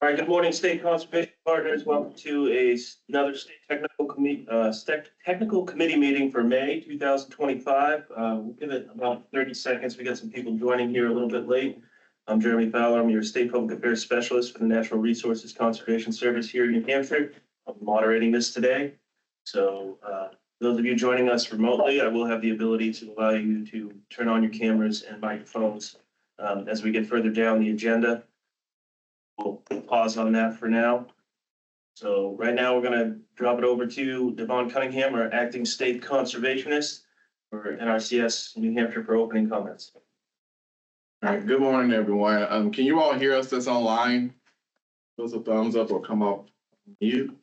All right, good morning, state conservation partners. Welcome to another state technical committee meeting for May 2025. We'll give it about 30 seconds. We got some people joining here a little bit late. I'm Jeremy Fowler. I'm your state public affairs specialist for the Natural Resources Conservation Service here in New Hampshire. I'm moderating this today. So those of you joining us remotely, I will have the ability to allow you to turn on your cameras and microphones as we get further down the agenda. We'll pause on that for now. So right now we're going to drop it over to Devon Cunningham, our acting state conservationist for NRCS New Hampshire, for opening comments. All right, good morning, everyone. Can you all hear us that's online? Give us a thumbs up or come off mute.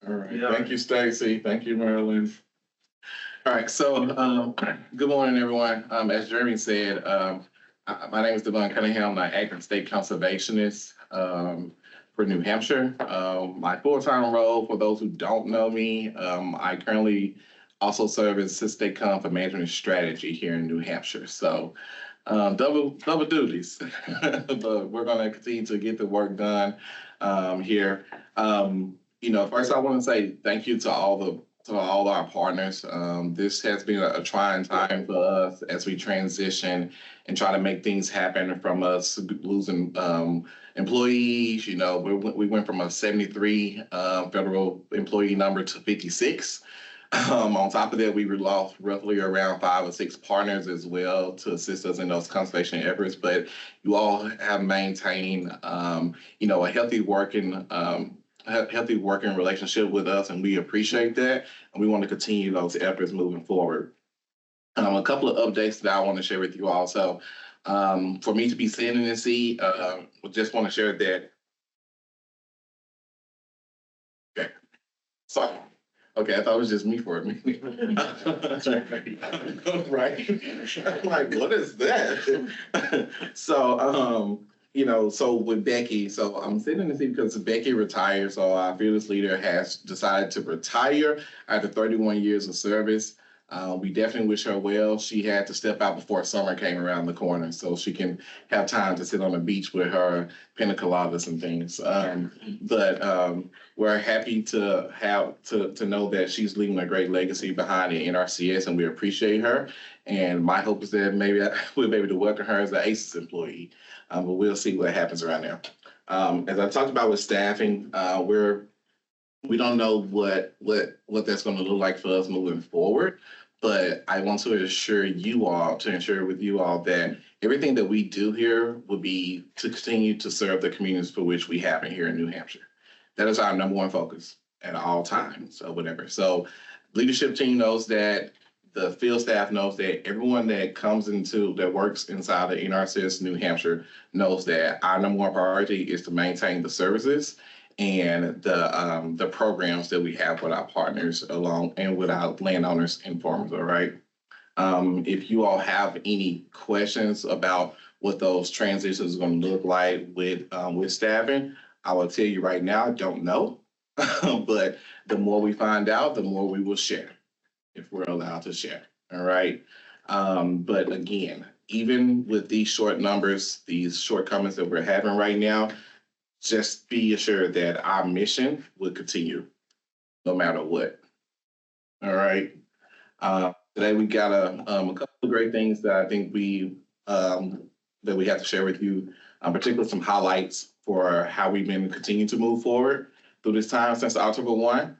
All right, yeah. Thank you, Stacy. Thank you, Marilyn. All right, so good morning, everyone. As Jeremy said, my name is Devon Cunningham. I'm an acting state conservationist for New Hampshire. My full-time role, for those who don't know me, I currently also serve as Assistant State Con for Management Strategy here in New Hampshire. So double duties, but we're going to continue to get the work done here. First I want to say thank you to all our partners. This has been a trying time for us as we transition and try to make things happen, from us losing employees. We went from a 73 federal employee number to 56. On top of that, we lost roughly around 5 or 6 partners as well to assist us in those conservation efforts. But you all have maintained, a healthy working relationship with us, and we appreciate that, and we want to continue those efforts moving forward. A couple of updates that I want to share with you all. So for me to be sitting in the seat, just want to share that. Okay, sorry. Okay, I thought it was just me for a minute. Right? I'm like, what is that? So with Becky, so I'm sitting in the seat because Becky retired. So our fearless leader has decided to retire after 31 years of service. We definitely wish her well. She had to step out before summer came around the corner so she can have time to sit on the beach with her pina coladas and things. But we're happy to know that she's leaving a great legacy behind the NRCS, and we appreciate her. And my hope is that maybe we'll be able to welcome her as an ACES employee. But we'll see what happens around there. As I talked about with staffing, we don't know what that's going to look like for us moving forward. But I want to ensure with you all that everything that we do here will be to continue to serve the communities for which we have here in New Hampshire. That is our number one focus at all times. So whatever. So leadership team knows that. The field staff knows that. Everyone that works inside the NRCS New Hampshire knows that our number one priority is to maintain the services and the programs that we have with our partners along and with our landowners and farmers. All right. If you all have any questions about what those transitions are going to look like with staffing, I will tell you right now, I don't know. But the more we find out, the more we will share, if we're allowed to share. All right. But again, even with these short numbers, these shortcomings that we're having right now, just be assured that our mission will continue no matter what. All right. Today we got a couple of great things that I think we have to share with you, particularly some highlights for how we've been continuing to move forward through this time since October 1.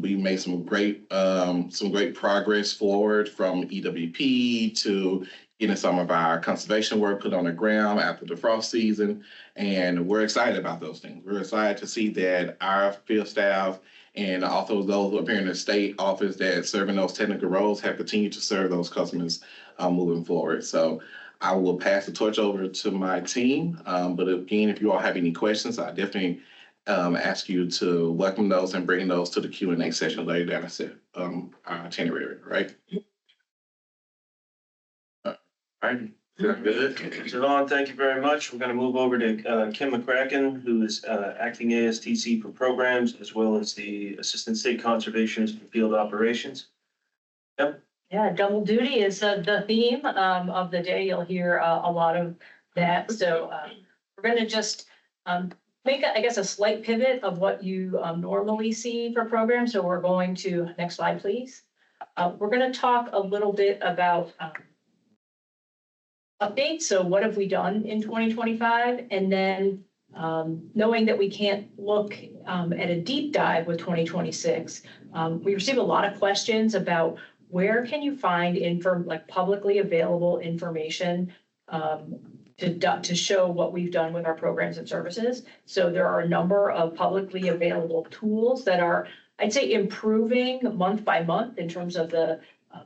We made some great progress forward, from EWP to getting some of our conservation work put on the ground after the frost season, and we're excited about those things. We're excited to see that our field staff and also those up here in the state office that serve in those technical roles have continued to serve those customers moving forward. So I will pass the torch over to my team, but again, if you all have any questions, I definitely ask you to welcome those and bring those to the Q&A session later down our itinerary, right? All right. Good. Javon, thank you very much. We're going to move over to Kim McCracken, who is acting ASTC for programs, as well as the Assistant State Conservationist for Field Operations. Yep. Yeah, double duty is the theme of the day. You'll hear a lot of that. So we're going to just make, I guess, a slight pivot of what you normally see for programs. So we're going to, next slide, please. We're going to talk a little bit about updates. So what have we done in 2025? And then knowing that we can't look at a deep dive with 2026, we received a lot of questions about where can you find like publicly available information to show what we've done with our programs and services. So there are a number of publicly available tools that are, I'd say, improving month by month in terms of the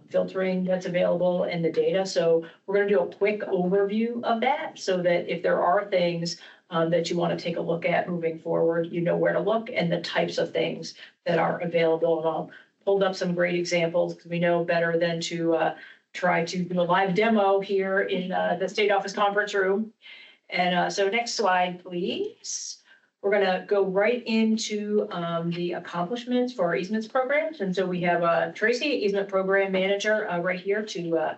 filtering that's available and the data. So we're going to do a quick overview of that so that if there are things that you want to take a look at moving forward, you know where to look and the types of things that are available. And I'll hold up some great examples because we know better than to try to do a live demo here in the State Office Conference Room. And so next slide, please. We're going to go right into the accomplishments for our easements programs. And so we have Tracy, Easement Program Manager, right here to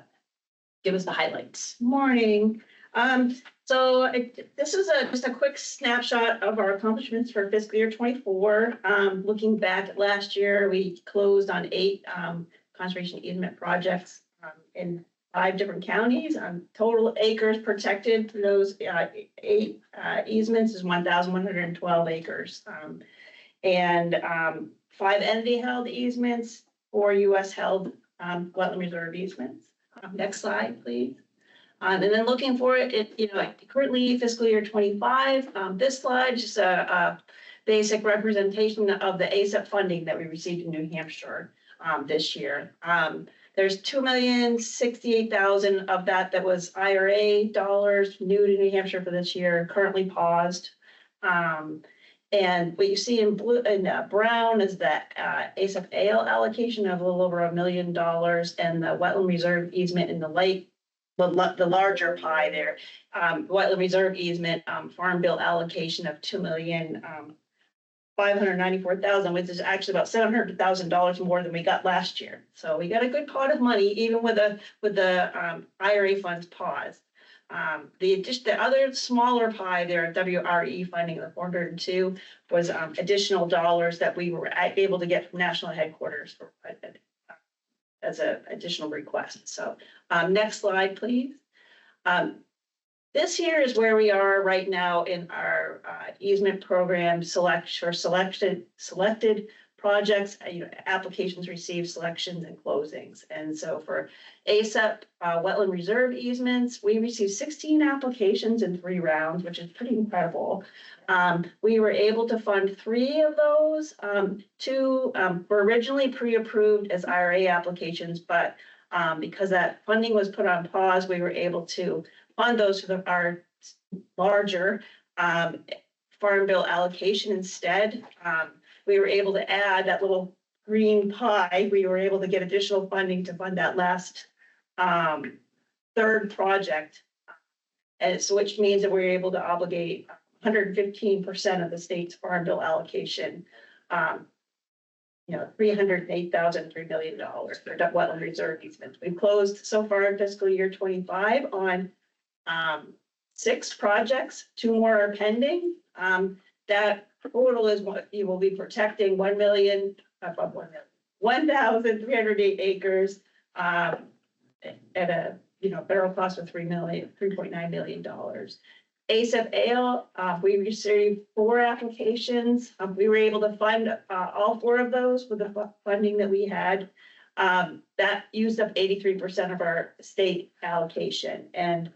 give us the highlights. Morning. This is just a quick snapshot of our accomplishments for fiscal year 24. Looking back at last year, we closed on 8 conservation easement projects in 5 different counties. Total acres protected through those 8 easements is 1,112 acres. 5 entity held easements, 4 U.S. held wetland reserve easements. Next slide, please. And then looking for currently fiscal year 25, this slide is just a basic representation of the ASAP funding that we received in New Hampshire this year. There's $2,068,000 of that was IRA dollars new to New Hampshire for this year, currently paused. And what you see in blue and brown is that ASAP AL allocation of a little over $1 million, and the wetland reserve easement in the light. The larger pie there, wetland reserve easement, farm bill allocation of $2,594,000, which is actually about $700,000 more than we got last year. So we got a good pot of money, even with the IRA funds paused. The other smaller pie there, WRE funding of 402, was additional dollars that we were able to get from national headquarters for as an additional request. So next slide, please. This here is where we are right now in our easement program selected projects, applications received, selections, and closings. And so for ASAP wetland reserve easements, we received 16 applications in 3 rounds, which is pretty incredible. We were able to fund 3 of those. 2 were originally pre-approved as IRA applications, but because that funding was put on pause, we were able to fund those for our larger farm bill allocation instead. We were able to add that little green pie. We were able to get additional funding to fund that last 3rd project, and so which means that we're able to obligate 115% of the state's farm bill allocation. $308,000, $3 million for wetland reserve easements. We've closed so far in fiscal year 25 on 6 projects. 2 more are pending. That total is what you will be protecting 1,308 acres at a federal cost of $3.9 million. ASAP AL, we received 4 applications. We were able to fund all 4 of those with the funding that we had. That used up 83% of our state allocation. And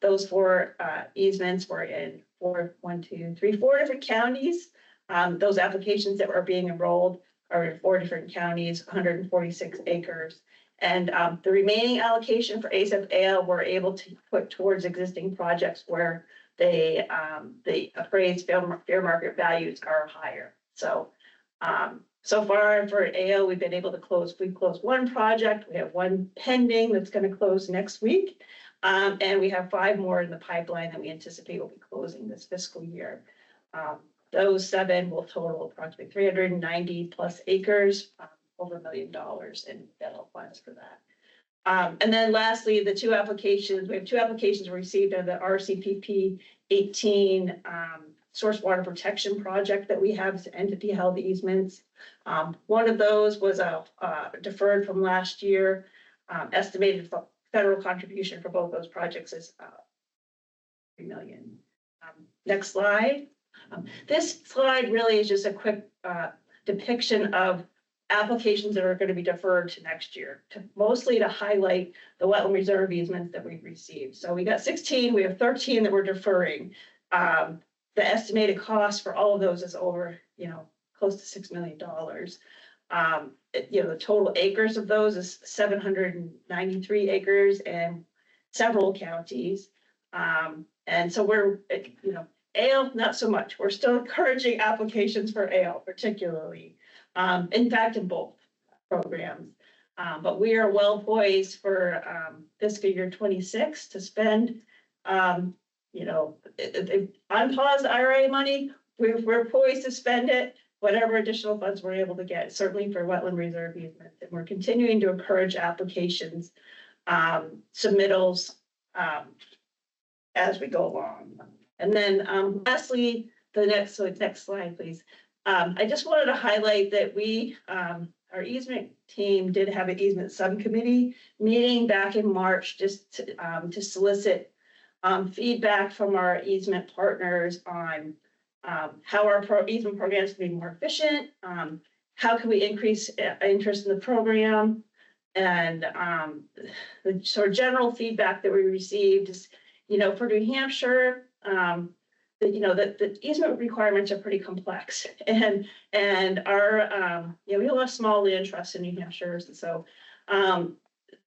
those 4 easements were in 4 different counties. Those applications that were being enrolled are in 4 different counties, 146 acres. And the remaining allocation for ASAP AL we're able to put towards existing projects where the appraised fair market values are higher. So so far for AL, we've been able to close. We've closed 1 project. We have 1 pending that's going to close next week. And we have 5 more in the pipeline that we anticipate will be closing this fiscal year. Those 7 will total approximately 390 plus acres. over $1 million in federal funds for that. And then lastly, we have two applications we received under the RCPP 18 source water protection project that we have as entity held easements. One of those was deferred from last year. Estimated federal contribution for both those projects is $3 million. Next slide. This slide really is just a quick depiction of applications that are going to be deferred to next year, mostly to highlight the wetland reserve easements that we've received. So we got 16, we have 13 that we're deferring. The estimated cost for all of those is over, close to $6 million. The total acres of those is 793 acres in several counties. And so we're, ale, not so much. We're still encouraging applications for ale, particularly. In fact, in both programs. But we are well poised for fiscal year 26 to spend, unpaused IRA money. We're poised to spend it, whatever additional funds we're able to get, certainly for wetland reserve easements. And we're continuing to encourage applications, submittals as we go along. And then lastly, the next slide, please. I just wanted to highlight that our easement team did have an easement subcommittee meeting back in March just to solicit feedback from our easement partners on how our easement programs can be more efficient, how can we increase interest in the program, and the sort of general feedback that we received is, for New Hampshire, the easement requirements are pretty complex, and our we have a lot of small land trusts in New Hampshire, and so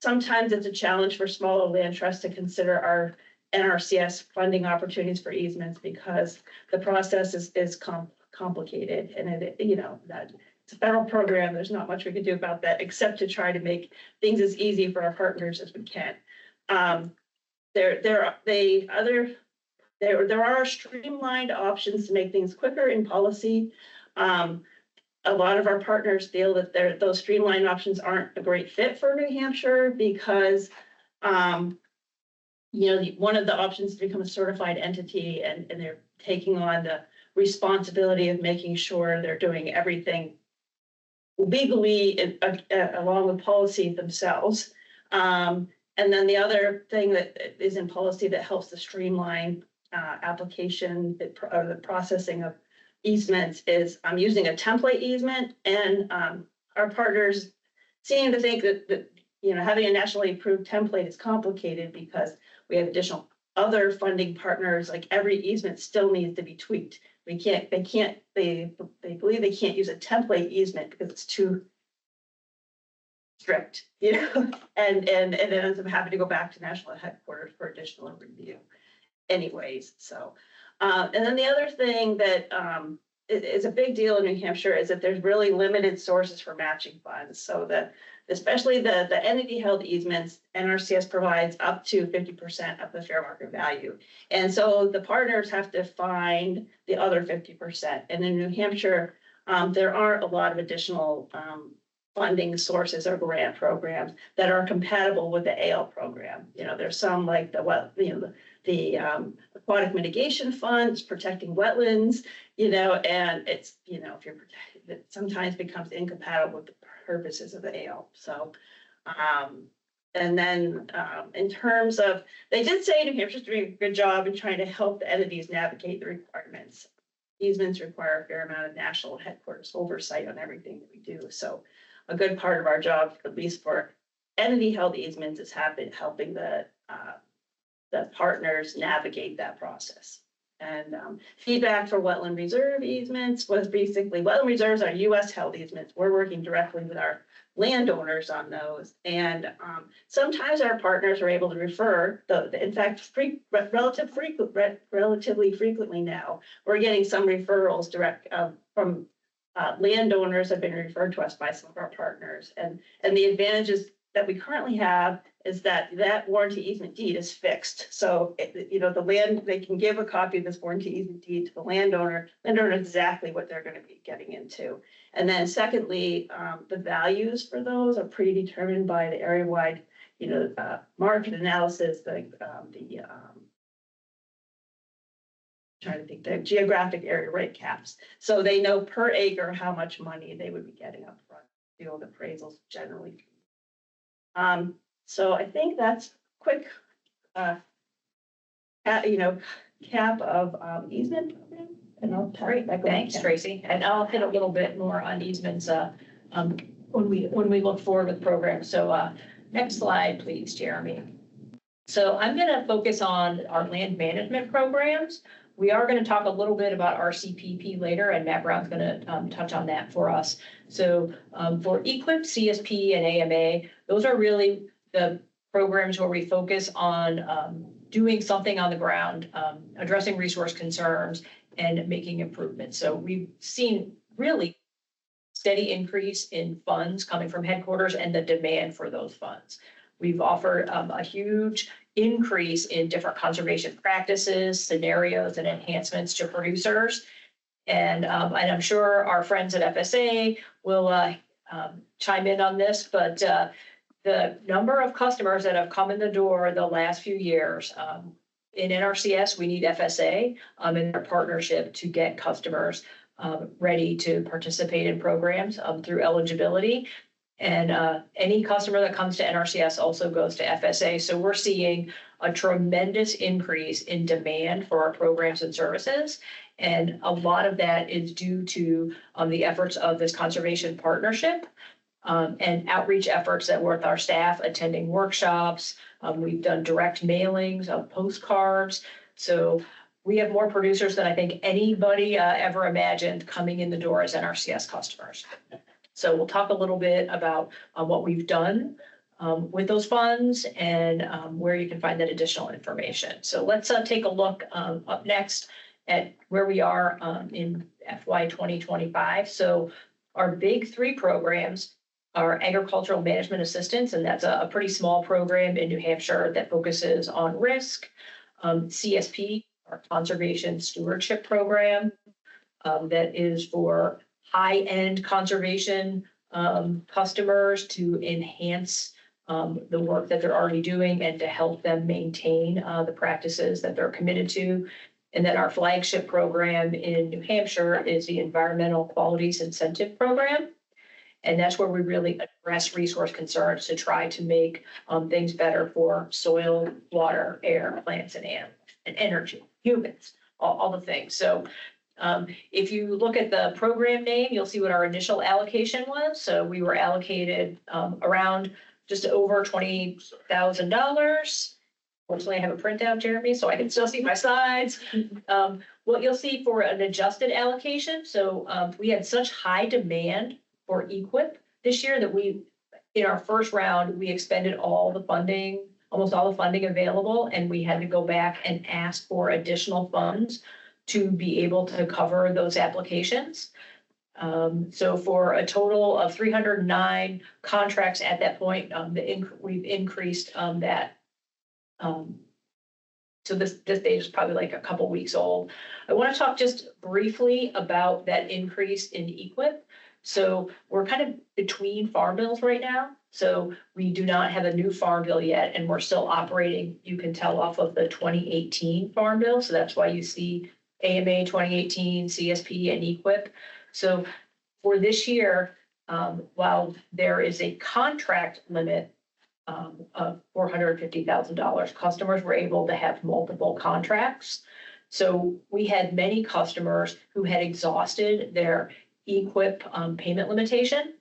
sometimes it's a challenge for smaller land trusts to consider our NRCS funding opportunities for easements because the process is complicated, and that it's a federal program. There's not much we can do about that except to try to make things as easy for our partners as we can. There are streamlined options to make things quicker in policy. A lot of our partners feel that those streamlined options aren't a great fit for New Hampshire because, one of the options is to become a certified entity and they're taking on the responsibility of making sure they're doing everything legally along with policy themselves. And then the other thing that is in policy that helps to streamline application or the processing of easements is using a template easement, and our partners seem to think that having a nationally approved template is complicated because we have additional other funding partners. Like every easement still needs to be tweaked. They believe they can't use a template easement because it's too strict, and it ends up having to go back to national headquarters for additional review. Anyways, so and then the other thing that is a big deal in New Hampshire is that there's really limited sources for matching funds. So that especially the entity held easements, NRCS provides up to 50% of the fair market value, and so the partners have to find the other 50%. And in New Hampshire, there aren't a lot of additional funding sources or grant programs that are compatible with the AL program. There's some like the aquatic mitigation funds protecting wetlands, and it's, if you're protected, it sometimes becomes incompatible with the purposes of the AL. So, and then in terms of, they did say New Hampshire's doing a good job in trying to help the entities navigate the requirements. Easements require a fair amount of national headquarters oversight on everything that we do. So a good part of our job, at least for entity held easements, is helping the partners navigate that process. And feedback for wetland reserve easements was basically wetland reserves are U.S. held easements. We're working directly with our landowners on those. And sometimes our partners are able to refer, in fact, relatively frequently now, we're getting some referrals direct from landowners have been referred to us by some of our partners. And the advantages that we currently have is that warranty easement deed is fixed. So, the land, they can give a copy of this warranty easement deed to the landowner knows exactly what they're gonna be getting into. And then secondly, the values for those are predetermined by the area-wide, market analysis, trying to think, the geographic area rate caps. So they know per acre how much money they would be getting up front. The appraisals generally. So I think that's quick, cap of easement program. And I'll pass it back over to Thanks, Ken. Tracy. And I'll hit a little bit more on easements when we look forward with programs. So next slide, please, Jeremy. So I'm going to focus on our land management programs. We are going to talk a little bit about RCPP later, and Matt Brown's going to touch on that for us. So for EQIP, CSP, and AMA, those are really the programs where we focus on doing something on the ground, addressing resource concerns, and making improvements. So we've seen really steady increase in funds coming from headquarters and the demand for those funds. We've offered a huge increase in different conservation practices, scenarios, and enhancements to producers. And I'm sure our friends at FSA will chime in on this, but the number of customers that have come in the door the last few years, in NRCS, we need FSA in their partnership to get customers ready to participate in programs through eligibility. And any customer that comes to NRCS also goes to FSA. So we're seeing a tremendous increase in demand for our programs and services. And a lot of that is due to the efforts of this conservation partnership and outreach efforts that work with our staff, attending workshops. We've done direct mailings of postcards. So we have more producers than I think anybody ever imagined coming in the door as NRCS customers. So we'll talk a little bit about what we've done with those funds and where you can find that additional information. So let's take a look up next at where we are in FY 2025. So our big three programs are agricultural management assistance, and that's a pretty small program in New Hampshire that focuses on risk. CSP, our conservation stewardship program, that is for high-end conservation customers to enhance the work that they're already doing and to help them maintain the practices that they're committed to. And then our flagship program in New Hampshire is the Environmental Qualities Incentive Program. And that's where we really address resource concerns to try to make things better for soil, water, air, plants, and animals, and energy, humans, all the things. So if you look at the program name, you'll see what our initial allocation was. So we were allocated around just over $20,000. Fortunately, I have a printout, Jeremy, so I can still see my slides. What you'll see for an adjusted allocation. So we had such high demand for EQIP this year that in our first round, we expended all the funding, almost all the funding available, and we had to go back and ask for additional funds to be able to cover those applications. So for a total of 309 contracts at that point, we've increased that. So this data is probably like a couple weeks old. I want to talk just briefly about that increase in EQIP. So we're kind of between farm bills right now. So we do not have a new farm bill yet, and we're still operating, you can tell, off of the 2018 farm bill. So that's why you see AMA 2018, CSP, and EQIP. So for this year, while there is a contract limit of $450,000, customers were able to have multiple contracts. So we had many customers who had exhausted their EQIP payment limitation,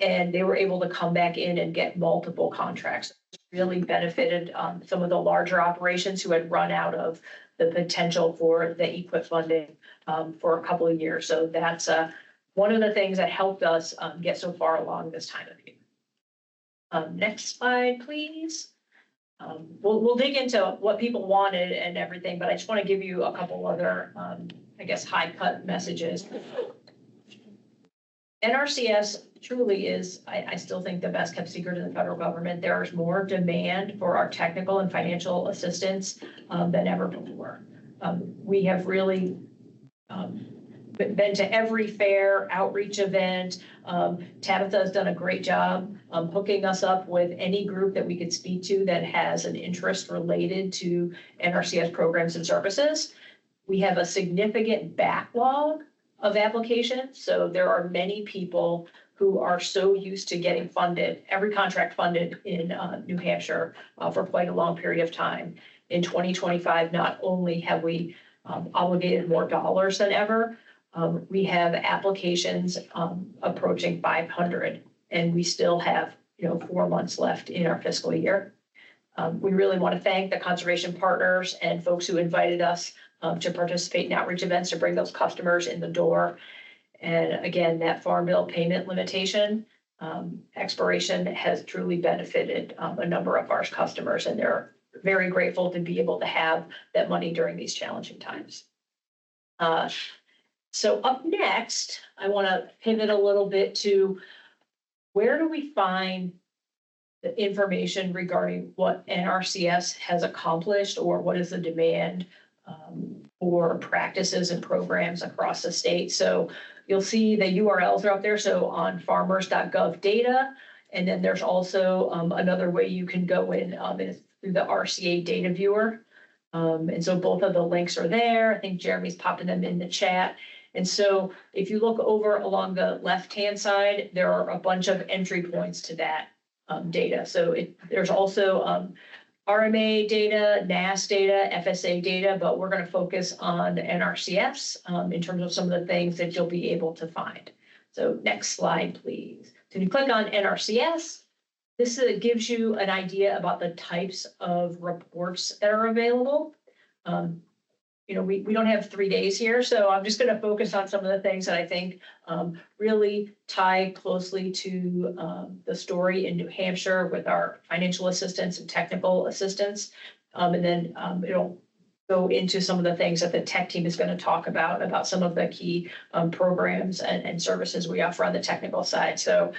and they were able to come back in and get multiple contracts. It really benefited some of the larger operations who had run out of the potential for the EQIP funding for a couple of years. So that's one of the things that helped us get so far along this time of year. Next slide, please. We'll dig into what people wanted and everything, but I just want to give you a couple other, high cut messages. NRCS truly is, I still think the best kept secret in the federal government. There is more demand for our technical and financial assistance than ever before. We have really been to every fair outreach event. Tabitha has done a great job hooking us up with any group that we could speak to that has an interest related to NRCS programs and services. We have a significant backlog of applications. So there are many people who are so used to getting funded, every contract funded in New Hampshire for quite a long period of time. In 2025, not only have we obligated more dollars than ever, we have applications approaching 500, and we still have 4 months left in our fiscal year. We really want to thank the conservation partners and folks who invited us to participate in outreach events to bring those customers in the door. And again, that farm bill payment limitation expiration has truly benefited a number of our customers, and they're very grateful to be able to have that money during these challenging times. So up next, I want to pivot a little bit to where do we find the information regarding what NRCS has accomplished, or what is the demand for practices and programs across the state. So you'll see the URLs are up there. So on farmers.gov data, and then there's also another way you can go in is through the RCA data viewer. And so both of the links are there. I think Jeremy's popping them in the chat. And so if you look over along the left-hand side, there are a bunch of entry points to that data. So there's also RMA data, NAS data, FSA data, but we're going to focus on NRCS in terms of some of the things that you'll be able to find. So next slide, please. So you click on NRCS. This gives you an idea about the types of reports that are available. We don't have 3 days here, so I'm just going to focus on some of the things that I think really tie closely to the story in New Hampshire with our financial assistance and technical assistance. And then it'll go into some of the things that the tech team is going to talk about some of the key programs and services we offer on the technical side. So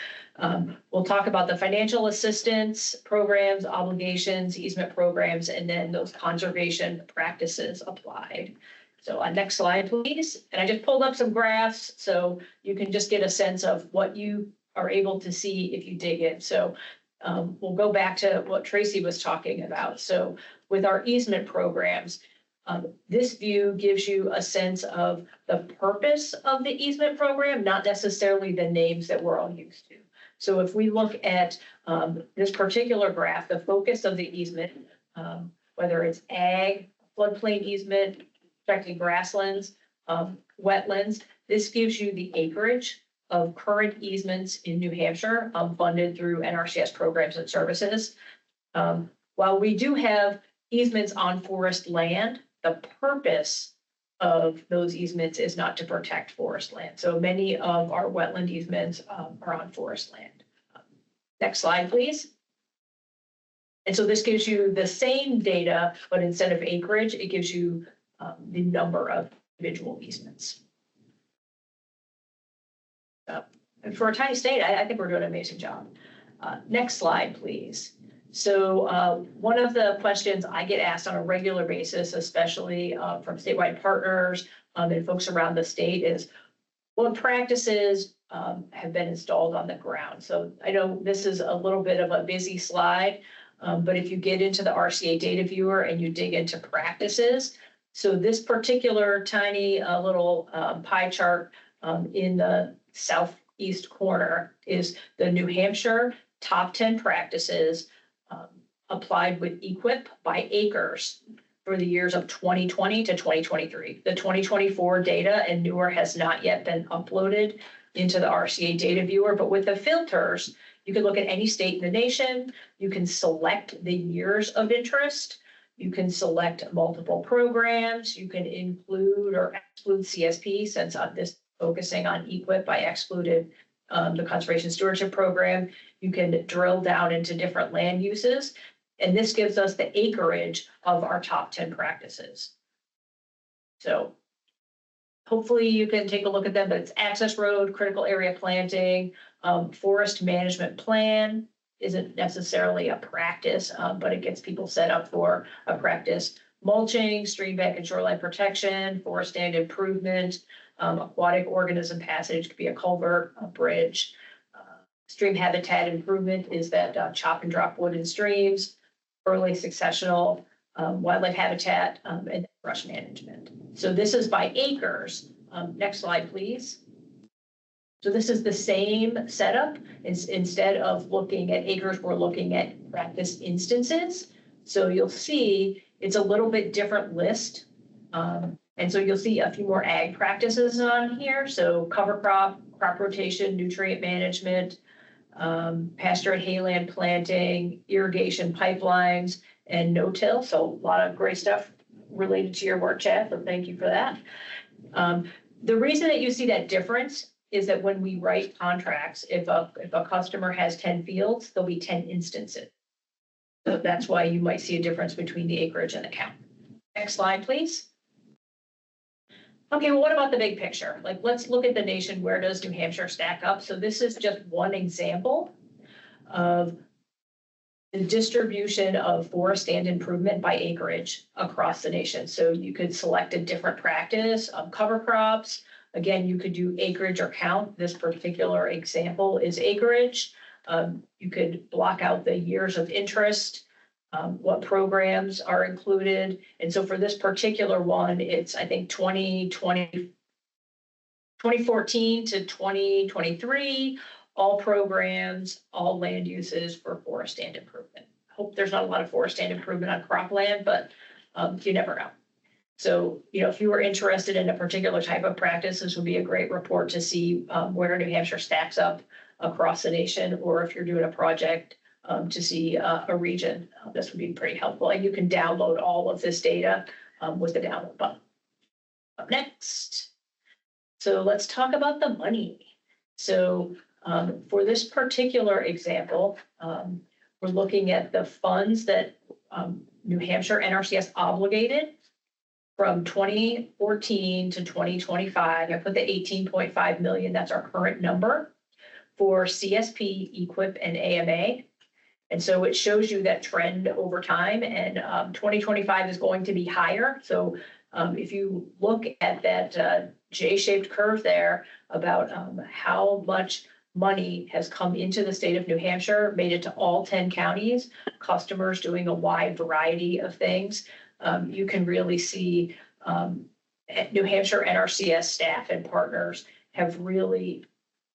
we'll talk about the financial assistance programs, obligations, easement programs, and then those conservation practices applied. So next slide, please. And I just pulled up some graphs so you can just get a sense of what you are able to see if you dig in. So we'll go back to what Tracy was talking about. So with our easement programs, this view gives you a sense of the purpose of the easement program, not necessarily the names that we're all used to. So if we look at this particular graph, the focus of the easement, whether it's ag, floodplain easement, protecting grasslands, wetlands, this gives you the acreage of current easements in New Hampshire funded through NRCS programs and services. While we do have easements on forest land, the purpose of those easements is not to protect forest land. So many of our wetland easements are on forest land. Next slide, please. And so this gives you the same data, but instead of acreage, it gives you the number of individual easements. And for a tiny state, I think we're doing an amazing job. Next slide, please. So one of the questions I get asked on a regular basis, especially from statewide partners and folks around the state, is what practices have been installed on the ground. So I know this is a little bit of a busy slide, but if you get into the RCA data viewer and you dig into practices, so this particular tiny little pie chart in the southeast corner is the New Hampshire top 10 practices applied with EQIP by acres for the years of 2020 to 2023. The 2024 data and newer has not yet been uploaded into the RCA data viewer, but with the filters, you can look at any state in the nation. You can select the years of interest. You can select multiple programs. You can include or exclude CSP, since this focusing on EQIP, I excluded the Conservation Stewardship Program. You can drill down into different land uses, and this gives us the acreage of our top 10 practices. So hopefully you can take a look at them, but it's access road, critical area planting, forest management plan isn't necessarily a practice, but it gets people set up for a practice. Mulching, stream bank and shoreline protection, forest stand improvement, aquatic organism passage could be a culvert, a bridge. Stream habitat improvement is that chop and drop wood in streams, early successional wildlife habitat, and brush management. So this is by acres. Next slide, please. So this is the same setup. Instead of looking at acres, we're looking at practice instances. So you'll see it's a little bit different list. And so you'll see a few more ag practices on here. So cover crop, crop rotation, nutrient management, pasture and hayland planting, irrigation pipelines, and no-till. So a lot of great stuff related to your work, Chad, so thank you for that. The reason that you see that difference is that when we write contracts, if a customer has 10 fields, there'll be 10 instances. So that's why you might see a difference between the acreage and the count. Next slide, please. Okay, well, what about the big picture? Like, let's look at the nation. Where does New Hampshire stack up? So this is just one example of the distribution of forest stand improvement by acreage across the nation. So you could select a different practice of cover crops. Again, you could do acreage or count. This particular example is acreage. You could block out the years of interest, what programs are included. And so for this particular one, it's, I think, 2014 to 2023, all programs, all land uses for forest stand improvement. Hope there's not a lot of forest stand improvement on cropland, but you never know. So, if you were interested in a particular type of practice, this would be a great report to see where New Hampshire stacks up across the nation, or if you're doing a project to see a region, this would be pretty helpful. And you can download all of this data with the download button. Up next. So let's talk about the money. So for this particular example, we're looking at the funds that New Hampshire NRCS obligated from 2014 to 2025. I put the 18.5 million, that's our current number for CSP, EQIP, and AMA. And so it shows you that trend over time, and 2025 is going to be higher. So if you look at that J-shaped curve there about how much money has come into the state of New Hampshire, made it to all 10 counties, customers doing a wide variety of things, you can really see New Hampshire NRCS staff and partners have really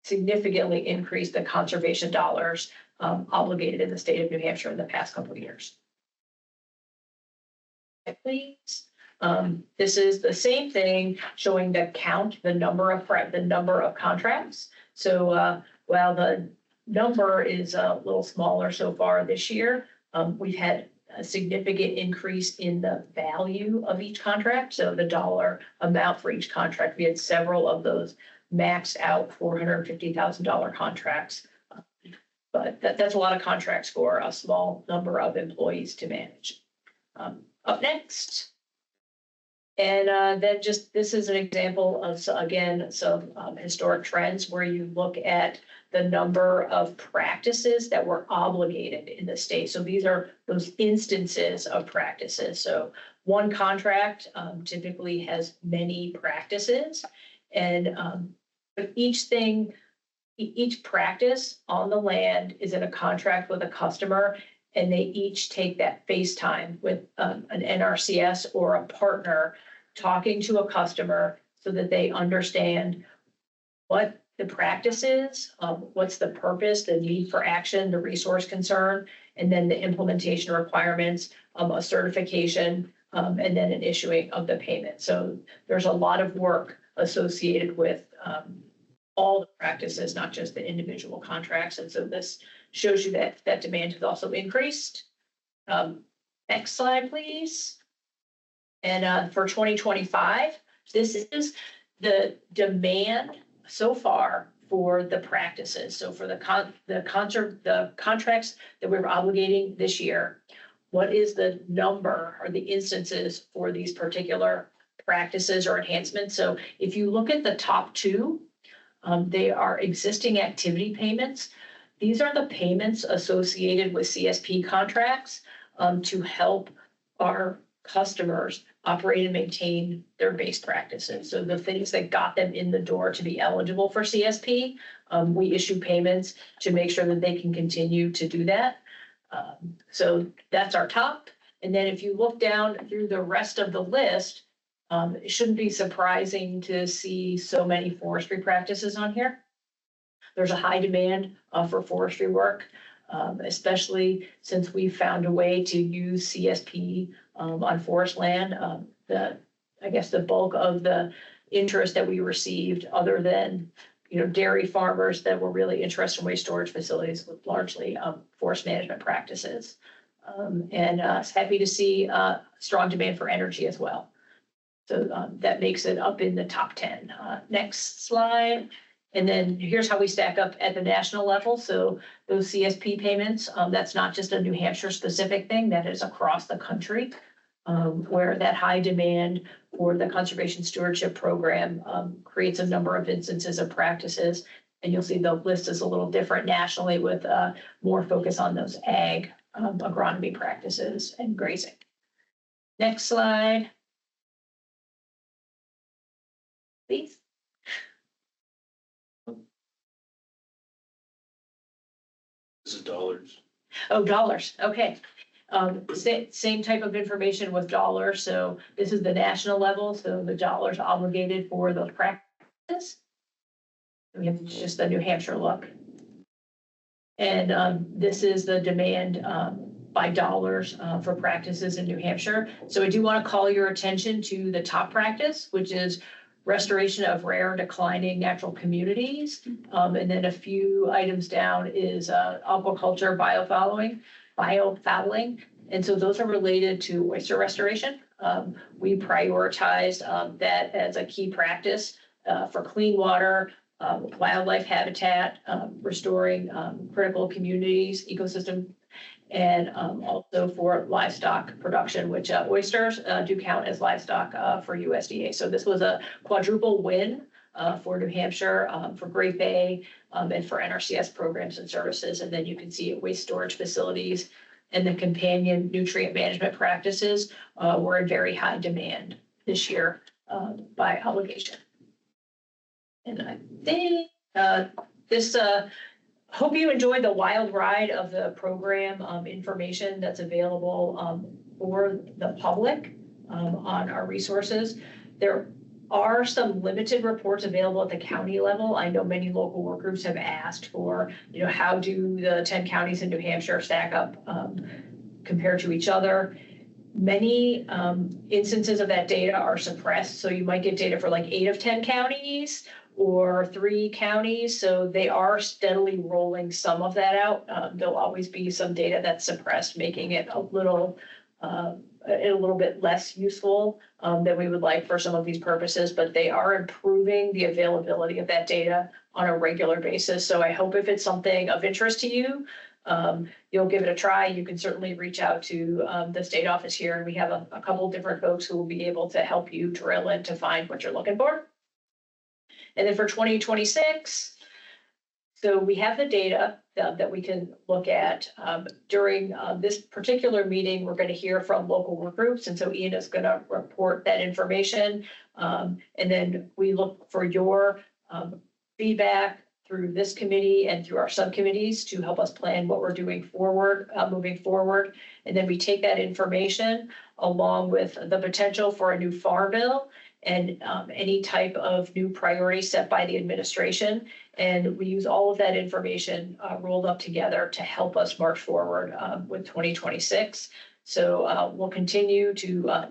significantly increased the conservation dollars obligated in the state of New Hampshire in the past couple of years. Please. This is the same thing showing the count, the number of contracts. So while the number is a little smaller so far this year, we've had a significant increase in the value of each contract. So the dollar amount for each contract, we had several of those maxed out $450,000 contracts. But that's a lot of contracts for a small number of employees to manage. Up next. And then this is an example of, again, some historic trends where you look at the number of practices that were obligated in the state. So these are those instances of practices. So one contract typically has many practices, and each practice on the land is in a contract with a customer, and they each take that face time with an NRCS or a partner talking to a customer so that they understand what the practice is, what's the purpose, the need for action, the resource concern, and then the implementation requirements, a certification, and then an issuing of the payment. So there's a lot of work associated with all the practices, not just the individual contracts. And so this shows you that demand has also increased. Next slide, please. And for 2025, this is the demand so far for the practices. So for the contracts that we're obligating this year, what is the number or the instances for these particular practices or enhancements. So if you look at the top two, they are existing activity payments. These are the payments associated with CSP contracts to help our customers operate and maintain their base practices. So the things that got them in the door to be eligible for CSP, we issue payments to make sure that they can continue to do that. So that's our top. And then if you look down through the rest of the list, it shouldn't be surprising to see so many forestry practices on here. There's a high demand for forestry work, especially since we've found a way to use CSP on forest land. I guess the bulk of the interest that we received, other than dairy farmers that were really interested in waste storage facilities, was largely forest management practices. And happy to see strong demand for energy as well. So that makes it up in the top 10. Next slide. And then here's how we stack up at the national level. So those CSP payments, that's not just a New Hampshire specific thing, that is across the country, where that high demand for the conservation stewardship program creates a number of instances of practices. And you'll see the list is a little different nationally, with more focus on those ag agronomy practices and grazing. Next slide, please. This is dollars. Oh, dollars. Okay. Same type of information with dollars. So this is the national level. So the dollars obligated for those practices. We have just the New Hampshire look. And this is the demand by dollars for practices in New Hampshire. So I do want to call your attention to the top practice, which is restoration of rare and declining natural communities. And then a few items down is aquaculture, biofouling. And so those are related to oyster restoration. We prioritized that as a key practice for clean water, wildlife habitat, restoring critical communities, ecosystem, and also for livestock production, which oysters do count as livestock for USDA. So this was a quadruple win for New Hampshire, for Great Bay, and for NRCS programs and services. And then you can see waste storage facilities and the companion nutrient management practices were in very high demand this year by obligation. And I think hope you enjoyed the wild ride of the program information that's available for the public on our resources. There are some limited reports available at the county level. I know many local work groups have asked for, how do the 10 counties in New Hampshire stack up compared to each other. Many instances of that data are suppressed. So you might get data for like 8 of 10 counties or 3 counties. So they are steadily rolling some of that out. There'll always be some data that's suppressed, making it a little bit less useful than we would like for some of these purposes, but they are improving the availability of that data on a regular basis. So I hope if it's something of interest to you, you'll give it a try. You can certainly reach out to the state office here, and we have a couple different folks who will be able to help you drill in to find what you're looking for. And then for 2026, so we have the data that we can look at. During this particular meeting, we're going to hear from local work groups. And so Ian is going to report that information. And then we look for your feedback through this committee and through our subcommittees to help us plan what we're doing forward, moving forward. And then we take that information along with the potential for a new farm bill and any type of new priority set by the administration. And we use all of that information rolled up together to help us march forward with 2026. So we'll continue to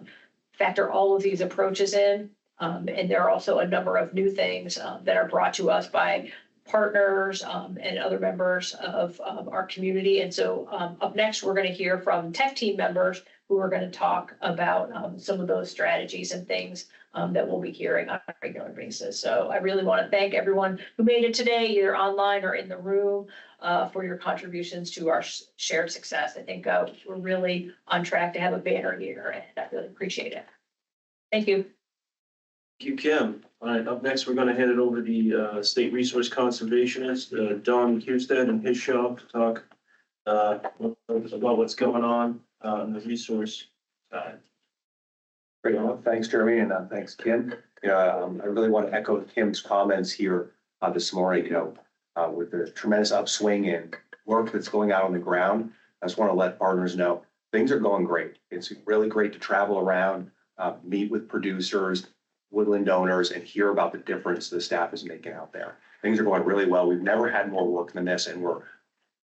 factor all of these approaches in. And there are also a number of new things that are brought to us by partners and other members of our community. And so up next, we're going to hear from tech team members who are going to talk about some of those strategies and things that we'll be hearing on a regular basis. So I really want to thank everyone who made it today, either online or in the room, for your contributions to our shared success. I think we're really on track to have a banner year, and I really appreciate it. Thank you. Thank you, Kim. All right, up next, we're going to hand it over to the State Resource Conservationist, Don Husted and his shop to talk about what's going on in the resource side. Great, well, thanks, Jeremy, and thanks, Kim. I really want to echo Kim's comments here this morning, with the tremendous upswing in work that's going out on the ground. I just want to let partners know things are going great. It's really great to travel around, meet with producers, woodland owners, and hear about the difference the staff is making out there. Things are going really well. We've never had more work than this, and we're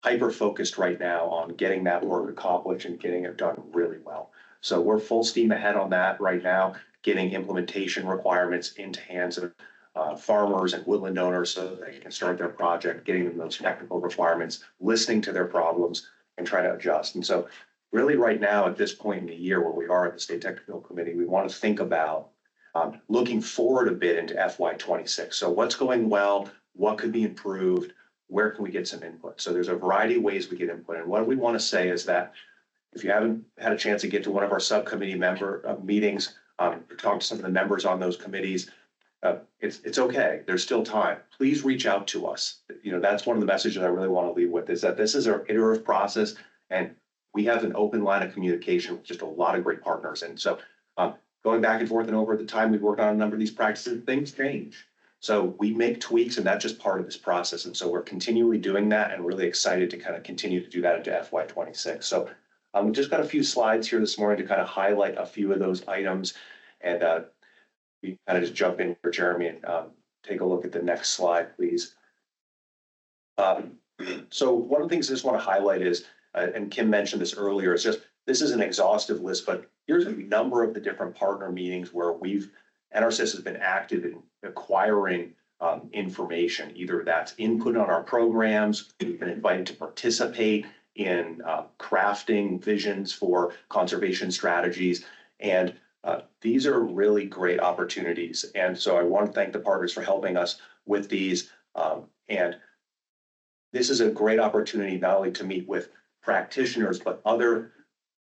hyper focused right now on getting that work accomplished and getting it done really well. So we're full steam ahead on that right now, getting implementation requirements into hands of farmers and woodland owners so that they can start their project, getting them those technical requirements, listening to their problems and trying to adjust. And so really right now at this point in the year where we are at the State Technical Committee, we want to think about looking forward a bit into FY26. So what's going well, what could be improved, where can we get some input? So there's a variety of ways we get input. And what we want to say is that if you haven't had a chance to get to one of our subcommittee member meetings, or talk to some of the members on those committees, it's okay. There's still time. Please reach out to us. That's one of the messages I really want to leave with is that this is our iterative process and we have an open line of communication with just a lot of great partners. And so going back and forth and over the time we've worked on a number of these practices, things change. So we make tweaks and that's just part of this process. And so we're continually doing that and really excited to kind of continue to do that into FY26. So we've just got a few slides here this morning to kind of highlight a few of those items. And we kind of just jump in for Jeremy and take a look at the next slide, please. So one of the things I just want to highlight is, and Kim mentioned this earlier, is just this is an exhaustive list, but here's a number of the different partner meetings where NRCS has been active in acquiring information, either that's input on our programs, we've been invited to participate in crafting visions for conservation strategies, and these are really great opportunities. And so I want to thank the partners for helping us with these. And this is a great opportunity not only to meet with practitioners, but other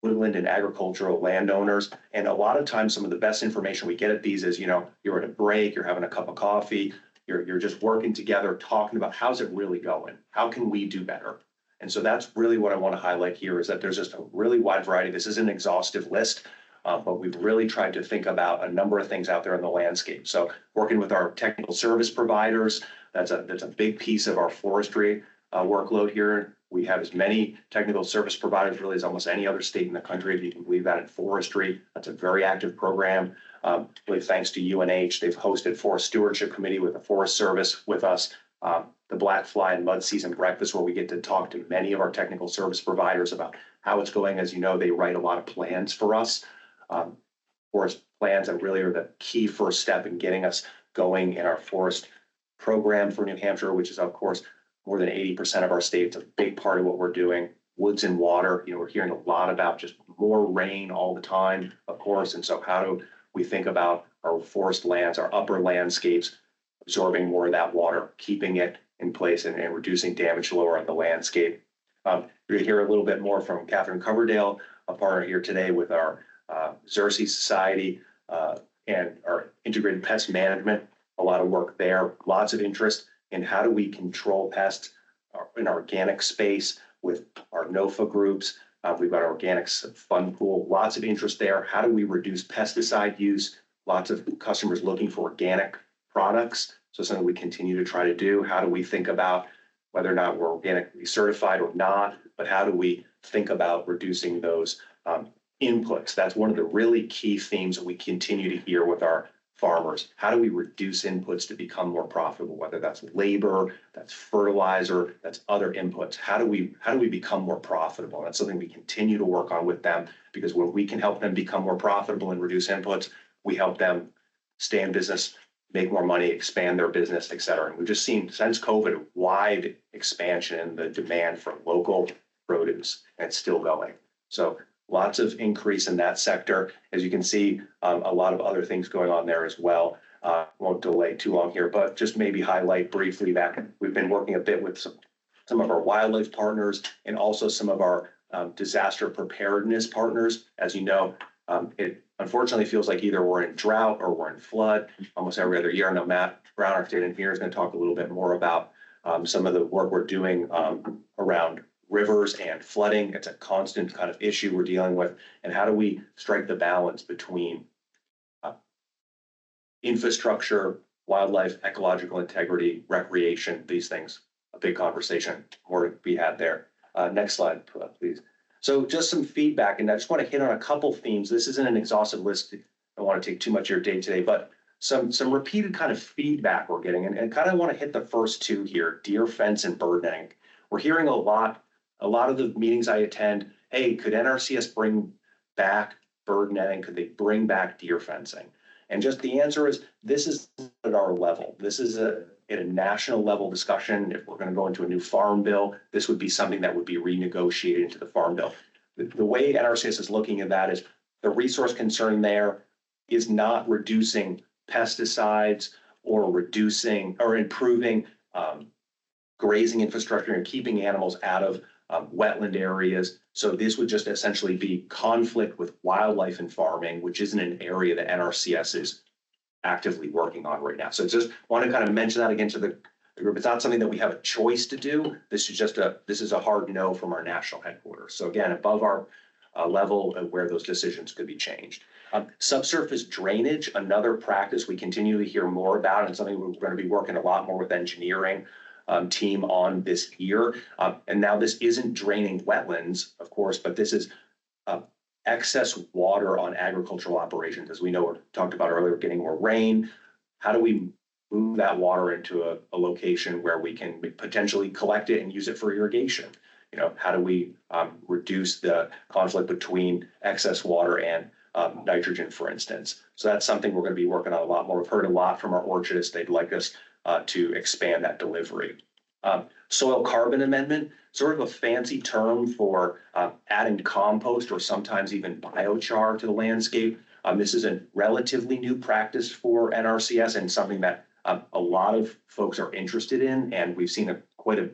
woodland and agricultural landowners. And a lot of times, some of the best information we get at these is, you're at a break, you're having a cup of coffee, you're just working together, talking about how's it really going? How can we do better? And so that's really what I want to highlight here is that there's just a really wide variety. This is an exhaustive list, but we've really tried to think about a number of things out there in the landscape. So working with our technical service providers, that's a big piece of our forestry workload here. We have as many technical service providers really as almost any other state in the country, if you can believe that, in forestry. That's a very active program. Really thanks to UNH, they've hosted Forest Stewardship Committee with the Forest Service with us, the Black Fly and Mud Season Breakfast, where we get to talk to many of our technical service providers about how it's going. As you know, they write a lot of plans for us. Forest plans that really are the key first step in getting us going in our forest program for New Hampshire, which is, of course, more than 80% of our state. It's a big part of what we're doing. Woods and water, we're hearing a lot about just more rain all the time, of course. And so how do we think about our forest lands, our upper landscapes, absorbing more of that water, keeping it in place and reducing damage lower on the landscape? You're going to hear a little bit more from Catherine Coverdale, a partner here today with our Xerces Society and our integrated pest management. A lot of work there, lots of interest in how do we control pests in organic space with our NOFA groups. We've got our organics fund pool, lots of interest there. How do we reduce pesticide use? Lots of customers looking for organic products. So something we continue to try to do. How do we think about whether or not we're organically certified or not, but how do we think about reducing those inputs? That's one of the really key themes that we continue to hear with our farmers. How do we reduce inputs to become more profitable, whether that's labor, that's fertilizer, that's other inputs? How do we become more profitable? And that's something we continue to work on with them, because when we can help them become more profitable and reduce inputs, we help them stay in business, make more money, expand their business, et cetera. And we've just seen since COVID, wide expansion in the demand for local produce, and it's still going. So lots of increase in that sector. As you can see, a lot of other things going on there as well. Won't delay too long here, but just maybe highlight briefly that we've been working a bit with some of our wildlife partners and also some of our disaster preparedness partners. As you know, It unfortunately feels like either we're in drought or we're in flood almost every other year. I know Matt Brown, our state engineer, is going to talk a little bit more about some of the work we're doing around rivers and flooding. It's a constant kind of issue we're dealing with. And how do we strike the balance between infrastructure, wildlife, ecological integrity, recreation, these things? A big conversation, more to be had there. Next slide, please. So just some feedback, and I just want to hit on a couple themes. This isn't an exhaustive list. I don't want to take too much of your day today, but some repeated kind of feedback we're getting, and kind of want to hit the first two here: deer fence and bird netting. We're hearing a lot of the meetings I attend. Hey, could NRCS bring back bird netting? Could they bring back deer fencing? And just the answer is, this is at our level. This is at a national level discussion. If we're going to go into a new farm bill, this would be something that would be renegotiated into the farm bill. The way NRCS is looking at that is the resource concern there is not reducing pesticides or reducing or improving grazing infrastructure and keeping animals out of wetland areas. So this would just essentially be conflict with wildlife and farming, which isn't an area that NRCS is actively working on right now. So just want to kind of mention that again to the group. It's not something that we have a choice to do. This is a hard no from our national headquarters. So again, above our level of where those decisions could be changed. Subsurface drainage, another practice we continue to hear more about, and something we're going to be working a lot more with engineering team on this year. And now this isn't draining wetlands, of course, but this is excess water on agricultural operations. As we know, we talked about earlier, getting more rain. How do we move that water into a location where we can potentially collect it and use it for irrigation? You know, how do we reduce the conflict between excess water and nitrogen, for instance? So that's something we're going to be working on a lot more. We've heard a lot from our orchardists. They'd like us to expand that delivery. Soil carbon amendment, sort of a fancy term for adding compost or sometimes even biochar to the landscape. This is a relatively new practice for NRCS and something that a lot of folks are interested in, and we've seen quite a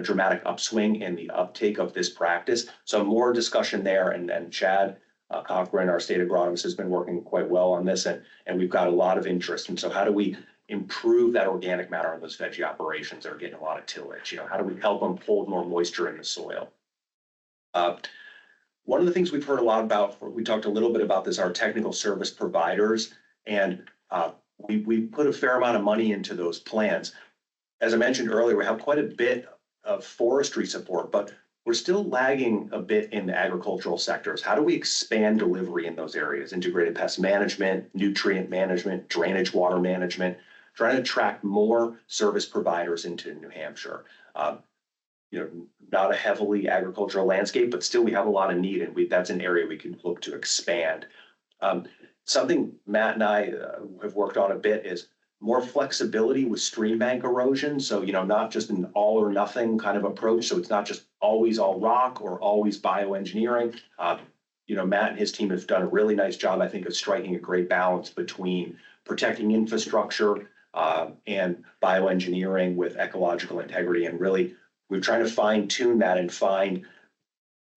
dramatic upswing in the uptake of this practice. So more discussion there, and Chad Cochran, our state agronomist, has been working quite well on this, and we've got a lot of interest. And so how do we improve that organic matter on those veggie operations that are getting a lot of tillage? You know, how do we help them hold more moisture in the soil? One of the things we've heard a lot about, we talked a little bit about this, our technical service providers, and we put a fair amount of money into those plans. As I mentioned earlier, we have quite a bit of forestry support, but we're still lagging a bit in the agricultural sectors. How do we expand delivery in those areas? Integrated pest management, nutrient management, drainage water management, trying to attract more service providers into New Hampshire. You know, not a heavily agricultural landscape, but still we have a lot of need, and that's an area we can look to expand. Something Matt and I have worked on a bit is more flexibility with stream bank erosion. So, you know, not just an all or nothing kind of approach. So it's not just always all rock or always bioengineering. You know, Matt and his team have done a really nice job, I think, of striking a great balance between protecting infrastructure and bioengineering with ecological integrity. And really, we're trying to fine tune that and find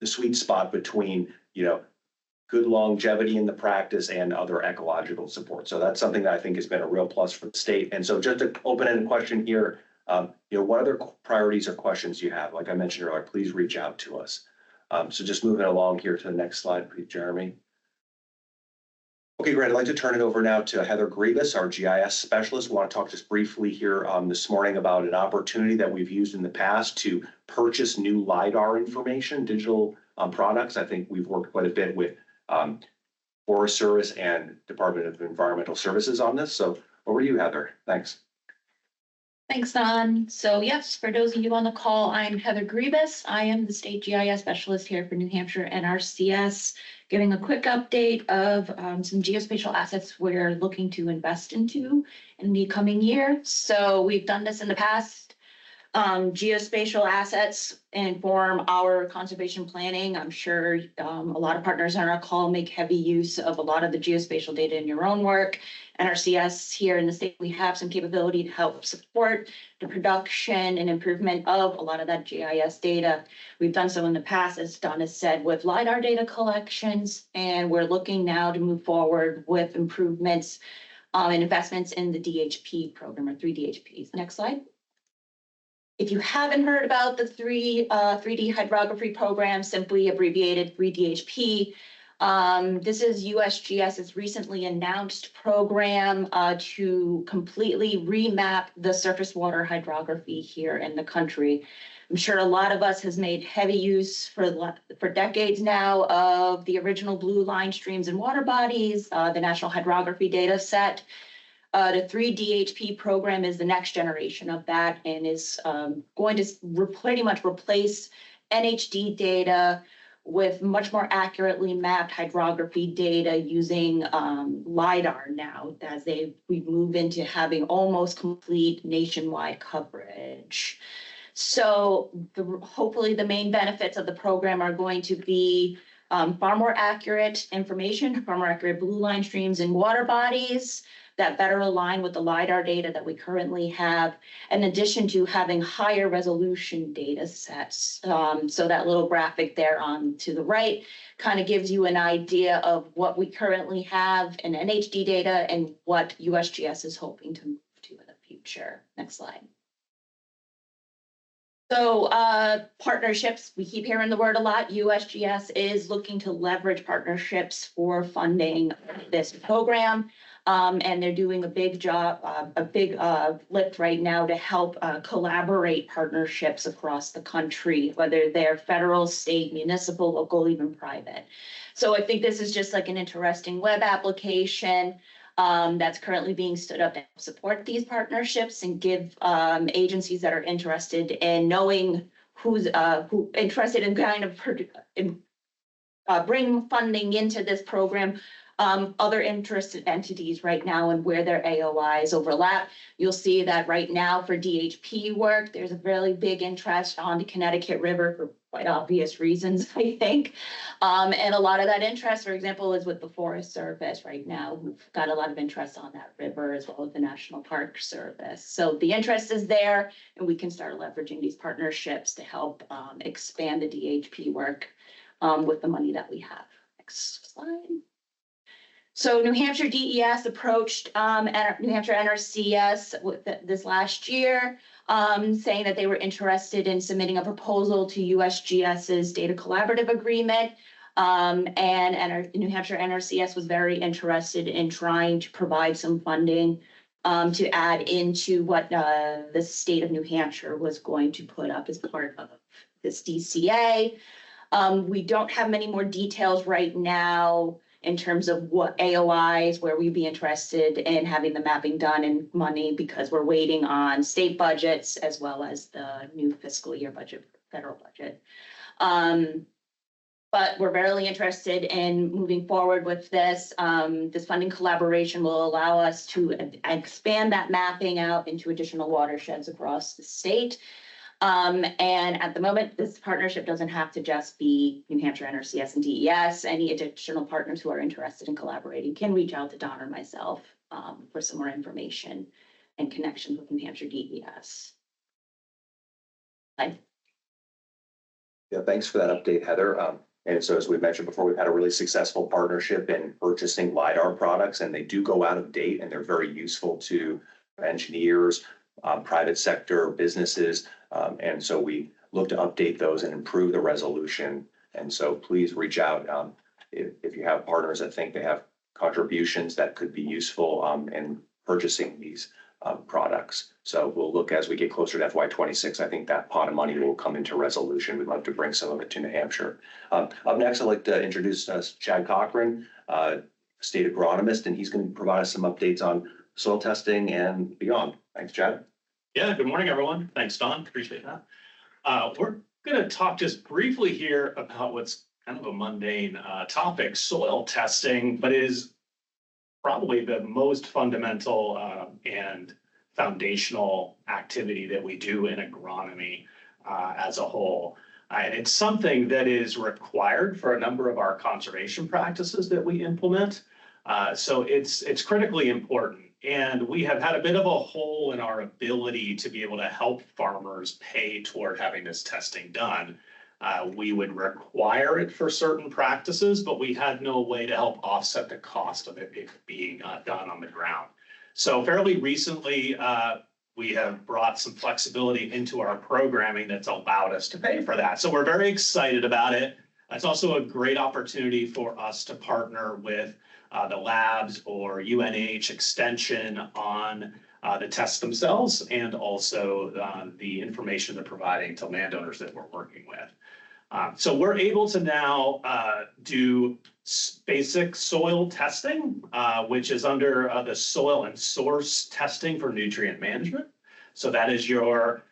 the sweet spot between, you know, good longevity in the practice and other ecological support. So that's something that I think has been a real plus for the state. And so just an open-ended question here, you know, what other priorities or questions you have? Like I mentioned earlier, please reach out to us. So just moving along here to the next slide, please, Jeremy. Okay, great. I'd like to turn it over now to Heather Grievous, our GIS specialist. We want to talk just briefly here this morning about an opportunity that we've used in the past to purchase new LiDAR information, digital products. I think we've worked quite a bit with Forest Service and Department of Environmental Services on this. So over to you, Heather. Thanks. Thanks, Don. So yes, for those of you on the call, I'm Heather Grievous. I am the state GIS specialist here for New Hampshire NRCS, giving a quick update of some geospatial assets we're looking to invest into in the coming year. So we've done this in the past. Geospatial assets inform our conservation planning. I'm sure a lot of partners on our call make heavy use of a lot of the geospatial data in your own work. NRCS here in the state, we have some capability to help support the production and improvement of a lot of that GIS data. We've done so in the past, as Don has said, with LiDAR data collections, and we're looking now to move forward with improvements and investments in the DHP program, or 3 DHPs. Next slide. If you haven't heard about the 3D hydrography program, simply abbreviated 3DHP, this is USGS's recently announced program to completely remap the surface water hydrography here in the country. I'm sure a lot of us has made heavy use for decades now of the original blue line streams and water bodies, the National Hydrography Data Set. The 3DHP program is the next generation of that and is going to pretty much replace NHD data with much more accurately mapped hydrography data using LiDAR now, as we move into having almost complete nationwide coverage. So hopefully the main benefits of the program are going to be far more accurate information, far more accurate blue line streams and water bodies that better align with the LiDAR data that we currently have, in addition to having higher resolution data sets. So that little graphic there on to the right kind of gives you an idea of what we currently have in NHD data and what USGS is hoping to move to in the future. Next slide. So partnerships, we keep hearing the word a lot. USGS is looking to leverage partnerships for funding this program. And they're doing a big job, a big lift right now to help collaborate partnerships across the country, whether they're federal, state, municipal, local, even private. So I think this is just like an interesting web application that's currently being stood up to support these partnerships and give agencies that are interested in knowing who's interested in kind of bring funding into this program, other interested entities right now and where their AOIs overlap. You'll see that right now for DHP work, there's a really big interest on the Connecticut River for quite obvious reasons, I think. And a lot of that interest, for example, is with the Forest Service right now. We've got a lot of interest on that river as well as the National Park Service. So the interest is there, and we can start leveraging these partnerships to help expand the DHP work with the money that we have. Next slide. So New Hampshire DES approached New Hampshire NRCS with this last year, saying that they were interested in submitting a proposal to USGS's data collaborative agreement. And New Hampshire NRCS was very interested in trying to provide some funding to add into what the state of New Hampshire was going to put up as part of this DCA. We don't have many more details right now in terms of what AOIs, where we'd be interested in having the mapping done and money, because we're waiting on state budgets as well as the new fiscal year budget, federal budget. But we're very interested in moving forward with this. This funding collaboration will allow us to expand that mapping out into additional watersheds across the state. And at the moment, this partnership doesn't have to just be New Hampshire NRCS and DES. Any additional partners who are interested in collaborating can reach out to Don or myself for some more information and connections with New Hampshire DES. Yeah, thanks for that update, Heather. And so as we mentioned before, we've had a really successful partnership in purchasing LiDAR products, and they do go out of date, and they're very useful to engineers, private sector, businesses. And so we look to update those and improve the resolution. And so please reach out if you have partners that think they have contributions that could be useful in purchasing these products. So we'll look as we get closer to FY26. I think that pot of money will come into resolution. We'd love to bring some of it to New Hampshire. Up next, I'd like to introduce Chad Cochran, state agronomist, and he's going to provide us some updates on soil testing and beyond. Thanks, Chad. Yeah, good morning, everyone. Thanks, Don. Appreciate that. We're going to talk just briefly here about what's kind of a mundane topic, soil testing, but is probably the most fundamental and foundational activity that we do in agronomy as a whole. And it's something that is required for a number of our conservation practices that we implement. So it's critically important. And we have had a bit of a hole in our ability to be able to help farmers pay toward having this testing done. We would require it for certain practices, but we had no way to help offset the cost of it being done on the ground. So fairly recently, we have brought some flexibility into our programming that's allowed us to pay for that. So we're very excited about it. It's also a great opportunity for us to partner with the labs or UNH extension on the tests themselves, and also the information they're providing to landowners that we're working with. So we're able to now do basic soil testing, which is under the soil and source testing for nutrient management. So that is your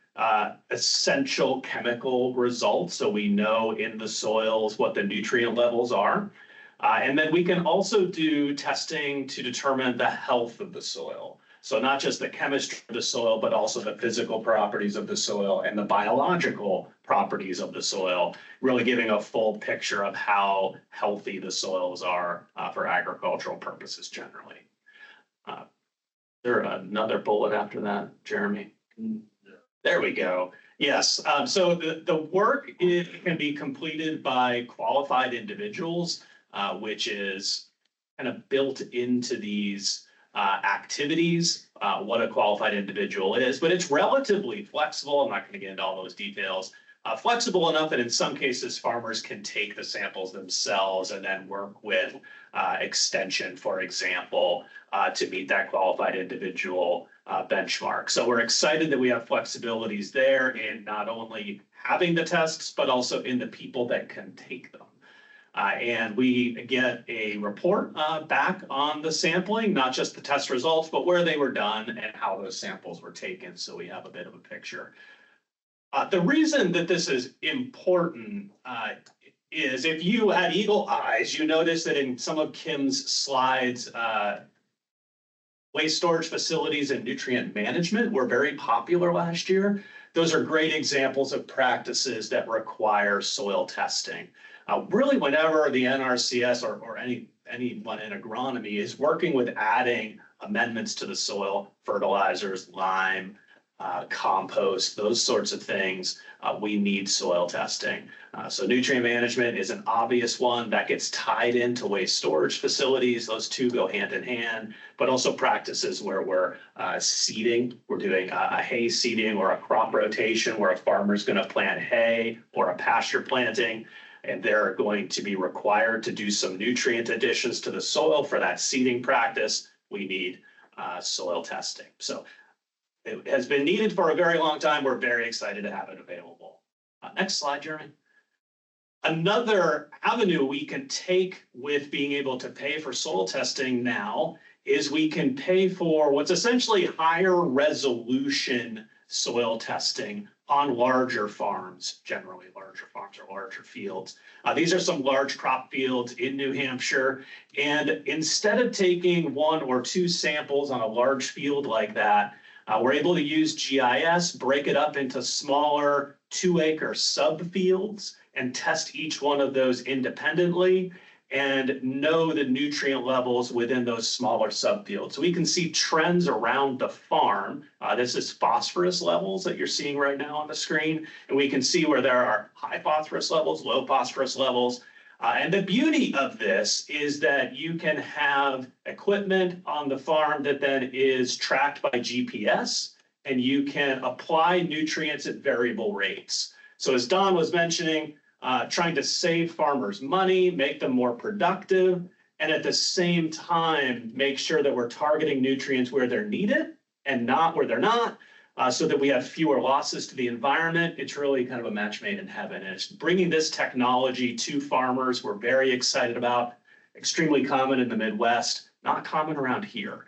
essential chemical results. So we know in the soils what the nutrient levels are. And then we can also do testing to determine the health of the soil. So not just the chemistry of the soil, but also the physical properties of the soil and the biological properties of the soil, really giving a full picture of how healthy the soils are for agricultural purposes generally. There another bullet after that, Jeremy? There we go. Yes, so the work can be completed by qualified individuals, which is kind of built into these activities, what a qualified individual is, but it's relatively flexible. I'm not going to get into all those details. Flexible enough that in some cases farmers can take the samples themselves and then work with extension, for example, to meet that qualified individual benchmark. So we're excited that we have flexibilities there in not only having the tests, but also in the people that can take them. And we get a report back on the sampling, not just the test results, but where they were done and how those samples were taken. So we have a bit of a picture. The reason that this is important is if you had eagle eyes, you notice that in some of Kim's slides, waste storage facilities and nutrient management were very popular last year. Those are great examples of practices that require soil testing. Really, whenever the NRCS or anyone in agronomy is working with adding amendments to the soil, fertilizers, lime, compost, those sorts of things, we need soil testing. So nutrient management is an obvious one that gets tied into waste storage facilities. Those two go hand in hand, but also practices where we're seeding. We're doing a hay seeding or a crop rotation where a farmer's going to plant hay or a pasture planting, and they're going to be required to do some nutrient additions to the soil for that seeding practice. We need soil testing. So it has been needed for a very long time. We're very excited to have it available. Next slide, Jeremy. Another avenue we can take with being able to pay for soil testing now is we can pay for what's essentially higher resolution soil testing on larger farms, generally larger farms or larger fields. These are some large crop fields in New Hampshire. And instead of taking 1 or 2 samples on a large field like that, we're able to use GIS, break it up into smaller 2-acre subfields and test each one of those independently and know the nutrient levels within those smaller subfields. So we can see trends around the farm. This is phosphorus levels that you're seeing right now on the screen. And we can see where there are high phosphorus levels, low phosphorus levels. And the beauty of this is that you can have equipment on the farm that then is tracked by GPS, and you can apply nutrients at variable rates. So as Don was mentioning, trying to save farmers money, make them more productive, and at the same time, make sure that we're targeting nutrients where they're needed and not where they're not, so that we have fewer losses to the environment. It's really kind of a match made in heaven. And it's bringing this technology to farmers we're very excited about. Extremely common in the Midwest, not common around here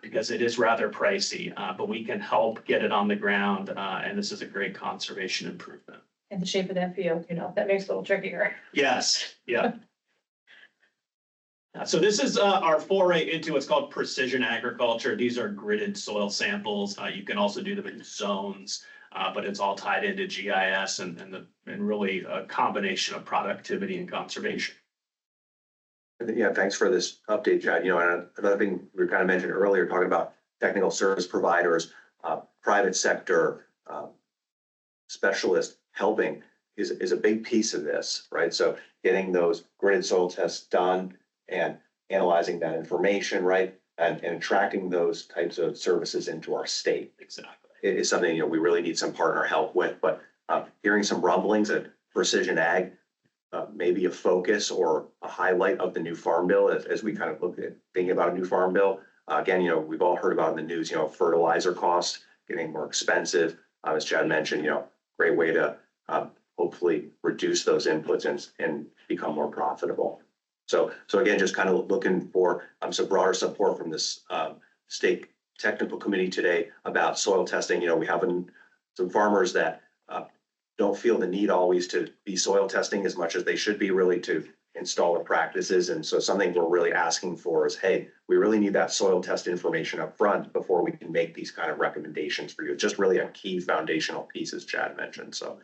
because it is rather pricey, but we can help get it on the ground. And this is a great conservation improvement. And the shape of that field, that makes it a little trickier. Yes, yeah. So this is our foray into what's called precision agriculture. These are gridded soil samples. You can also do them in zones, but it's all tied into GIS and really a combination of productivity and conservation. Yeah, thanks for this update, Chad. You know, and another thing we kind of mentioned earlier, talking about technical service providers, private sector specialists helping is a big piece of this, right? So getting those gridded soil tests done and analyzing that information, right? And attracting those types of services into our state. Exactly. It is something, you know, we really need some partner help with, but hearing some rumblings that precision ag maybe a focus or a highlight of the new farm bill as we kind of look at thinking about a new farm bill. Again, you know, we've all heard about in the news, you know, fertilizer costs getting more expensive. As Chad mentioned, you know, great way to hopefully reduce those inputs and become more profitable. So again, just kind of looking for some broader support from this state technical committee today about soil testing. You know, we have some farmers that don't feel the need always to be soil testing as much as they should be, really, to install the practices. And so something we're really asking for is, hey, we really need that soil test information up front before we can make these kind of recommendations for you. It's just really a key foundational piece, as Chad mentioned. So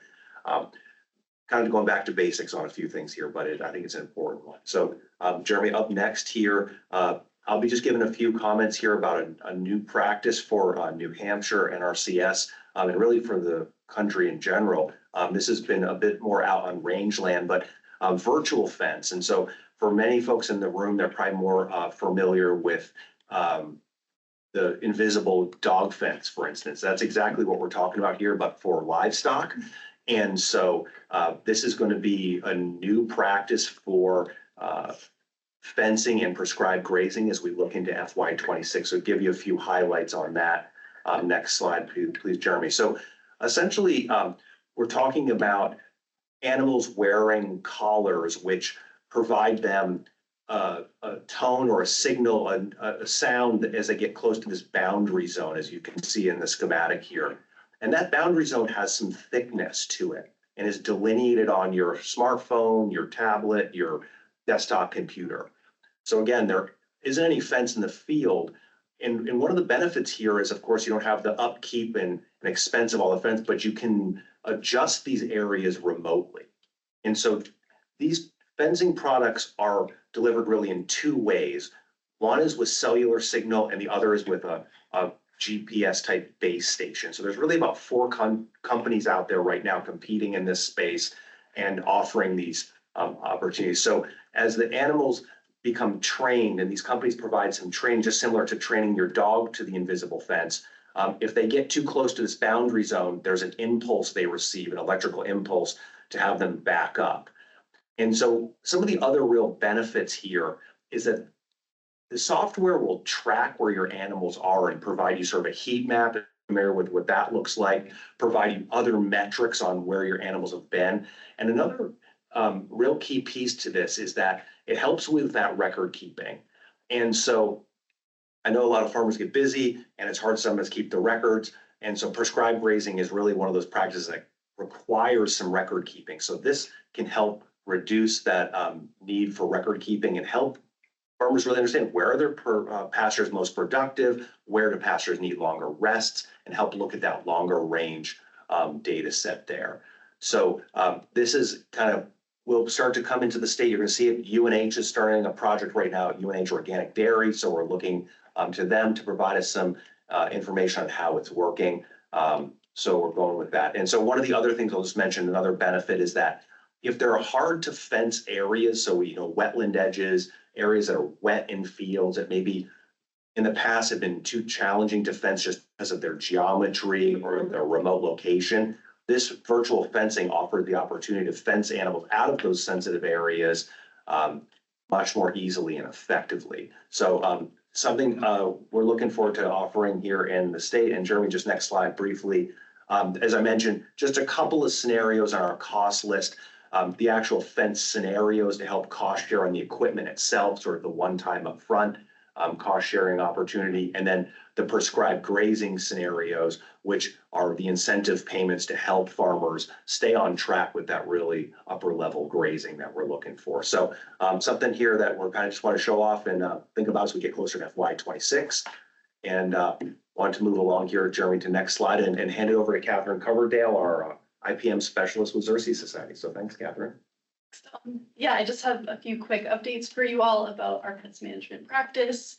kind of going back to basics on a few things here, but I think it's an important one. So Jeremy, up next here, I'll be just giving a few comments here about a new practice for New Hampshire NRCS and really for the country in general. This has been a bit more out on rangeland, but virtual fence. And so for many folks in the room, they're probably more familiar with the invisible dog fence, for instance. That's exactly what we're talking about here, but for livestock. And so this is going to be a new practice for fencing and prescribed grazing as we look into FY26. So give you a few highlights on that. Next slide, please, Jeremy. So essentially, we're talking about animals wearing collars, which provide them a tone or a signal, a sound as they get close to this boundary zone, as you can see in the schematic here. And that boundary zone has some thickness to it and is delineated on your smartphone, your tablet, your desktop computer. So again, there isn't any fence in the field. And one of the benefits here is, of course, you don't have the upkeep and expense of all the fence, but you can adjust these areas remotely. And so these fencing products are delivered really in two ways. One is with cellular signal and the other is with a GPS type base station. So there's really about four companies out there right now competing in this space and offering these opportunities. So as the animals become trained, and these companies provide some training just similar to training your dog to the invisible fence, if they get too close to this boundary zone, there's an impulse they receive, an electrical impulse to have them back up. And so some of the other real benefits here is that the software will track where your animals are and provide you sort of a heat map, familiar with what that looks like, provide you other metrics on where your animals have been. And another real key piece to this is that it helps with that record keeping. And so I know a lot of farmers get busy and it's hard sometimes to keep the records. And so prescribed grazing is really one of those practices that requires some record keeping. So this can help reduce that need for record keeping and help farmers really understand where are their pastures most productive, where do pastures need longer rests, and help look at that longer range data set there. So this is kind of, will start to come into the state. You're going to see it. UNH is starting a project right now at UNH Organic Dairy. So we're looking to them to provide us some information on how it's working. So we're going with that. And so one of the other things I'll just mention, another benefit is that if there are hard to fence areas, so wetland edges, areas that are wet in fields that maybe in the past have been too challenging to fence just because of their geometry or their remote location, this virtual fencing offered the opportunity to fence animals out of those sensitive areas much more easily and effectively. So something we're looking forward to offering here in the state. And Jeremy, just next slide briefly. As I mentioned, just a couple of scenarios on our cost list. The actual fence scenarios to help cost share on the equipment itself, sort of the one-time upfront. cost sharing opportunity, and then the prescribed grazing scenarios, which are the incentive payments to help farmers stay on track with that really upper level grazing that we're looking for. So something here that we're kind of just want to show off and think about as we get closer to FY26. And want to move along here, Jeremy, to next slide and hand it over to Catherine Coverdale, our IPM specialist with Xerces Society. So thanks, Catherine. Yeah, I just have a few quick updates for you all about our pest management practice.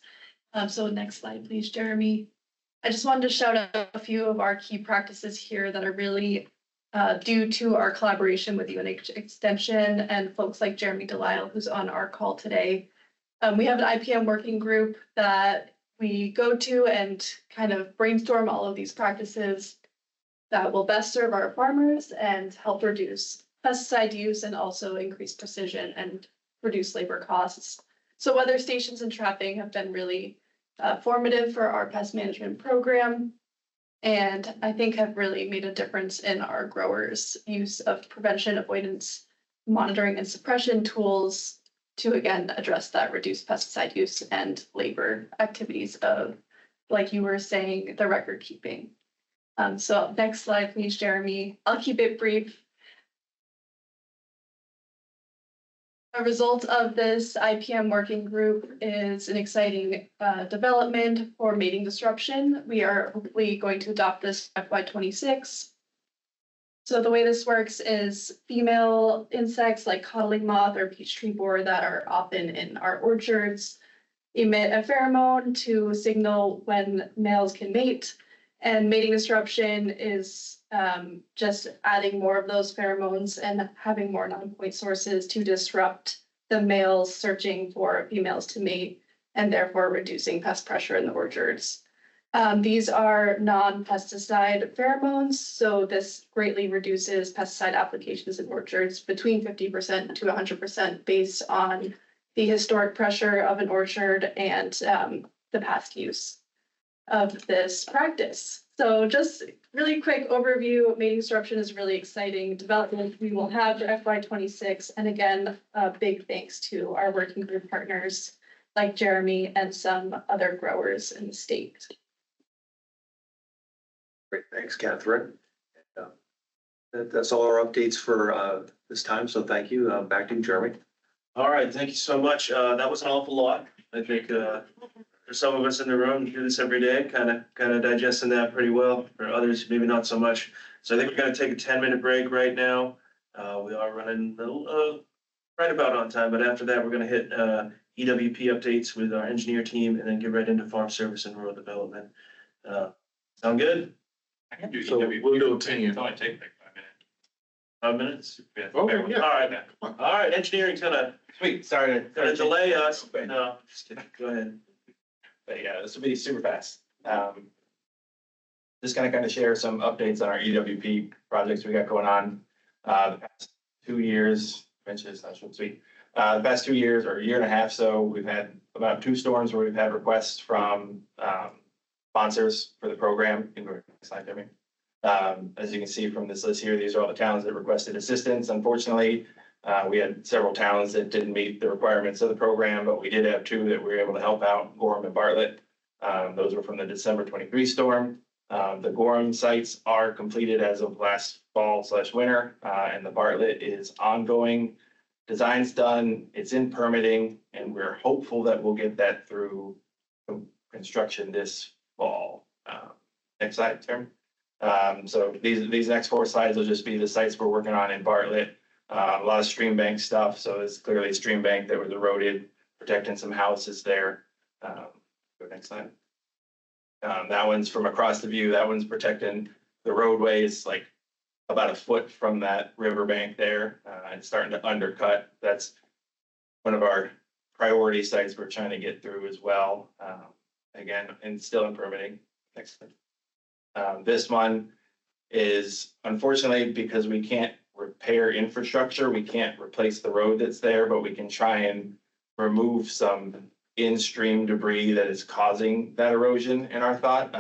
So next slide, please, Jeremy. I just wanted to shout out a few of our key practices here that are really due to our collaboration with UNH Extension and folks like Jeremy Delisle, who's on our call today. We have an IPM working group that we go to and kind of brainstorm all of these practices that will best serve our farmers and help reduce pesticide use and also increase precision and reduce labor costs. So weather stations and trapping have been really formative for our pest management program, and I think have really made a difference in our growers' use of prevention, avoidance, monitoring, and suppression tools to again address that reduced pesticide use and labor activities of, like you were saying, the record keeping. So next slide, please, Jeremy. I'll keep it brief. A result of this IPM working group is an exciting development for mating disruption. We are hopefully going to adopt this FY26. So the way this works is female insects like codling moth or peachtree borer that are often in our orchards emit a pheromone to signal when males can mate. And mating disruption is just adding more of those pheromones and having more non-point sources to disrupt the males searching for females to mate, and therefore reducing pest pressure in the orchards. These are non-pesticide pheromones, so this greatly reduces pesticide applications in orchards between 50% to 100% based on the historic pressure of an orchard and the past use of this practice. So just really quick overview, mating disruption is really exciting development we will have for FY26. And again, big thanks to our working group partners like Jeremy and some other growers in the state. Great, thanks, Catherine. That's all our updates for this time. So thank you. Back to you, Jeremy. All right, thank you so much. That was an awful lot. I think for some of us in the room, do this every day, kind of digesting that pretty well. For others, maybe not so much. So I think we're going to take a 10-minute break right now. We are running a little, right about on time, but after that, we're going to hit EWP updates with our engineer team and then get right into farm service and rural development. Sound good? I can do So EWP. we'll do 10. It's only take like 5 minutes? Okay, yeah. All right. All right, engineering's gonna Sweet, sorry to delay us. No, just kidding. Go ahead. But yeah, this will be super fast. Just gonna kind of share some updates on our EWP projects we got going on. The past 2 years, benches, that's so sweet. The past 2 years or a year and a half, so we've had about 2 storms where we've had requests from sponsors for the program. You can go next slide, Jeremy. As you can see from this list here, these are all the towns that requested assistance. Unfortunately, we had several towns that didn't meet the requirements of the program, but we did have 2 that we were able to help out, Gorham and Bartlett. Those were from the December 23 storm. The Gorham sites are completed as of last fall/winter, and the Bartlett is ongoing. Design's done, it's in permitting, and we're hopeful that we'll get that through construction this fall. Next slide, Tim. So these next 4 slides will just be the sites we're working on in Bartlett. A lot of stream bank stuff. So it's clearly a stream bank that was eroded, protecting some houses there. Go next slide. That one's from across the view. That one's protecting the roadways, like about a foot from that riverbank there. It's starting to undercut. That's one of our priority sites we're trying to get through as well. Again, and still in permitting. Next slide. This one is unfortunately because we can't repair infrastructure, we can't replace the road that's there, but we can try and remove some in-stream debris that is causing that erosion in our thought.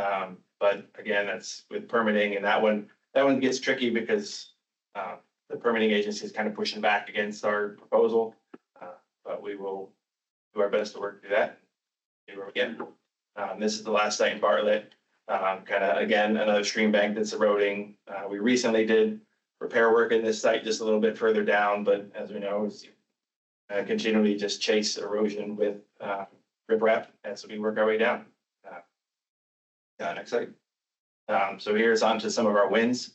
But again, that's with permitting, and that one gets tricky because the permitting agency is kind of pushing back against our proposal. But we will do our best to work through that. Here we go. This is the last site in Bartlett. Kind of, again, another stream bank that's eroding. We recently did repair work in this site just a little bit further down, but as we know, it's continually just chase erosion with riprap as we work our way down. Next slide. So here's onto some of our wins.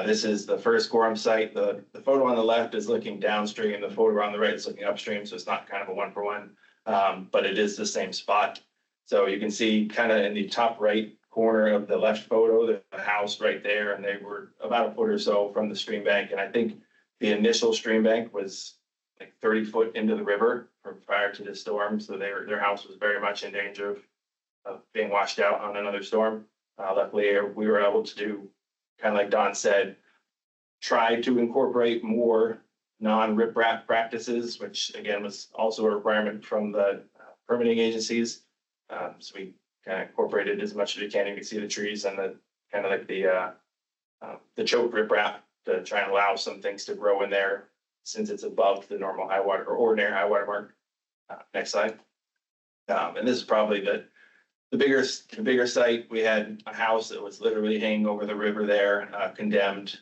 This is the first Gorham site. The photo on the left is looking downstream. The photo on the right is looking upstream, so it's not kind of a 1-for-1, but it is the same spot. So you can see kind of in the top right corner of the left photo, there's a house right there, and they were about a foot or so from the stream bank. And I think the initial stream bank was like 30 foot into the river prior to the storm. So their house was very much in danger of being washed out on another storm. Luckily, we were able to do, kind of like Don said, try to incorporate more non-riprap practices, which again was also a requirement from the permitting agencies. So we kind of incorporated as much as we can. You can see the trees and the kind of like the choke riprap to try and allow some things to grow in there since it's above the normal high water or ordinary high water mark. Next slide. And this is probably the bigger site. We had a house that was literally hanging over the river there, condemned.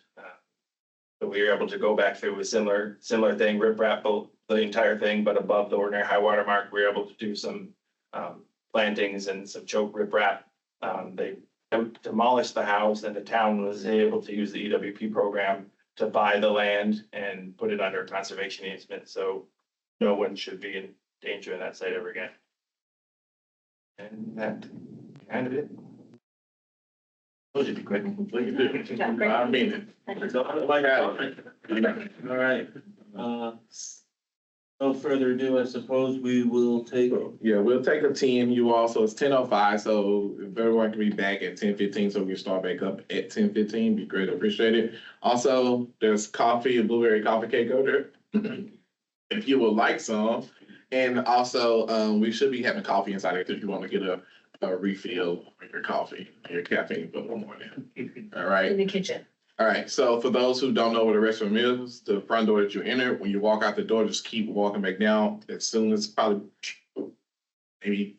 But we were able to go back through a similar thing, riprap the entire thing, but above the ordinary high water mark, we were able to do some plantings and some choke riprap. They demolished the house, and the town was able to use the EWP program to buy the land and put it under conservation easement. So no one should be in danger in that site ever again. And that kind of it. Those would be quick. I mean, All right. No further ado, I suppose we will take. yeah, we'll take a 10. You also, it's 10:05, so if everyone can be back at 10:15, so we can start back up at 10:15, be great, appreciate it. Also, there's coffee, a blueberry coffee cake over there, if you would like some. And also, we should be having coffee inside there if you want to get a refill of your coffee, your caffeine for the morning. All right. In the kitchen. All right, so for those who don't know where the restroom is, the front door that you enter, when you walk out the door, just keep walking back down. As soon as probably maybe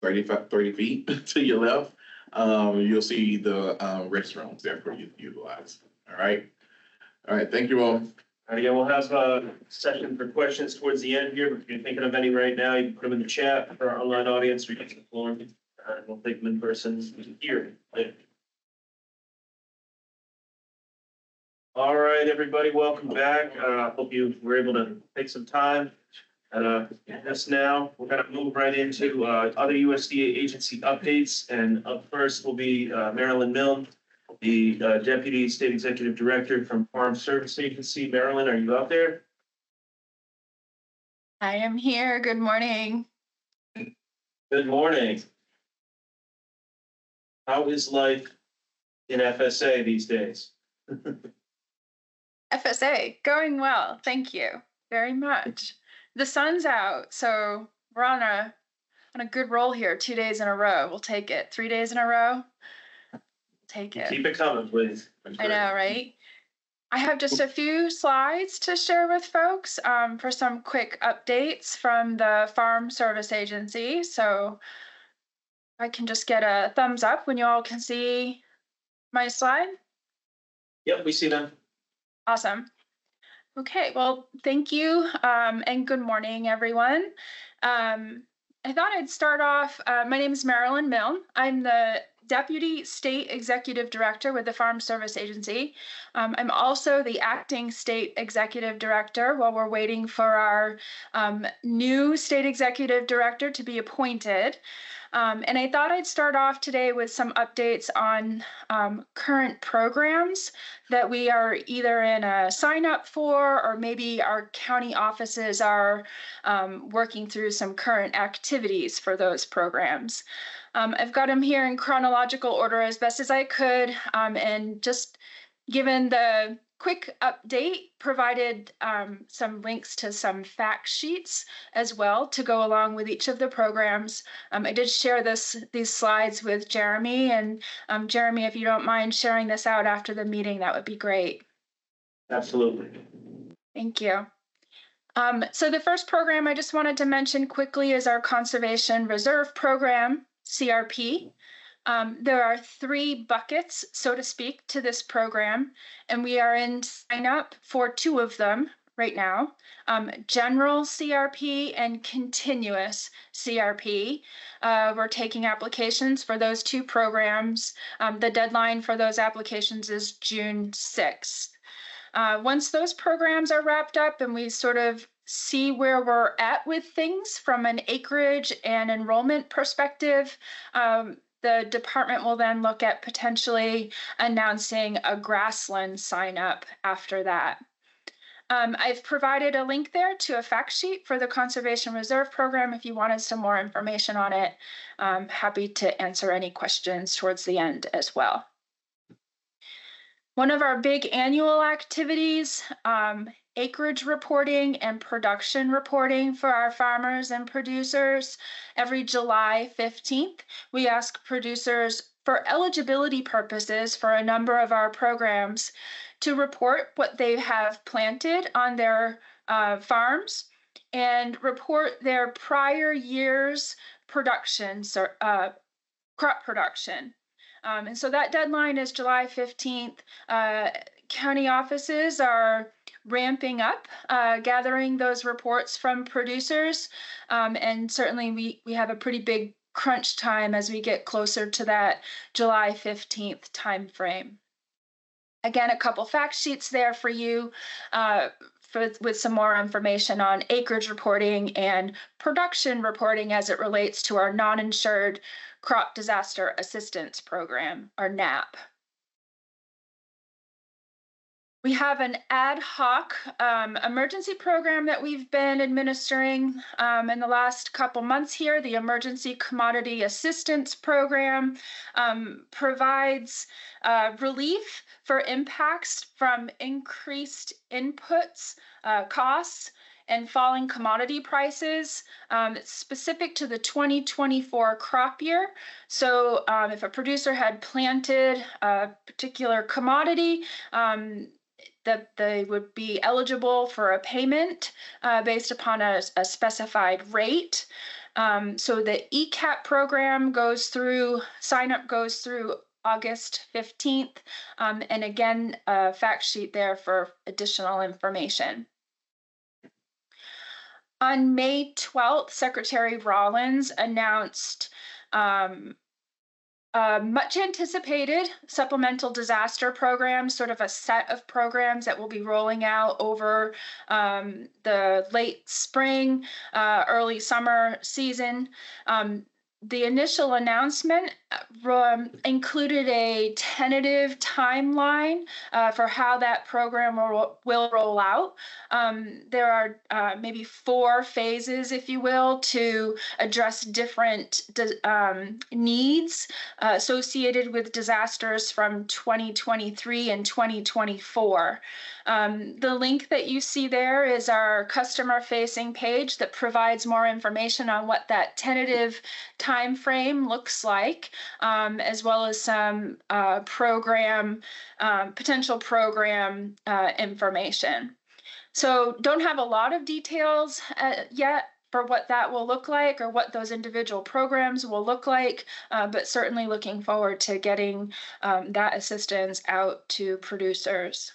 30 feet to your left, you'll see the restrooms there for you to utilize. All right. All right, thank you all. All right, yeah, we'll have a session for questions towards the end here, but if you're thinking of any right now, you can put them in the chat for our online audience, we get to the floor. We'll take them in person here. All right, everybody, welcome back. Hope you were able to take some time. This now, we're gonna move right into other USDA agency updates, and up first will be Marilyn Milne, the Deputy State Executive Director from Farm Service Agency. Marilyn, are you out there? I am here. Good morning. Good morning. How is life in FSA these days? FSA, going well. Thank you very much. The sun's out, so we're on a good roll here. 2 days in a row. We'll take it. 3 days in a row. Take it. Keep it coming, please. I know, right? I have just a few slides to share with folks for some quick updates from the Farm Service Agency. So I can just get a thumbs up when you all can see my slide. Yep, we see them. Awesome. Okay, well, thank you and good morning, everyone. I thought I'd start off, my name is Marilyn Milne. I'm the Deputy State Executive Director with the Farm Service Agency. I'm also the Acting State Executive Director while we're waiting for our new State Executive Director to be appointed. And I thought I'd start off today with some updates on current programs that we are either in a sign up for, or maybe our county offices are working through some current activities for those programs. I've got them here in chronological order as best as I could, and just given the quick update, provided some links to some fact sheets as well to go along with each of the programs. I did share these slides with Jeremy, and Jeremy, if you don't mind sharing this out after the meeting, that would be great. Absolutely. Thank you. So the first program I just wanted to mention quickly is our Conservation Reserve Program, CRP. There are 3 buckets, so to speak, to this program, and we are in sign up for 2 of them right now, general CRP and continuous CRP. We're taking applications for those 2 programs. The deadline for those applications is June 6th. Once those programs are wrapped up and we sort of see where we're at with things from an acreage and enrollment perspective, the department will then look at potentially announcing a grassland sign up after that. I've provided a link there to a fact sheet for the Conservation Reserve Program if you wanted some more information on it. I'm happy to answer any questions towards the end as well. One of our big annual activities, acreage reporting and production reporting for our farmers and producers. Every July 15th, we ask producers for eligibility purposes for a number of our programs to report what they have planted on their farms and report their prior year's production, crop production. And so that deadline is July 15th. County offices are ramping up, gathering those reports from producers. And certainly we have a pretty big crunch time as we get closer to that July 15th timeframe. Again, a couple fact sheets there for you with some more information on acreage reporting and production reporting as it relates to our non-insured Crop Disaster Assistance Program, or NAP. We have an ad hoc emergency program that we've been administering in the last couple months here. The Emergency Commodity Assistance Program provides relief for impacts from increased inputs, costs, and falling commodity prices. It's specific to the 2024 crop year. So if a producer had planted a particular commodity, that they would be eligible for a payment based upon a specified rate. So the ECAP program goes through, sign up goes through August 15th. And again, a fact sheet there for additional information. On May 12th, Secretary Rollins announced much anticipated supplemental disaster program, sort of a set of programs that will be rolling out over the late spring, early summer season. The initial announcement included a tentative timeline for how that program will roll out. There are maybe 4 phases, if you will, to address different needs associated with disasters from 2023 and 2024. The link that you see there is our customer-facing page that provides more information on what that tentative time frame looks like, as well as some potential program information. So don't have a lot of details yet for what that will look like or what those individual programs will look like, but certainly looking forward to getting that assistance out to producers.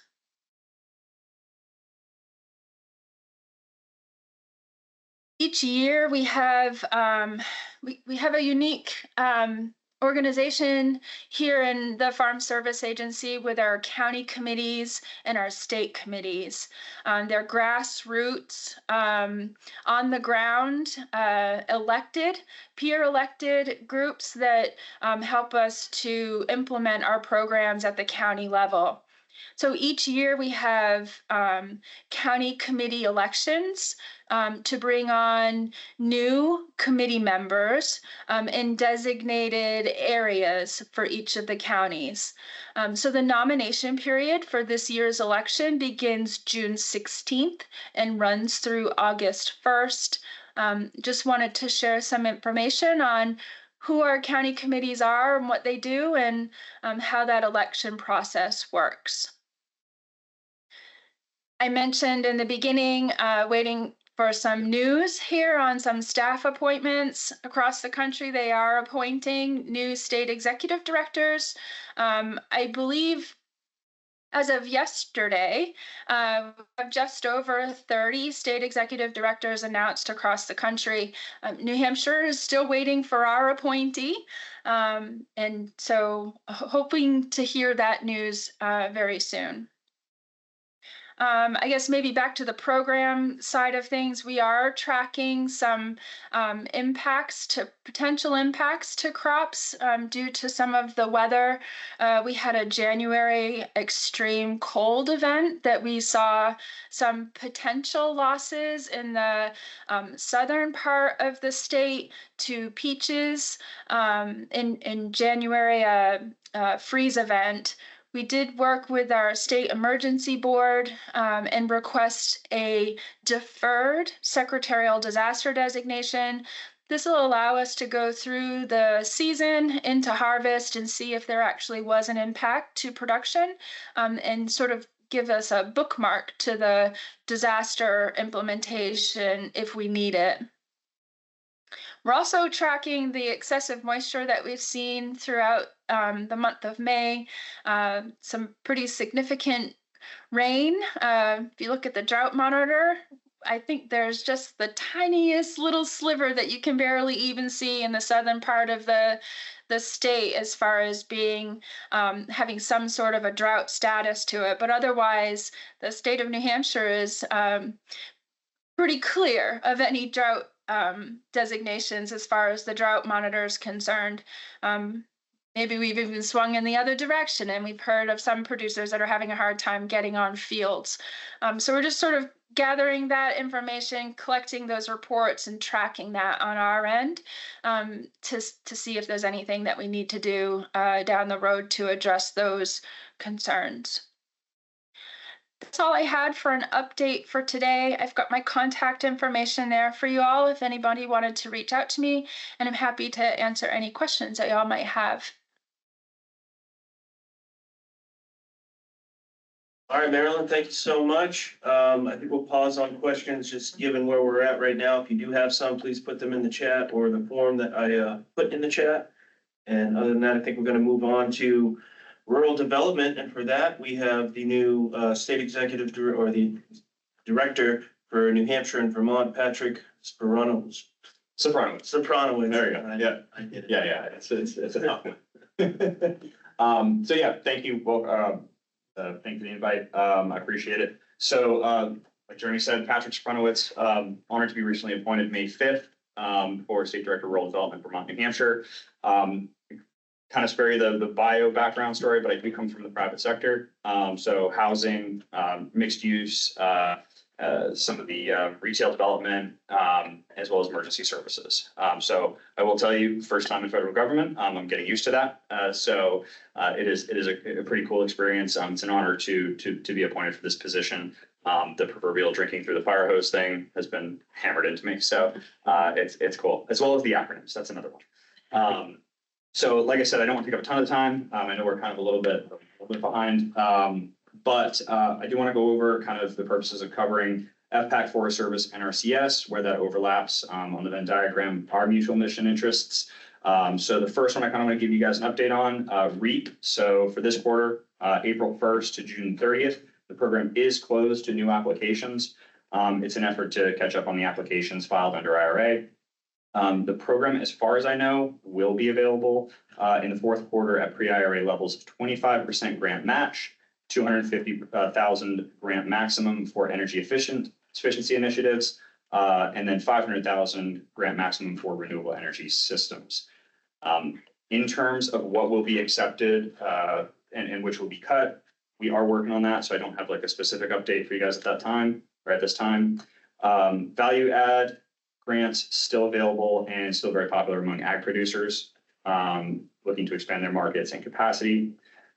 Each year we have a unique organization here in the Farm Service Agency with our county committees and our state committees. They're grassroots, on the ground, peer elected groups that help us to implement our programs at the county level. So each year we have county committee elections to bring on new committee members in designated areas for each of the counties. So the nomination period for this year's election begins June 16th and runs through August 1st. Just wanted to share some information on who our county committees are and what they do and how that election process works. I mentioned in the beginning, waiting for some news here on some staff appointments across the country. They are appointing new state executive directors. I believe as of yesterday, we have just over 30 state executive directors announced across the country. New Hampshire is still waiting for our appointee. And so hoping to hear that news very soon. I guess maybe back to the program side of things, we are tracking some potential impacts to crops due to some of the weather. We had a January extreme cold event that we saw some potential losses in the southern part of the state to peaches. In January, freeze event. We did work with our state emergency board and request a deferred secretarial disaster designation. This will allow us to go through the season into harvest and see if there actually was an impact to production and sort of give us a bookmark to the disaster implementation if we need it. We're also tracking the excessive moisture that we've seen throughout the month of May. Some pretty significant rain. If you look at the drought monitor, I think there's just the tiniest little sliver that you can barely even see in the southern part of the state as far as being having some sort of a drought status to it. But otherwise, the state of New Hampshire is pretty clear of any drought designations as far as the drought monitor is concerned. Maybe we've even swung in the other direction, and we've heard of some producers that are having a hard time getting on fields. So we're just sort of gathering that information, collecting those reports, and tracking that on our end to see if there's anything that we need to do down the road to address those concerns. That's all I had for an update for today. I've got my contact information there for you all if anybody wanted to reach out to me, and I'm happy to answer any questions that y'all might have. All right, Marilyn, thank you so much. I think we'll pause on questions, just given where we're at right now. If you do have some, please put them in the chat or the form that I put in the chat. And other than that, I think we're going to move on to rural development. And for that, we have the new state executive or the director for New Hampshire and Vermont, Patrick Soprano. Soprano. There you go. Yeah. I did it. Yeah. It's a tough one. So yeah, thank you. Well, thank you for the invite. I appreciate it. So, like Jeremy said, Patrick Soprano, honored to be recently appointed May 5th for State Director of Rural Development, Vermont, New Hampshire. Kind of spare you the bio background story, but I do come from the private sector. So housing, mixed use, some of the retail development, as well as emergency services. So I will tell you, first time in federal government, I'm getting used to that. So it is a pretty cool experience. It's an honor to be appointed for this position. The proverbial drinking through the fire hose thing has been hammered into me. So it's cool, as well as the acronyms. That's another one. So like I said, I don't want to take up a ton of time. I know we're kind of a little bit behind, but I do want to go over kind of the purposes of covering FPAC, Forest Service, NRCS, where that overlaps on the Venn diagram, our mutual mission interests. So the first one I kind of want to give you guys an update on, REAP. So for this quarter, April 1st to June 30th, the program is closed to new applications. It's an effort to catch up on the applications filed under IRA. The program, as far as I know, will be available in the fourth quarter at pre-IRA levels of 25% grant match, 250,000 grant maximum for energy efficiency initiatives, and then 500,000 grant maximum for renewable energy systems. In terms of what will be accepted and which will be cut, we are working on that, so I don't have like a specific update for you guys at that time or at this time. Value add grants still available and still very popular among ag producers looking to expand their markets and capacity.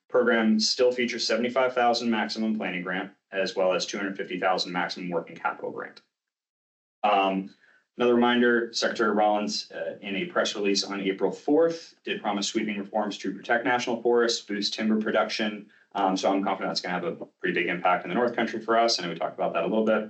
Program still features 75,000 maximum planning grant, as well as 250,000 maximum working capital grant. Another reminder, Secretary Rollins, in a press release on April 4th, did promise sweeping reforms to protect national forests, boost timber production, So I'm confident that's going to have a pretty big impact in the North Country for us. And we talked about that a little bit.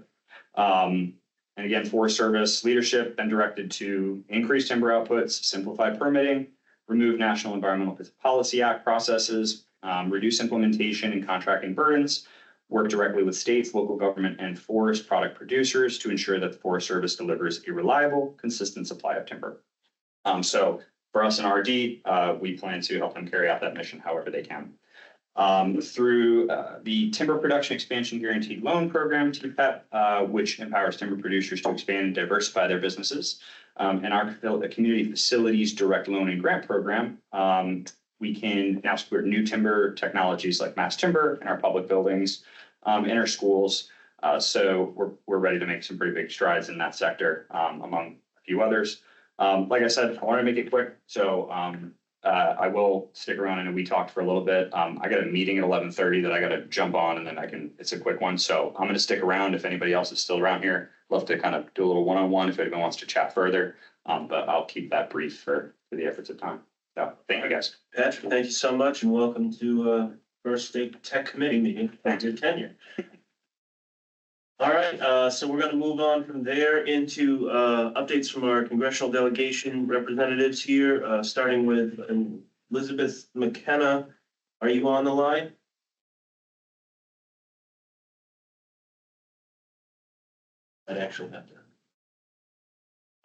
And again, Forest Service leadership been directed to increase timber outputs, simplify permitting, remove National Environmental Policy Act processes, reduce implementation and contracting burdens, work directly with states, local government, and forest product producers to ensure that the Forest Service delivers a reliable, consistent supply of timber. So for us in RD, we plan to help them carry out that mission however they can. Through the Timber Production Expansion Guaranteed Loan Program, TPEP, which empowers timber producers to expand and diversify their businesses, and our Community Facilities Direct Loan and Grant Program, we can now support new timber technologies like mass timber in our public buildings, in our schools. So we're ready to make some pretty big strides in that sector, among a few others. Like I said, I want to make it quick. So I will stick around. I know we talked for a little bit. I got a meeting at 11:30 that I got to jump on, and then it's a quick one. So I'm going to stick around if anybody else is still around here. Love to kind of do a little one-on-one if anyone wants to chat further. But I'll keep that brief for the efforts of time. So thank you guys. Patrick, thank you so much and welcome to First State Tech Committee meeting. Thank your tenure. All right, so we're going to move on from there into updates from our congressional delegation representatives here, starting with Elizabeth McKenna. Are you on the line? I'd actually have to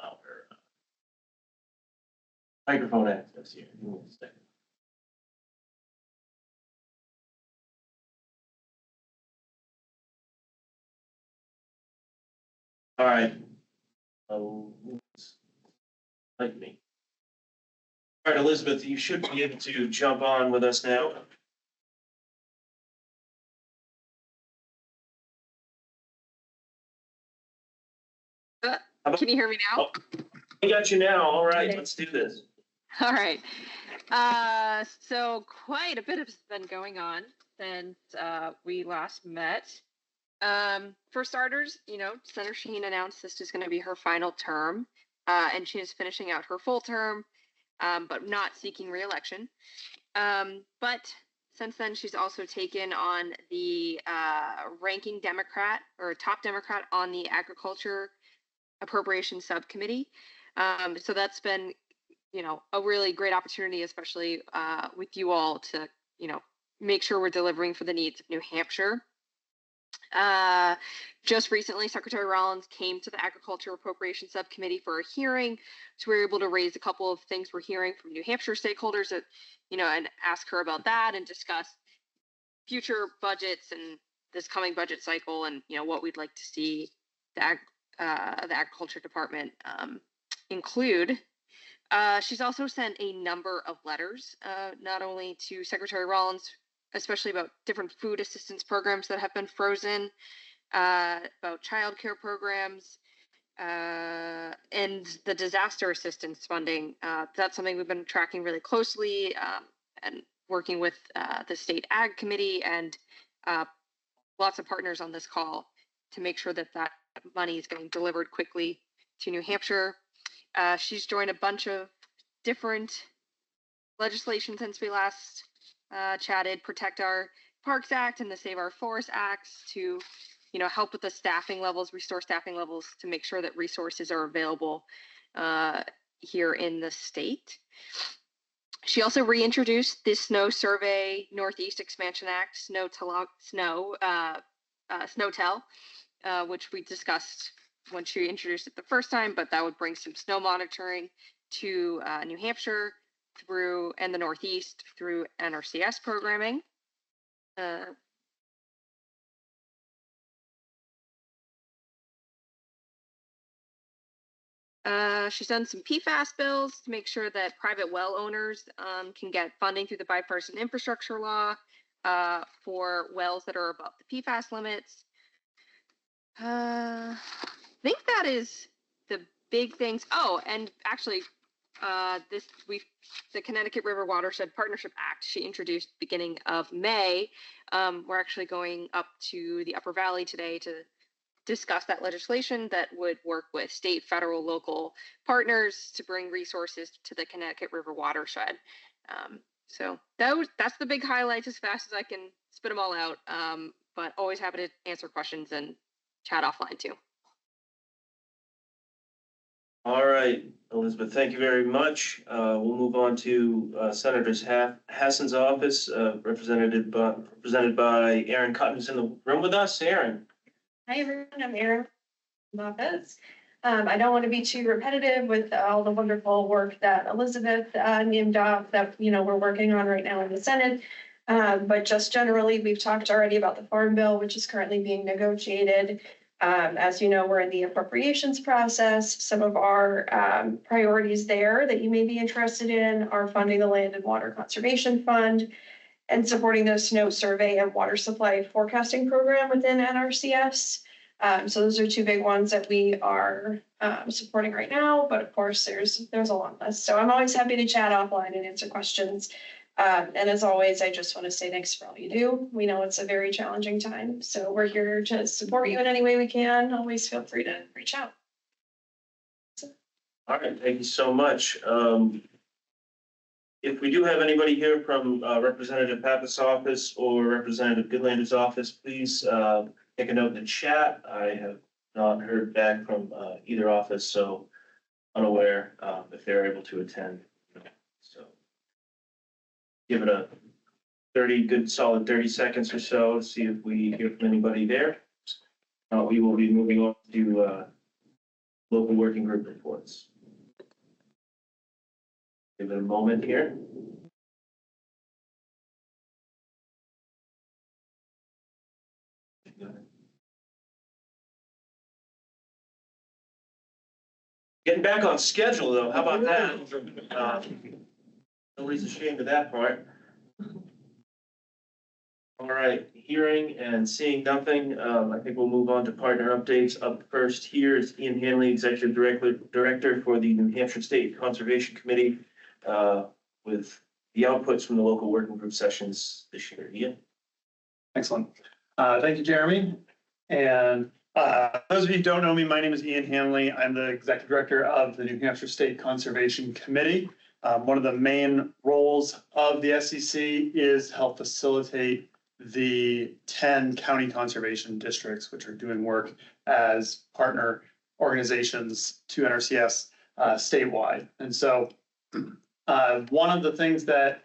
allow her microphone access here. Give me a second. All right. Like me. All right, Elizabeth, you should be able to jump on with us now. Can you hear me now? Oh, I got you now. All right, let's do this. All right. So quite a bit has been going on since we last met. For starters, Senator Shaheen announced this is going to be her final term, and she is finishing out her full term, but not seeking re-election. But since then, she's also taken on the ranking Democrat or top Democrat on the Agriculture Appropriations Subcommittee. So that's been, a really great opportunity, especially with you all to, make sure we're delivering for the needs of New Hampshire. Just recently, Secretary Rollins came to the Agriculture Appropriations Subcommittee for a hearing, so we were able to raise a couple of things we're hearing from New Hampshire stakeholders that, and ask her about that and discuss future budgets and this coming budget cycle and, what we'd like to see the Agriculture Department include. She's also sent a number of letters, not only to Secretary Rollins, especially about different food assistance programs that have been frozen, about childcare programs, and the disaster assistance funding. That's something we've been tracking really closely and working with the State Ag Committee and lots of partners on this call to make sure that that money is getting delivered quickly to New Hampshire. She's joined a bunch of different legislation since we last chatted, Protect Our Parks Act and the Save Our Forests Acts to, help with the staffing levels, restore staffing levels to make sure that resources are available here in the state. She also reintroduced the Snow Survey Northeast Expansion Act, SNOTEL, which we discussed when she introduced it the first time, but that would bring some snow monitoring to New Hampshire and the Northeast through NRCS programming. She's done some PFAS bills to make sure that private well owners can get funding through the bipartisan infrastructure law for wells that are above the PFAS limits. I think that is the big things. Oh, and actually, the Connecticut River Watershed Partnership Act she introduced beginning of May. We're actually going up to the Upper Valley today to discuss that legislation that would work with state, federal, local partners to bring resources to the Connecticut River Watershed. So that's the big highlights as fast as I can spit them all out. But always happy to answer questions and chat offline too. All right, Elizabeth, thank you very much. We'll move on to Senator Hassan's office, represented by Aaron Cotton, who's in the room with us. Aaron. Hi, everyone. I'm Erin Lopez. I don't want to be too repetitive with all the wonderful work that Elizabeth named off that, we're working on right now in the Senate. But just generally, we've talked already about the Farm Bill, which is currently being negotiated. As you know, we're in the appropriations process. Some of our priorities there that you may be interested in are funding the Land and Water Conservation Fund and supporting the snow survey and water supply forecasting program within NRCS. So those are two big ones that we are supporting right now, but of course there's a long list. So I'm always happy to chat offline and answer questions. And as always, I just want to say thanks for all you do. We know it's a very challenging time, so we're here to support you in any way we can. Always feel free to reach out. All right, thank you so much. If we do have anybody here from Representative Pappas' office or Representative Goodlander's office, please make a note in the chat. I have not heard back from either office, so unaware if they're able to attend. So give it a solid 30 seconds or so to see if we hear from anybody there. We will be moving on to local working group reports. Give it a moment here. Getting back on schedule though, how about that? Nobody's ashamed of that part. All right, hearing and seeing nothing, I think we'll move on to partner updates. Up first here is Ian Hanley, Executive Director for the New Hampshire State Conservation Committee, with the outputs from the local working group sessions this year. Ian? Excellent. Thank you, Jeremy. And those of you who don't know me, my name is Ian Hanley. I'm the Executive Director of the New Hampshire State Conservation Committee. One of the main roles of the SEC is to help facilitate the 10 county conservation districts, which are doing work as partner organizations to NRCS statewide. And so one of the things that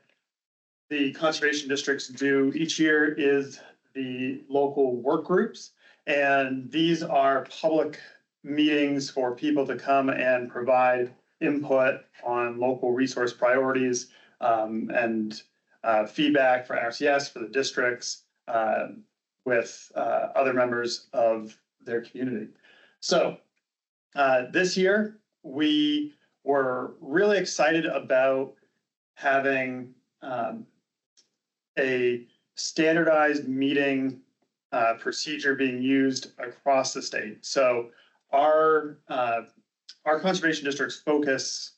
the conservation districts do each year is the local work groups. And these are public meetings for people to come and provide input on local resource priorities and feedback for NRCS, for the districts, with other members of their community. So this year, we were really excited about having a standardized meeting procedure being used across the state. So our conservation districts focus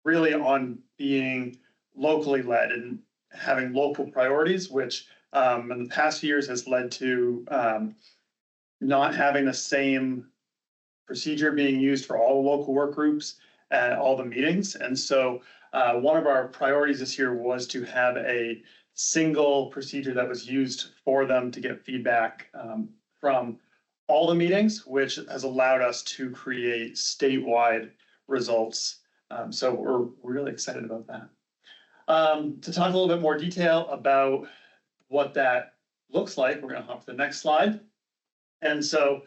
really on being locally led and having local priorities, which in the past few years has led to not having the same procedure being used for all the local work groups at all the meetings. And so one of our priorities this year was to have a single procedure that was used for them to get feedback from all the meetings, which has allowed us to create statewide results. So we're really excited about that. To talk a little bit more detail about what that looks like, we're going to hop to the next slide. And so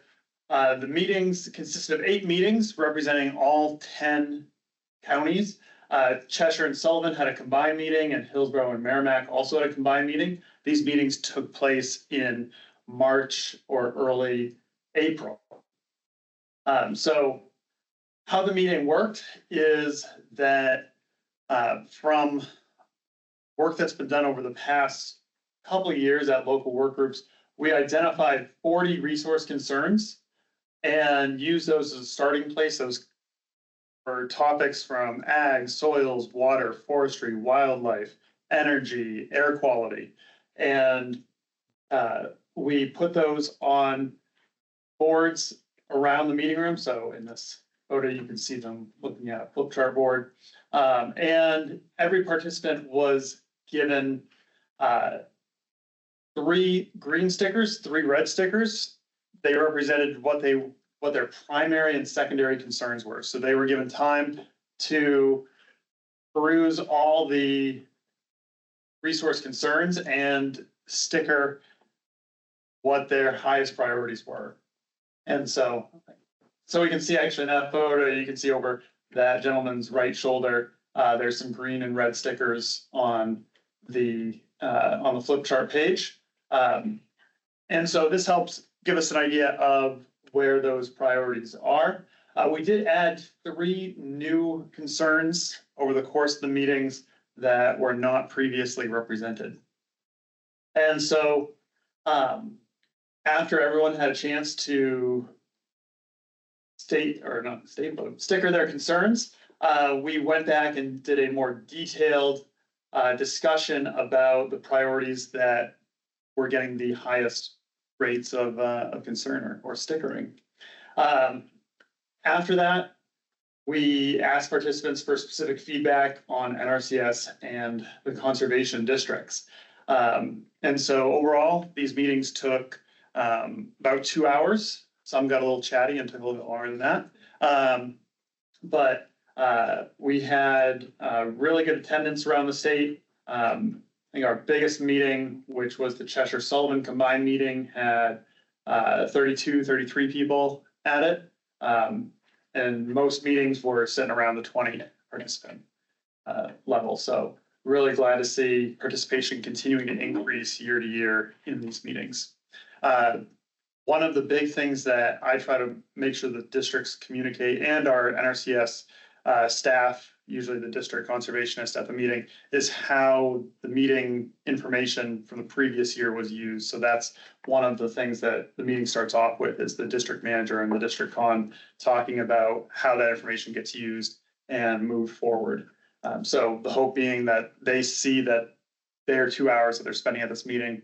the meetings consisted of 8 meetings representing all 10 counties. Cheshire and Sullivan had a combined meeting, and Hillsborough and Merrimack also had a combined meeting. These meetings took place in March or early April. So how the meeting worked is that from work that's been done over the past couple of years at local work groups, we identified 40 resource concerns and used those as a starting place. Those for topics from ag, soils, water, forestry, wildlife, energy, air quality. And we put those on boards around the meeting room. So in this photo, you can see them looking at a flip chart board. And every participant was given 3 green stickers, 3 red stickers. They represented what their primary and secondary concerns were. So they were given time to peruse all the resource concerns and sticker what their highest priorities were. And so we can see actually in that photo, you can see over that gentleman's right shoulder, there's some green and red stickers on the flip chart page. And so this helps give us an idea of where those priorities are. We did add 3 new concerns over the course of the meetings that were not previously represented. And so after everyone had a chance to sticker their concerns, we went back and did a more detailed discussion about the priorities that were getting the highest rates of concern or stickering. After that, we asked participants for specific feedback on NRCS and the conservation districts. And so overall, these meetings took about 2 hours. Some got a little chatty and took a little bit longer than that. But we had really good attendance around the state. I think our biggest meeting, which was the Cheshire Sullivan combined meeting, had 32, 33 people at it. And most meetings were sitting around the 20 participant level. So really glad to see participation continuing to increase year to year in these meetings. One of the big things that I try to make sure the districts communicate, and our NRCS staff, usually the district conservationist at the meeting, is how the meeting information from the previous year was used. So that's one of the things that the meeting starts off with, is the district manager and the district con talking about how that information gets used and moved forward. So the hope being that they see that their 2 hours that they're spending at this meeting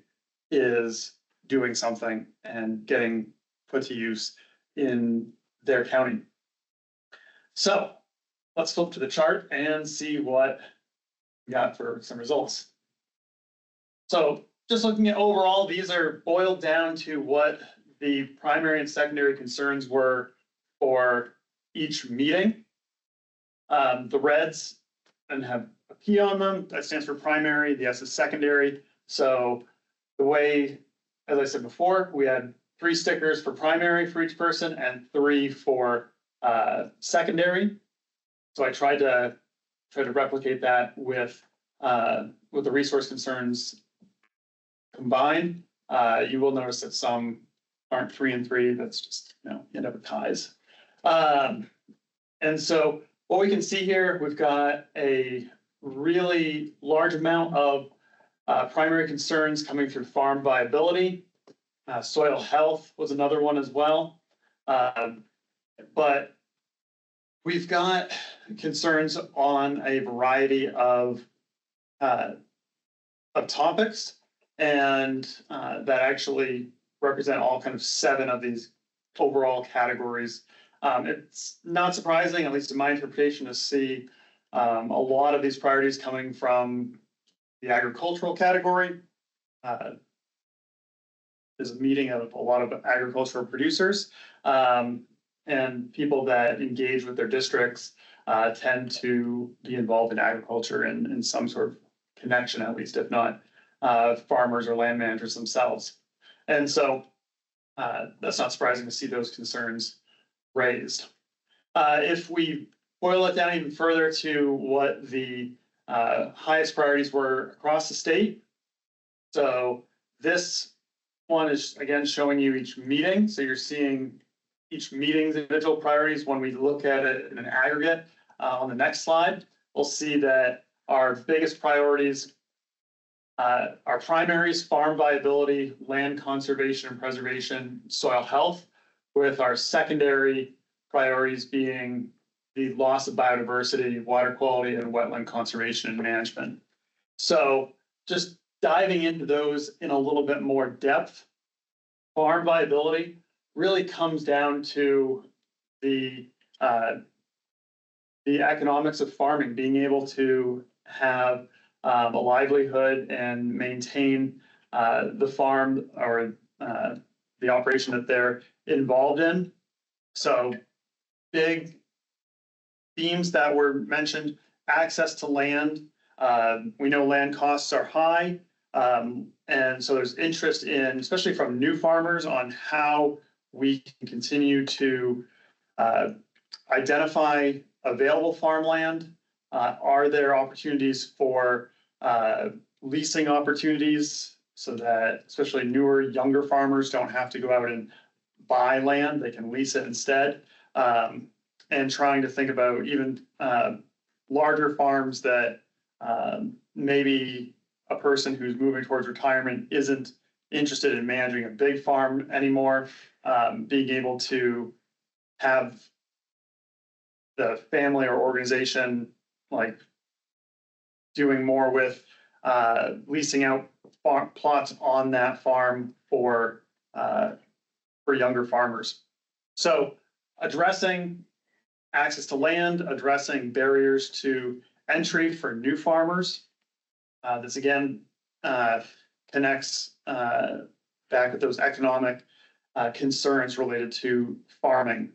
is doing something and getting put to use in their county. So let's flip to the chart and see what we got for some results. So just looking at overall, these are boiled down to what the primary and secondary concerns were for each meeting. The reds and have a P on them, that stands for primary, the S is secondary. So the way, as I said before, we had 3 stickers for primary for each person and 3 for secondary. So I tried to replicate that with the resource concerns combined. You will notice that some aren't 3 and 3. That's just, you end up with ties. And so what we can see here, we've got a really large amount of primary concerns coming through farm viability. Soil health was another one as well. But we've got concerns on a variety of topics, and that actually represent all kind of 7 of these overall categories. It's not surprising, at least in my interpretation, to see a lot of these priorities coming from the agricultural category. There's a meeting of a lot of agricultural producers, and people that engage with their districts tend to be involved in agriculture in some sort of connection, at least, if not farmers or land managers themselves. And so that's not surprising to see those concerns raised. If we boil it down even further to what the highest priorities were across the state. So this one is again showing you each meeting. So you're seeing each meeting's individual priorities. When we look at it in an aggregate on the next slide, we'll see that our biggest priorities, our primaries, farm viability, land conservation and preservation, soil health, with our secondary priorities being the loss of biodiversity, water quality, and wetland conservation and management. So just diving into those in a little bit more depth, farm viability really comes down to the economics of farming, being able to have a livelihood and maintain the farm or the operation that they're involved in. So big themes that were mentioned: access to land. We know land costs are high. And so there's interest in, especially from new farmers, on how we can continue to identify available farmland. Are there opportunities for leasing opportunities so that especially newer, younger farmers don't have to go out and buy land, they can lease it instead? And trying to think about even larger farms that maybe a person who's moving towards retirement isn't interested in managing a big farm anymore, being able to have the family or organization like doing more with leasing out plots on that farm for younger farmers. So addressing access to land, addressing barriers to entry for new farmers. This again connects back with those economic concerns related to farming.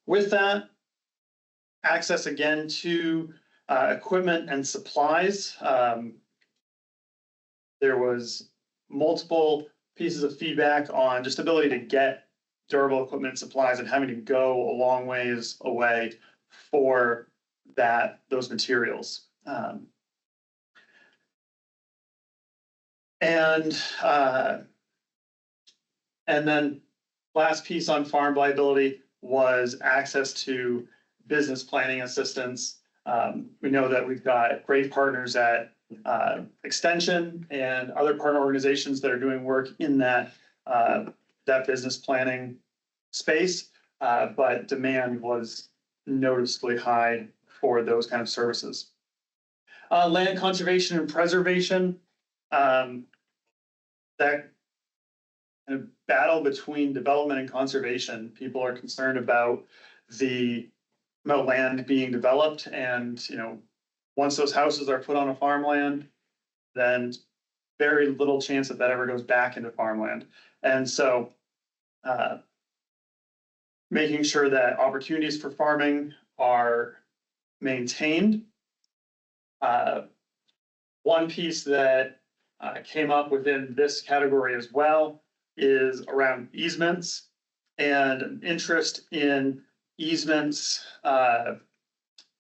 With that, access again to equipment and supplies. There was multiple pieces of feedback on just ability to get durable equipment and supplies and having to go a long ways away for those materials. And then last piece on farm viability was access to business planning assistance. We know that we've got great partners at Extension and other partner organizations that are doing work in that business planning space, but demand was noticeably high for those kind of services. Land conservation and preservation, that kind of battle between development and conservation. People are concerned about the amount of land being developed, and once those houses are put on a farmland, then very little chance that ever goes back into farmland. And so making sure that opportunities for farming are maintained. One piece that came up within this category as well is around easements and interest in easements and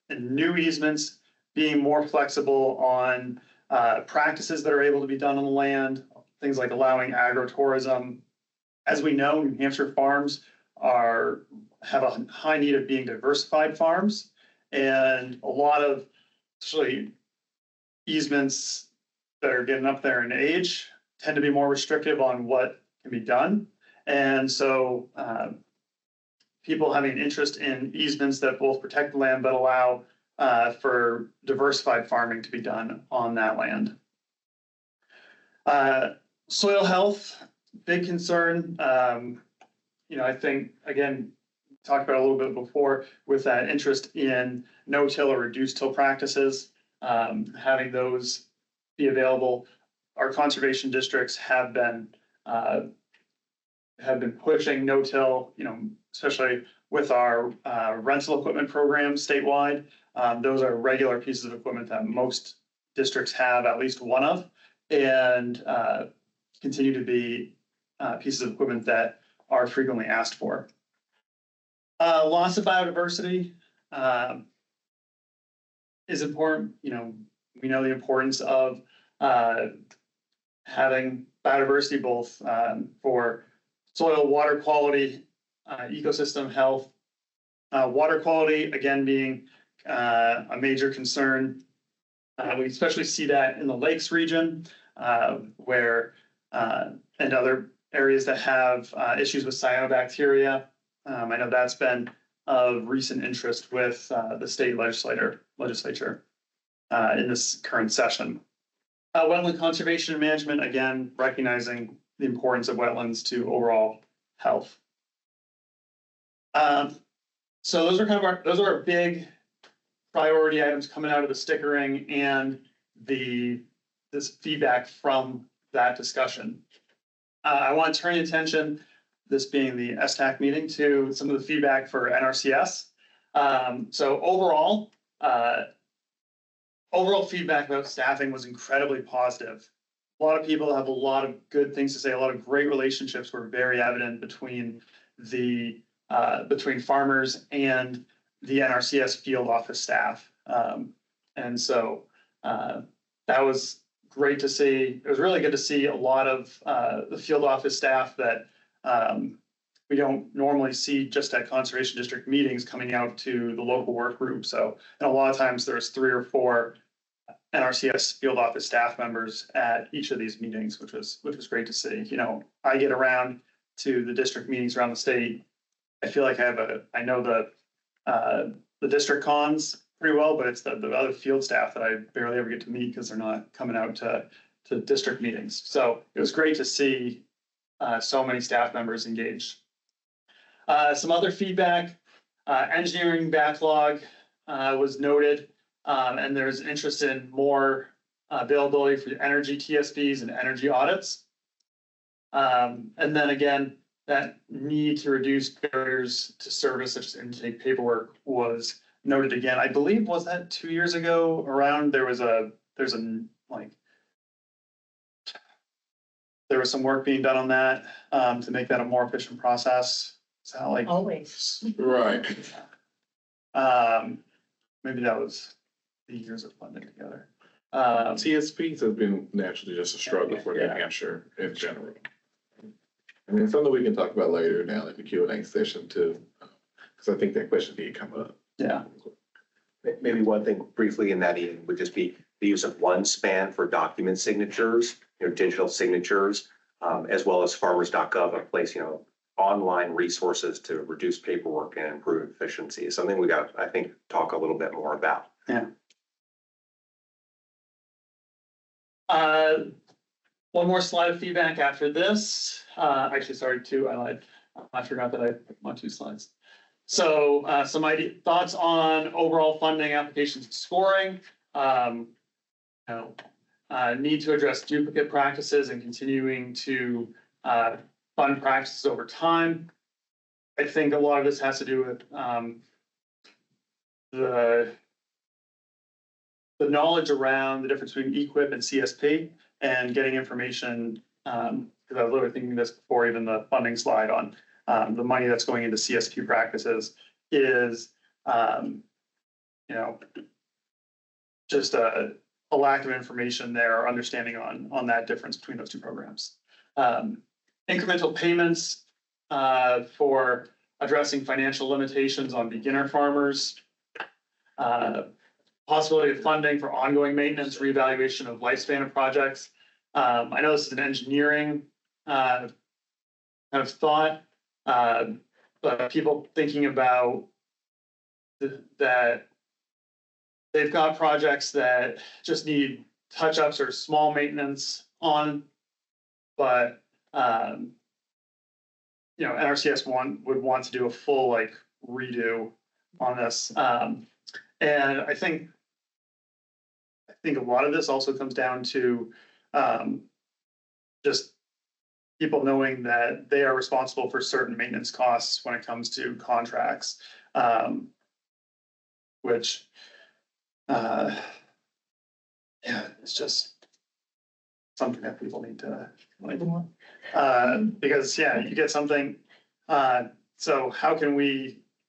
new easements being more flexible on practices that are able to be done on the land, things like allowing agritourism. As we know, New Hampshire farms have a high need of being diversified farms, and a lot of especially easements that are getting up there in age tend to be more restrictive on what can be done. And so people having an interest in easements that both protect the land but allow for diversified farming to be done on that land. Soil health, big concern. I think, again, talked about a little bit before with that interest in no-till or reduced-till practices, having those be available. Our conservation districts have been pushing no-till, especially with our rental equipment program statewide. Those are regular pieces of equipment that most districts have at least one of, and continue to be pieces of equipment that are frequently asked for. Loss of biodiversity is important. We know the importance of having biodiversity both for soil, water quality, ecosystem health. Water quality, again, being a major concern. We especially see that in the lakes region where and other areas that have issues with cyanobacteria. I know that's been of recent interest with the state legislature in this current session. Wetland conservation and management, again, recognizing the importance of wetlands to overall health. So those are our big priority items coming out of the stickering and this feedback from that discussion. I want to turn your attention, this being the STAC meeting, to some of the feedback for NRCS. So overall feedback about staffing was incredibly positive. A lot of people have a lot of good things to say. A lot of great relationships were very evident between between farmers and the NRCS field office staff. And so that was great to see. It was really good to see a lot of the field office staff that we don't normally see just at conservation district meetings coming out to the local work group. So, and a lot of times there's 3 or 4 NRCS field office staff members at each of these meetings, which was great to see. You know, I get around to the district meetings around the state. I feel like I know the district cons pretty well, but it's the other field staff that I barely ever get to meet because they're not coming out to district meetings. So it was great to see so many staff members engaged. Some other feedback, engineering backlog was noted, and there's interest in more availability for energy TSPs and energy audits. And then again, that need to reduce barriers to service, such as intake paperwork, was noted again. I believe, was that 2 years ago around, there was some work being done on that to make that a more efficient process. So like Always. Right. Maybe that was the years of funding together. TSPs have been naturally just a struggle for New Hampshire in general. I mean, something we can talk about later now in the Q&A session too, because I think that question did come up. Yeah. Maybe one thing briefly in that, Ian, would just be the use of OneSpan for document signatures, digital signatures, as well as farmers.gov, a place, online resources to reduce paperwork and improve efficiency is something we got, I think, talk a little bit more about. Yeah. One more slide of feedback after this. Actually, sorry, 2. I lied. I forgot that I want 2 slides. So some thoughts on overall funding, applications, and scoring. Need to address duplicate practices and continuing to fund practices over time. I think a lot of this has to do with the knowledge around the difference between EQIP and CSP and getting information, because I was literally thinking this before even the funding slide on the money that's going into CSP practices is, just a lack of information there or understanding on that difference between those 2 programs. Incremental payments for addressing financial limitations on beginner farmers. Possibility of funding for ongoing maintenance, reevaluation of lifespan of projects. I know this is an engineering kind of thought, but people thinking about that they've got projects that just need touch-ups or small maintenance on, but NRCS would want to do a full redo on this. And I think a lot of this also comes down to just people knowing that they are responsible for certain maintenance costs when it comes to contracts, which, it's just something that people need to because you get something. So how can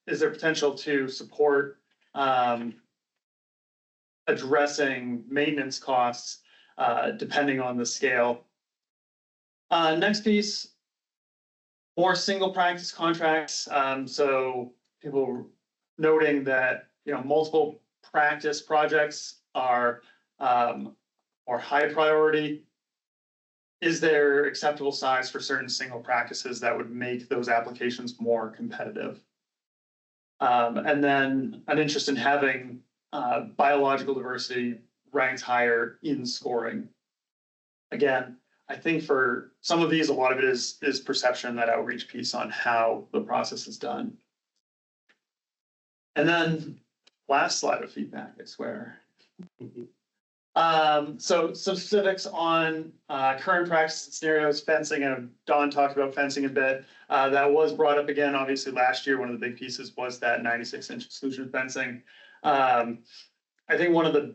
is there potential to support addressing maintenance costs depending on the scale? Next piece, more single practice contracts. So people noting that multiple practice projects are high priority. Is there acceptable size for certain single practices that would make those applications more competitive? And then an interest in having biological diversity ranked higher in scoring. Again, I think for some of these, a lot of it is perception, that outreach piece on how the process is done. And then last slide of feedback, I swear. So some specifics on current practices and scenarios, fencing, and Don talked about fencing a bit. That was brought up again, obviously last year, one of the big pieces was that 96-inch exclusion fencing. I think one of the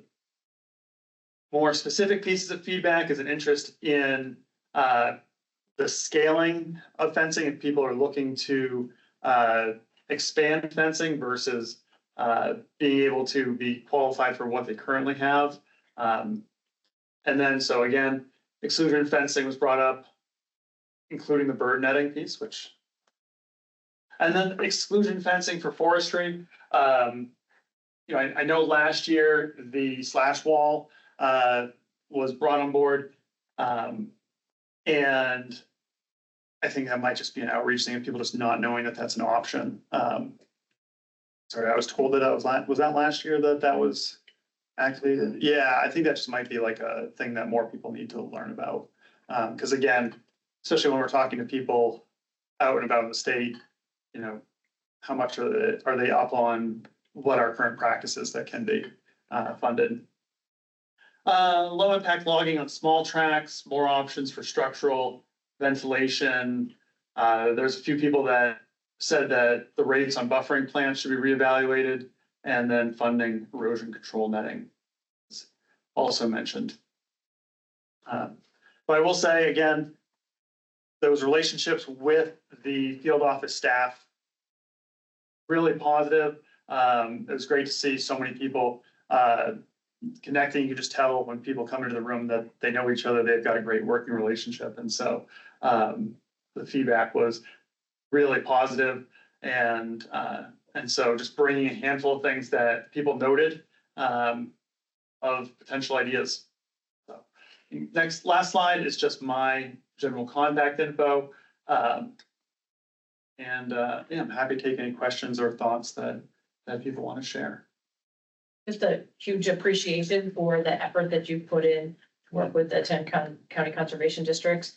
more specific pieces of feedback is an interest in the scaling of fencing, if people are looking to expand fencing versus being able to be qualified for what they currently have. And then, so again, exclusion fencing was brought up, including the bird netting piece, and then exclusion fencing for forestry. I know last year the slash wall was brought on board. And I think that might just be an outreach thing of people just not knowing that that's an option. Sorry, I was told that was that last year that was activated? Yeah, I think that just might be like a thing that more people need to learn about. Because again, especially when we're talking to people out and about in the state, how much are they up on what our current practices that can be funded? Low impact logging on small tracks, more options for structural ventilation. There's a few people that said that the rates on buffering plants should be reevaluated, and then funding erosion control netting is also mentioned. But I will say again, those relationships with the field office staff, really positive. It was great to see so many people connecting. You can just tell when people come into the room that they know each other, they've got a great working relationship. And so the feedback was really positive. And so just bringing a handful of things that people noted of potential ideas. So last slide is just my general contact info. I'm happy to take any questions or thoughts that people want to share. Just a huge appreciation for the effort that you've put in to work with the 10 county conservation districts.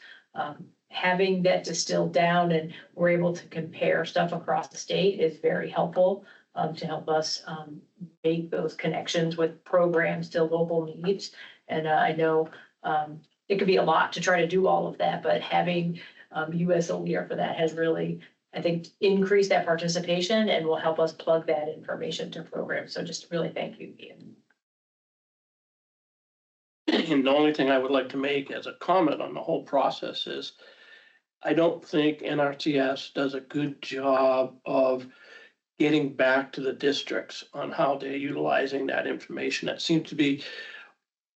Having that distilled down and we're able to compare stuff across the state is very helpful to help us make those connections with programs to local needs. And I know it could be a lot to try to do all of that, but having you as a leader for that has really, I think, increased that participation and will help us plug that information to programs. So just really thank you, Ian. And the only thing I would like to make as a comment on the whole process is I don't think NRCS does a good job of getting back to the districts on how they're utilizing that information. That seems to be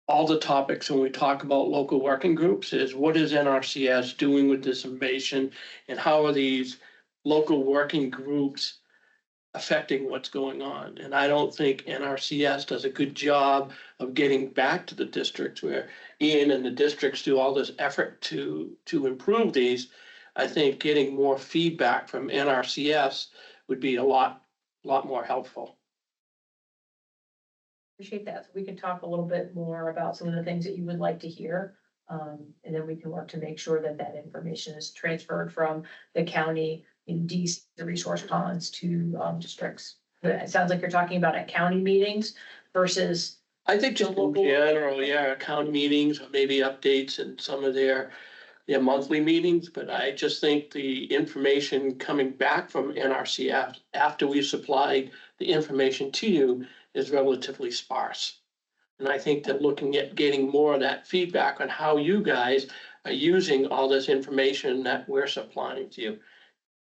all the topics when we talk about local working groups is what is NRCS doing with this information and how are these local working groups affecting what's going on. And I don't think NRCS does a good job of getting back to the districts where Ian and the districts do all this effort to improve these. I think getting more feedback from NRCS would be a lot more helpful. Appreciate that. So we can talk a little bit more about some of the things that you would like to hear. And then we can work to make sure that that information is transferred from the county in DC, the resource ponds to districts. It sounds like you're talking about at county meetings versus. I think just in general, yeah, county meetings, or maybe updates in some of their monthly meetings, but I just think the information coming back from NRCS after we supplied the information to you is relatively sparse. And I think that looking at getting more of that feedback on how you guys are using all this information that we're supplying to you.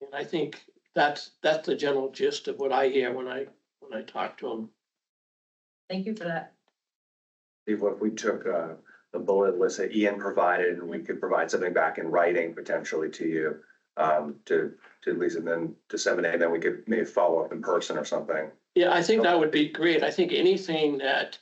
And I think that's the general gist of what I hear when I talk to them. Thank you for that. Steve, what if we took the bullet list that Ian provided and we could provide something back in writing potentially to you to at least and then disseminate, and then we could maybe follow up in person or something. Yeah, I think that would be great. I think anything that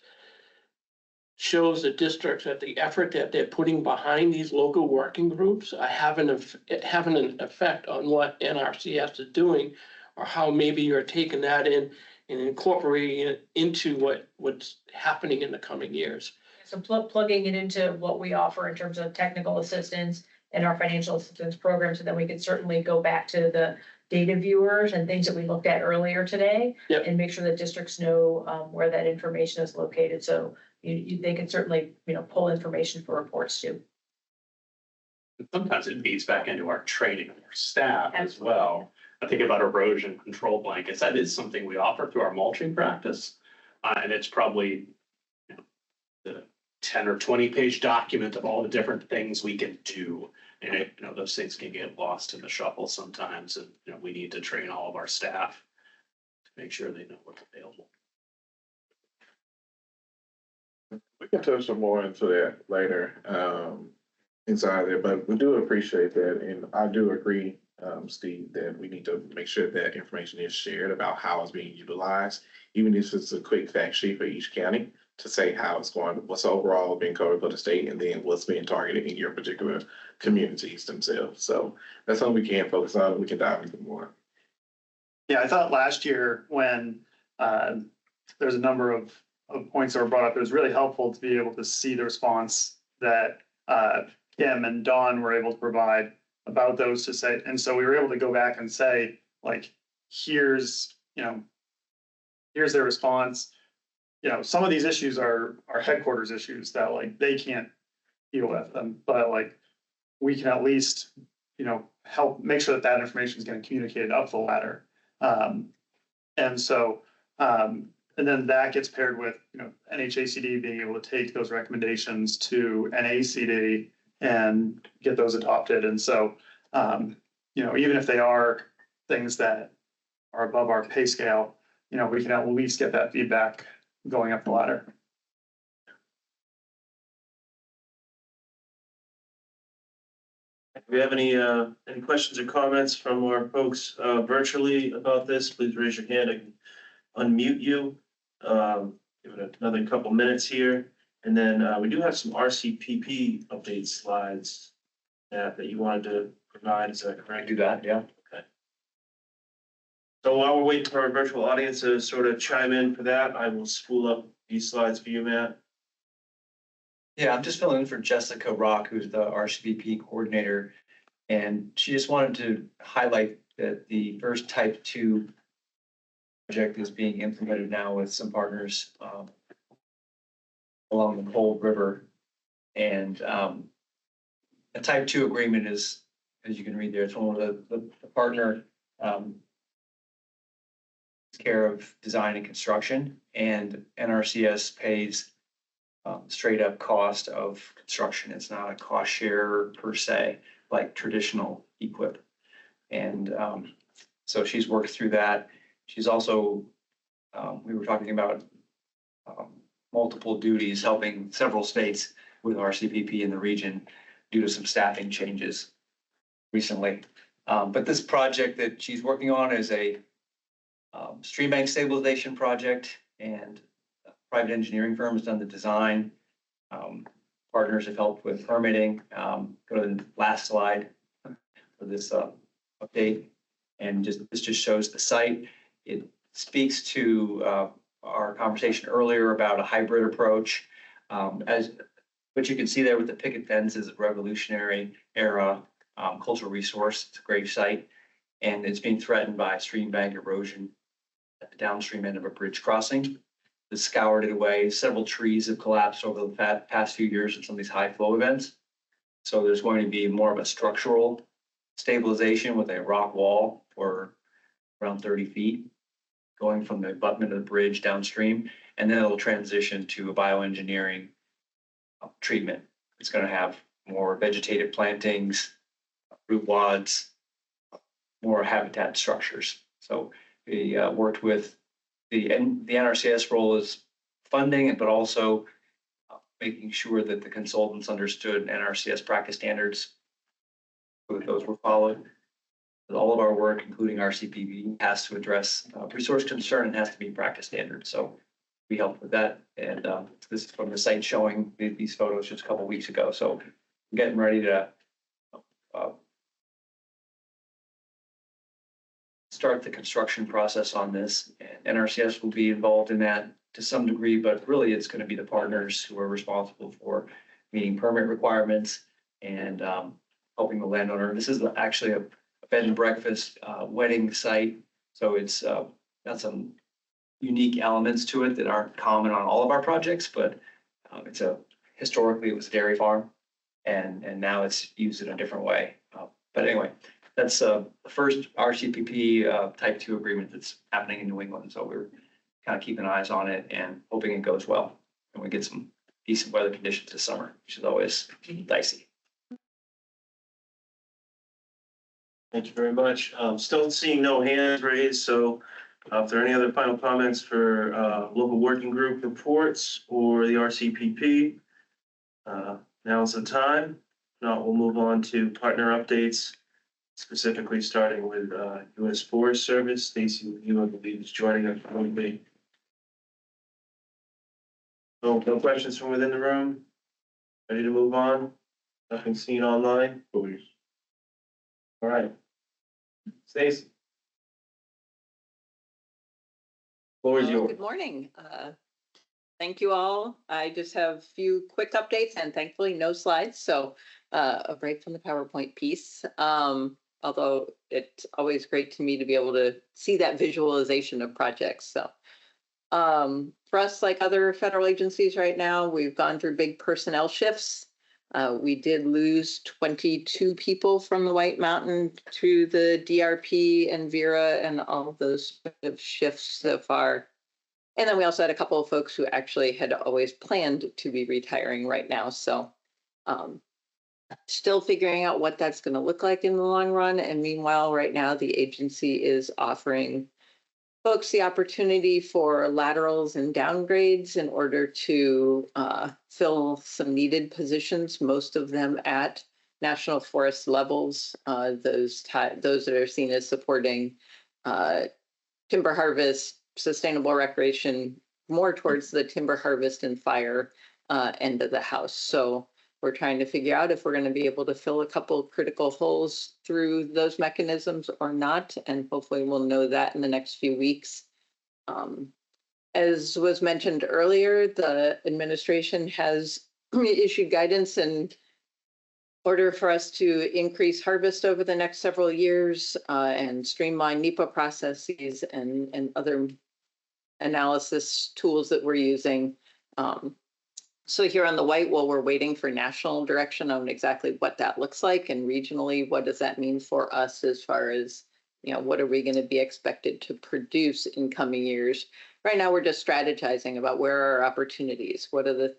shows the districts that the effort that they're putting behind these local working groups having an effect on what NRCS is doing, or how maybe you're taking that in and incorporating it into what's happening in the coming years. So plugging it into what we offer in terms of technical assistance and our financial assistance programs, so then we can certainly go back to data viewers and things that we looked at earlier today. Yep. And make sure that districts know where that information is located. So they can certainly, pull information for reports too. Sometimes it feeds back into our training of our staff as well. I think about erosion control blankets. That is something we offer through our mulching practice. And it's probably the 10 or 20 page document of all the different things we can do. And those things can get lost in the shuffle sometimes. And, we need to train all of our staff to make sure they know what's available. We can touch some more into that later, inside there, but we do appreciate that. And I do agree, Steve, that we need to make sure that information is shared about how it's being utilized, even if it's a quick fact sheet for each county to say how it's going, what's overall being covered for the state, and then what's being targeted in your particular communities themselves. So that's something we can focus on. We can dive into more. Yeah, I thought last year when there's a number of points that were brought up, it was really helpful to be able to see the response that Kim and Dawn were able to provide about those to say, and so we were able to go back and say, like, here's their response. Some of these issues are headquarters issues that they can't deal with them, but we can at least, help make sure that information is getting communicated up the ladder. And so, and then that gets paired with, NHACD being able to take those recommendations to NACD and get those adopted. And so, even if they are things that are above our pay scale, we can at least get that feedback going up the ladder. If you have any questions or comments from our folks virtually about this, please raise your hand. I can unmute you. Give it another couple minutes here. And then we do have some RCPP update slides that you wanted to provide. Is that correct? Do that, yeah. Okay. So while we're waiting for our virtual audience to sort of chime in for that, I will spool up these slides for you, Matt. Yeah, I'm just filling in for Jessica Rock, who's the RCVP coordinator. And she just wanted to highlight that the first type 2 project is being implemented now with some partners along the Cold River. And a type 2 agreement is, as you can read there, it's one of the partner care of design and construction, and NRCS pays straight up cost of construction. It's not a cost share per se, like traditional equip. And so she's worked through that. She's also, we were talking about multiple duties, helping several states with RCPP in the region due to some staffing changes recently. But this project that she's working on is a stream bank stabilization project, and a private engineering firm has done the design. Partners have helped with permitting. Go to the last slide for this update. And this just shows the site. It speaks to our conversation earlier about a hybrid approach. As what you can see there with the picket fence is a Revolutionary era cultural resource. It's a great site, and it's being threatened by stream bank erosion at the downstream end of a bridge crossing. The scoured it away. Several trees have collapsed over the past few years in some of these high flow events. So there's going to be more of a structural stabilization with a rock wall for around 30 feet, going from the abutment of the bridge downstream, and then it'll transition to a bioengineering treatment. It's going to have more vegetative plantings, root wads, more habitat structures. So we worked with the NRCS role is funding, but also making sure that the consultants understood NRCS practice standards, so that those were followed. But all of our work, including RCPP, has to address resource concern and has to be practice standards. So we helped with that. And this is from the site showing these photos just a couple of weeks ago. So we're getting ready to start the construction process on this. And NRCS will be involved in that to some degree, but really it's going to be the partners who are responsible for meeting permit requirements and helping the landowner. This is actually a bed and breakfast, wedding site. So it's got some unique elements to it that aren't common on all of our projects, but historically it was a dairy farm, and now it's used in a different way. But anyway, that's the first RCPP type 2 agreement that's happening in New England. So we're kind of keeping eyes on it and hoping it goes well, and we get some decent weather conditions this summer, which is always dicey. Thank you very much. Still seeing no hands raised, so if there are any other final comments for local working group reports or the RCPP, now's the time. If not, we'll move on to partner updates, specifically starting with U.S. Forest Service. Stacy, you, I believe, is joining us remotely. No questions from within the room? Ready to move on? Nothing seen online? Please. All right. Stacy. Floor is yours. Good morning. Thank you all. I just have a few quick updates and thankfully no slides. So a break from the PowerPoint piece. Although it's always great to me to be able to see that visualization of projects. So for us, like other federal agencies right now, we've gone through big personnel shifts. We did lose 22 people from the White Mountain to the DRP and Vera and all of those shifts so far. And then we also had a couple of folks who actually had always planned to be retiring right now. So still figuring out what that's going to look like in the long run. And meanwhile, right now, the agency is offering folks the opportunity for laterals and downgrades in order to fill some needed positions, most of them at national forest levels, those that are seen as supporting timber harvest, sustainable recreation, more towards the timber harvest and fire end of the house. So we're trying to figure out if we're going to be able to fill a couple critical holes through those mechanisms or not. And hopefully we'll know that in the next few weeks. As was mentioned earlier, the administration has issued guidance in order for us to increase harvest over the next several years and streamline NEPA processes and other analysis tools that we're using. So here on the white, while we're waiting for national direction on exactly what that looks like, and regionally, what does that mean for us as far as, what are we going to be expected to produce in coming years? Right now, we're just strategizing about where are our opportunities, what are the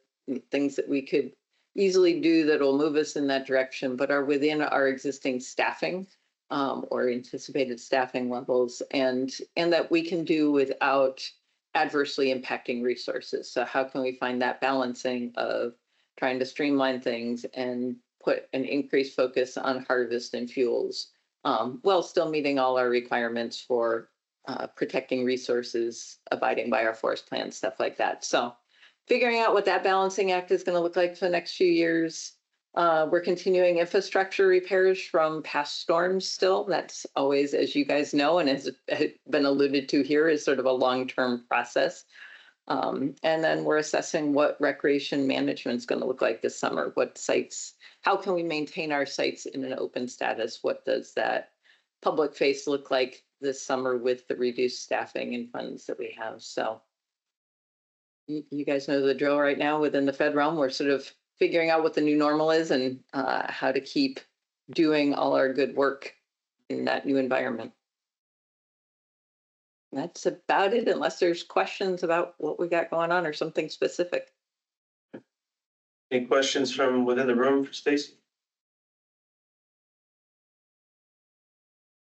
things that we could easily do that will move us in that direction, but are within our existing staffing or anticipated staffing levels, and that we can do without adversely impacting resources. So how can we find that balancing of trying to streamline things and put an increased focus on harvest and fuels while still meeting all our requirements for protecting resources, abiding by our forest plans, stuff like that. So figuring out what that balancing act is going to look like for the next few years. We're continuing infrastructure repairs from past storms still. That's always, as you guys know, and has been alluded to here, is sort of a long-term process. And then we're assessing what recreation management is going to look like this summer. What sites, how can we maintain our sites in an open status? What does that public face look like this summer with the reduced staffing and funds that we have? So you guys know the drill right now within the Fed realm. We're sort of figuring out what the new normal is and how to keep doing all our good work in that new environment. That's about it, unless there's questions about what we got going on or something specific. Any questions from within the room for Stacy?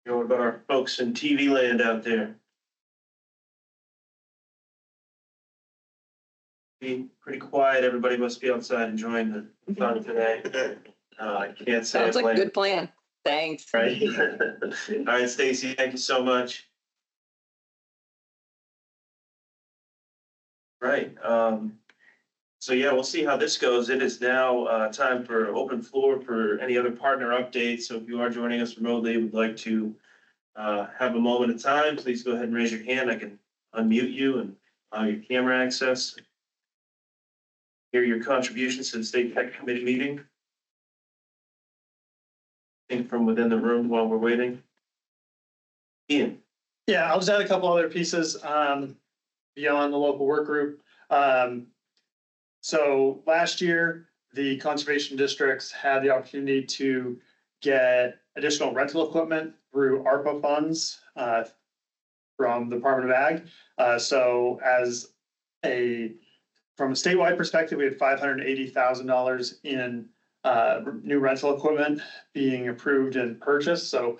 What about our folks in TV land out there? Pretty quiet. Everybody must be outside enjoying the fun today. I can't say. Sounds like a good plan. Thanks. Right. All right, Stacy, thank you so much. Right. So yeah, we'll see how this goes. It is now time for open floor for any other partner updates. So if you are joining us remotely, would like to have a moment of time, please go ahead and raise your hand. I can unmute you and allow your camera access. Hear your contributions to the State Tech Committee meeting. Think from within the room while we're waiting. Ian? Yeah, I'll just add a couple other pieces beyond the local work group. So last year, the conservation districts had the opportunity to get additional rental equipment through ARPA funds from the Department of Ag. So from a statewide perspective, we had $580,000 in new rental equipment being approved and purchased. So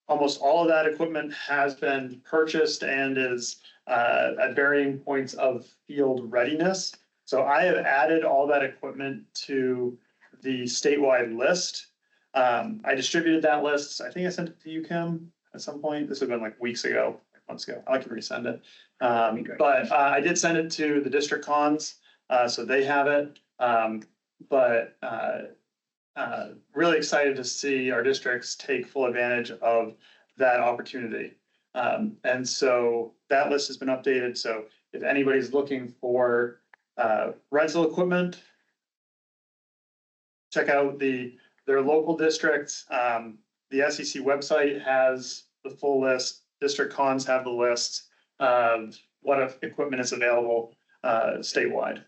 almost all of that equipment has been purchased and is at varying points of field readiness. So I have added all that equipment to the statewide list. I distributed that list. I think I sent it to you, Kim, at some point. This would have been like weeks ago, months ago. I can resend it. But I did send it to the district cons, so they have it. Really excited to see our districts take full advantage of that opportunity. And so that list has been updated. So if anybody's looking for rental equipment, check out their local districts. The SEC website has the full list. District cons have the list of what equipment is available statewide.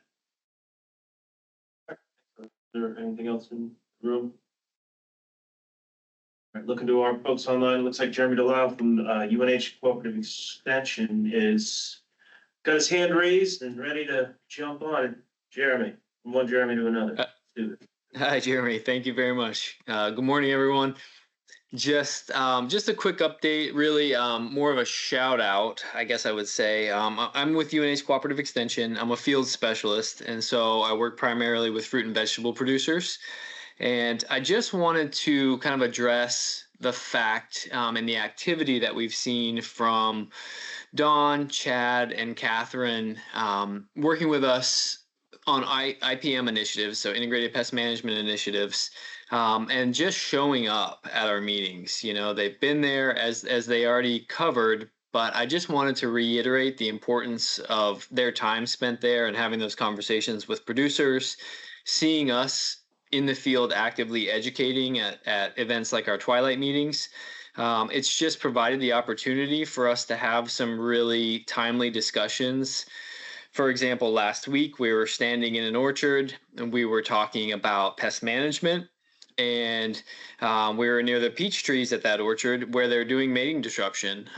Is there anything else in the room? All right, looking to our folks online, looks like Jeremy Delisle from UNH Cooperative Extension is got his hand raised and ready to jump on. Jeremy, from one Jeremy to another. Let's do this. Hi, Jeremy. Thank you very much. Good morning, everyone. Just a quick update, really more of a shout out, I guess I would say. I'm with UNH Cooperative Extension. I'm a field specialist, and so I work primarily with fruit and vegetable producers. And I just wanted to kind of address the fact and the activity that we've seen from Dawn, Chad, and Catherine working with us on IPM initiatives, so integrated pest management initiatives, and just showing up at our meetings. You know, they've been there as they already covered, but I just wanted to reiterate the importance of their time spent there and having those conversations with producers, seeing us in the field actively educating at events like our Twilight meetings. It's just provided the opportunity for us to have some really timely discussions. For example, last week we were standing in an orchard and we were talking about pest management, and we were near the peach trees at that orchard where they're doing mating disruption,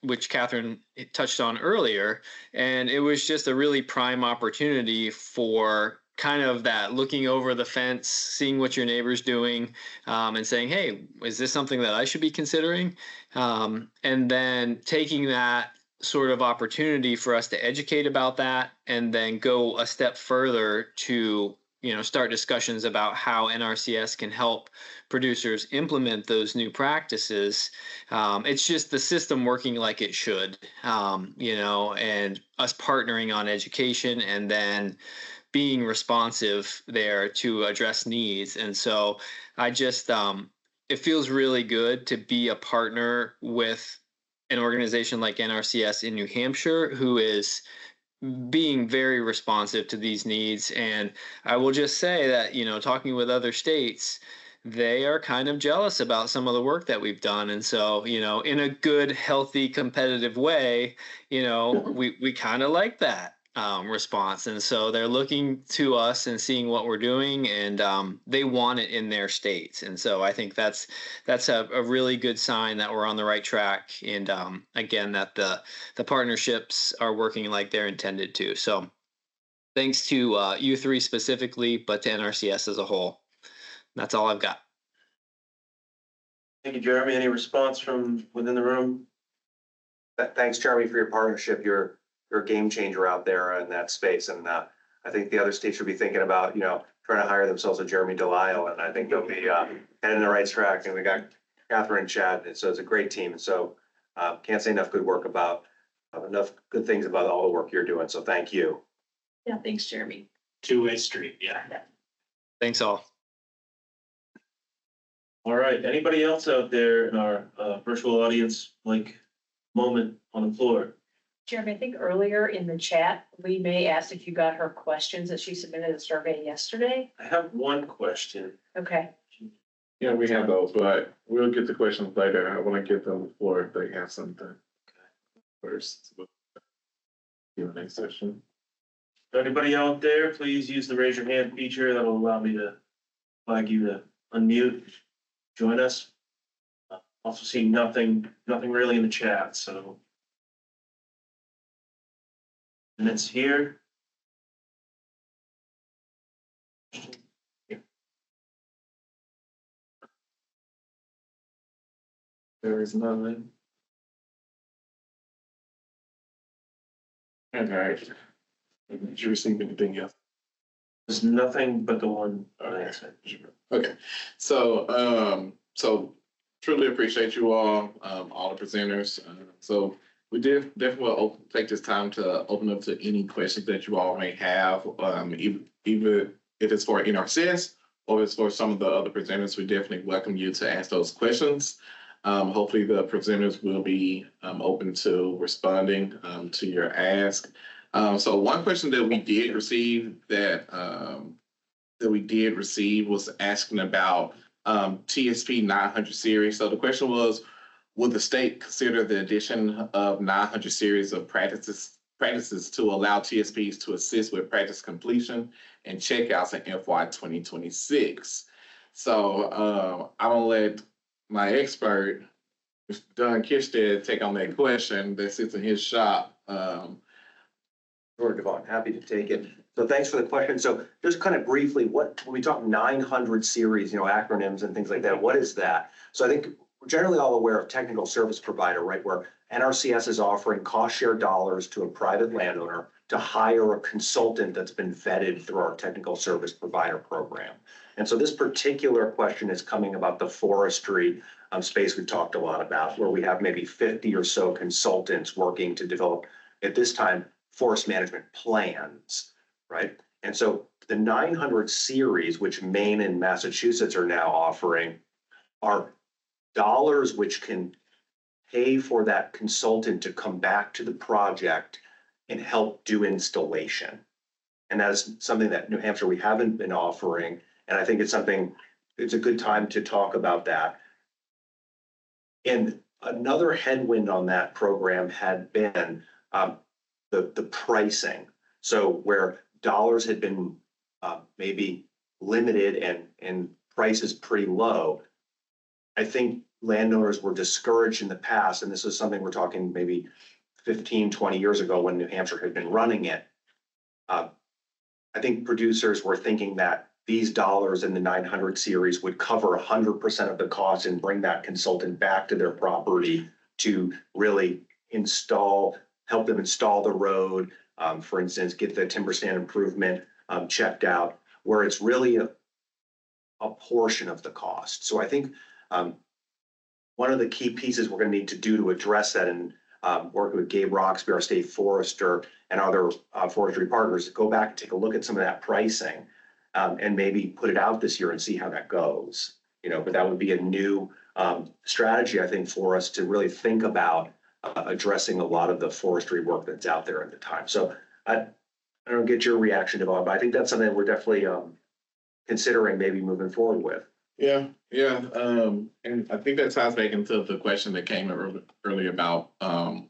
which Catherine touched on earlier. And it was just a really prime opportunity for kind of that looking over the fence, seeing what your neighbor's doing, and saying, hey, is this something that I should be considering? And then taking that sort of opportunity for us to educate about that and then go a step further to, you know, start discussions about how NRCS can help producers implement those new practices. It's just the system working like it should, you know, and us partnering on education and then being responsive there to address needs. And so I just, it feels really good to be a partner with an organization like NRCS in New Hampshire, who is being very responsive to these needs. And I will just say that, you know, talking with other states, they are kind of jealous about some of the work that we've done. And so, you know, in a good, healthy, competitive way, you know, we kind of like that response. And so they're looking to us and seeing what we're doing, and they want it in their states. And so I think that's a really good sign that we're on the right track. And again, that the partnerships are working like they're intended to. So thanks to you three specifically, but to NRCS as a whole. That's all I've got. Thank you, Jeremy. Any response from within the room? Thanks, Jeremy, for your partnership. You're a game changer out there in that space. And I think the other states should be thinking about, you know, trying to hire themselves a Jeremy Delisle. And I think they'll be heading in the right track. And we got Catherine and Chad. And so it's a great team. And so can't say enough good things about all the work you're doing. So thank you. Yeah, thanks, Jeremy. Two-way street, yeah. Thanks all. All right, anybody else out there in our virtual audience, like moment on the floor? Jeremy, I think earlier in the chat, Lee May asked if you got her questions that she submitted a survey yesterday. I have one question. Okay. Yeah, we have those, but we'll get the questions later. I want to get them before if they have something first. Q&A session. Anybody out there, please use the raise your hand feature. That'll allow me to flag you to unmute, join us. Also see nothing really in the chat, so. Minutes here. There is none. All right. Did you receive anything else? There's nothing but the one. Okay, so truly appreciate you all the presenters. So we definitely will take this time to open up to any questions that you all may have, even if it's for NRCS or if it's for some of the other presenters. We definitely welcome you to ask those questions. Hopefully the presenters will be open to responding to your ask. So one question that we did receive was asking about TSP 900 series. So the question was, would the state consider the addition of 900 series of practices to allow TSPs to assist with practice completion and checkouts in FY 2026? So I'm gonna let my expert, Mr. Don Kirstead, take on that question that sits in his shop. Sure, Devon, happy to take it. So thanks for the question. So just kind of briefly, when we talk 900 series, acronyms and things like that, what is that? So I think we're generally all aware of technical service provider, right? Where NRCS is offering cost share dollars to a private landowner to hire a consultant that's been vetted through our technical service provider program. And so this particular question is coming about the forestry space we've talked a lot about, where we have maybe 50 or so consultants working to develop, at this time, forest management plans, right? And so the 900 series, which Maine and Massachusetts are now offering, are dollars which can pay for that consultant to come back to the project and help do installation. And that's something that New Hampshire, we haven't been offering. And I think it's a good time to talk about that. And another headwind on that program had been the pricing. So where dollars had been maybe limited and prices pretty low, I think landowners were discouraged in the past, and this is something we're talking maybe 15, 20 years ago when New Hampshire had been running it. I think producers were thinking that these dollars in the 900 series would cover 100% of the cost and bring that consultant back to their property to really help them install the road, for instance, get the timber stand improvement checked out, where it's really a portion of the cost. So I think one of the key pieces we're going to need to do to address that, and working with Gabe Roxby, our state forester, and other forestry partners, to go back and take a look at some of that pricing and maybe put it out this year and see how that goes. But that would be a new strategy, I think, for us to really think about addressing a lot of the forestry work that's out there at the time. So I don't get your reaction, Devon, but I think that's something that we're definitely considering maybe moving forward with. Yeah. And I think that ties back into the question that came earlier about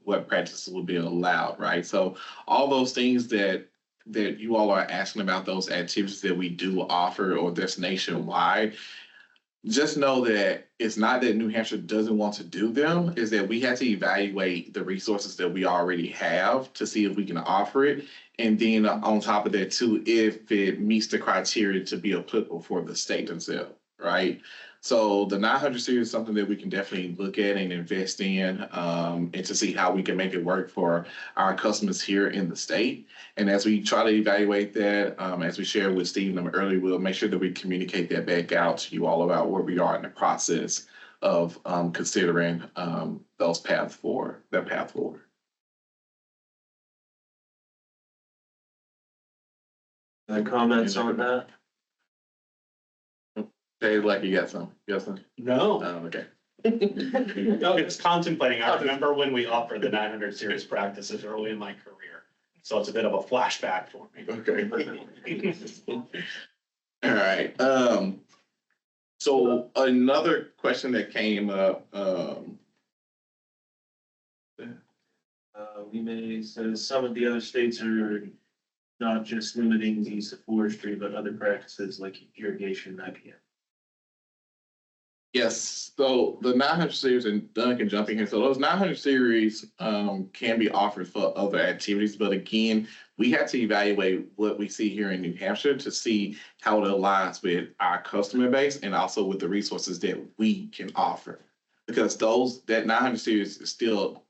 what practices will be allowed, right? So all those things that you all are asking about, those activities that we do offer or that's nationwide, just know that it's not that New Hampshire doesn't want to do them, is that we have to evaluate the resources that we already have to see if we can offer it. And then on top of that too, if it meets the criteria to be applicable for the state themselves, right? So the 900 series is something that we can definitely look at and invest in, and to see how we can make it work for our customers here in the state. And as we try to evaluate that, as we shared with Stephen earlier, we'll make sure that we communicate that back out to you all about where we are in the process of considering that path forward. Any comments on that? Hey, like you got some? No. Okay. No, it's contemplating. I remember when we offered the 900 series practices early in my career. So it's a bit of a flashback for me. Okay. All right. So another question that came up, We may, so some of the other states are not just limiting the use of forestry, but other practices like irrigation and IPM. yes, so the 900 series, and Duncan jumping here, so those 900 series can be offered for other activities, but again, we have to evaluate what we see here in New Hampshire to see how it aligns with our customer base and also with the resources that we can offer. Because that 900 series is still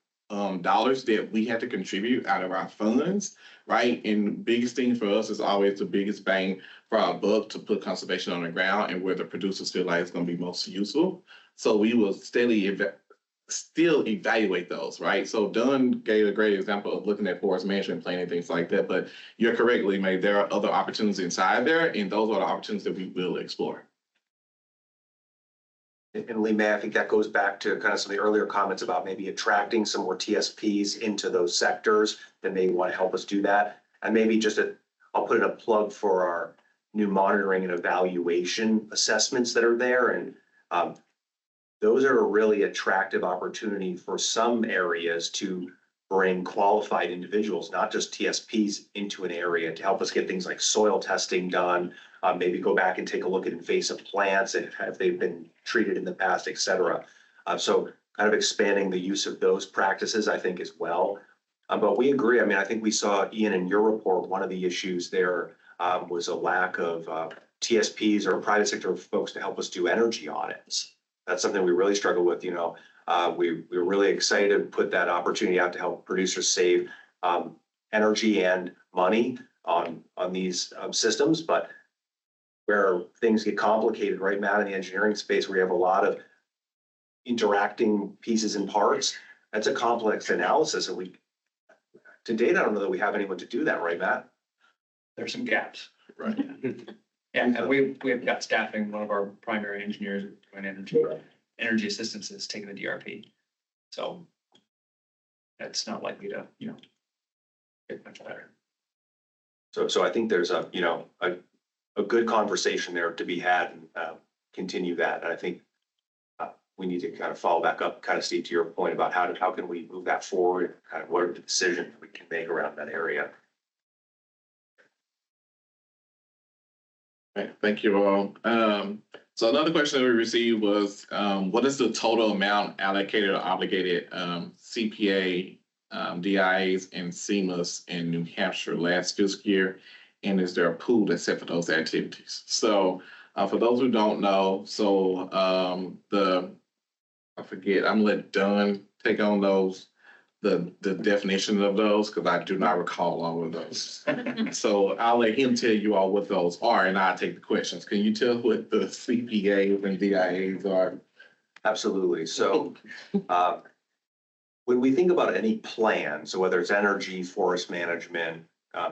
dollars that we have to contribute out of our funds, right? And the biggest thing for us is always the biggest bang for our buck to put conservation on the ground and where the producers feel like it's going to be most useful. So we will still evaluate those, right? So Dunn gave a great example of looking at forest management plan and things like that, but you're correctly made. There are other opportunities inside there, and those are the opportunities that we will explore. And Lee, May, I think that goes back to kind of some of the earlier comments about maybe attracting some more TSPs into those sectors that may want to help us do that. And maybe I'll put in a plug for our new monitoring and evaluation assessments that are there. And those are a really attractive opportunity for some areas to bring qualified individuals, not just TSPs, into an area to help us get things like soil testing done, maybe go back and take a look at invasive plants and if they've been treated in the past, et cetera. So kind of expanding the use of those practices, I think, as well. But we agree. I mean, I think we saw, Ian, in your report, one of the issues there was a lack of TSPs or private sector folks to help us do energy audits. That's something we really struggle with. You know, we're really excited to put that opportunity out to help producers save energy and money on these systems. But where things get complicated, right, Matt, in the engineering space, where you have a lot of interacting pieces and parts, that's a complex analysis. And to date, I don't know that we have anyone to do that, right, Matt? There's some gaps. Right. Yeah, and we've got staffing, one of our primary engineers doing energy assistance is taking the DRP. So that's not likely to, get much better. So I think there's a good conversation there to be had and continue that. And I think we need to kind of follow back up, kind of Steve, to your point about how can we move that forward, kind of what are the decisions we can make around that area. Okay, thank you all. So another question that we received was, what is the total amount allocated or obligated CPA, DIAs, and CMAs in New Hampshire last fiscal year? And is there a pool that's set for those activities? So for those who don't know, so I forget, I'm gonna let Dunn take on those, the definition of those, because I do not recall all of those. So I'll let him tell you all what those are, and I'll take the questions. Can you tell what the CPAs and DIAs are? Absolutely. So when we think about any plan, so whether it's energy, forest management,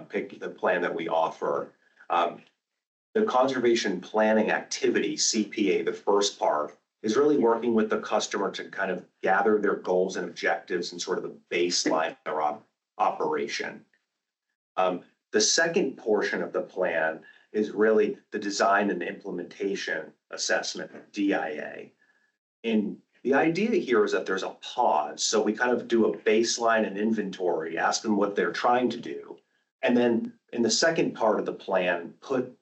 pick the plan that we offer, the conservation planning activity, CPA, the first part, is really working with the customer to kind of gather their goals and objectives and sort of the baseline of their operation. The second portion of the plan is really the design and implementation assessment, DIA. And the idea here is that there's a pause. So we kind of do a baseline and inventory, ask them what they're trying to do. And then in the second part of the plan, put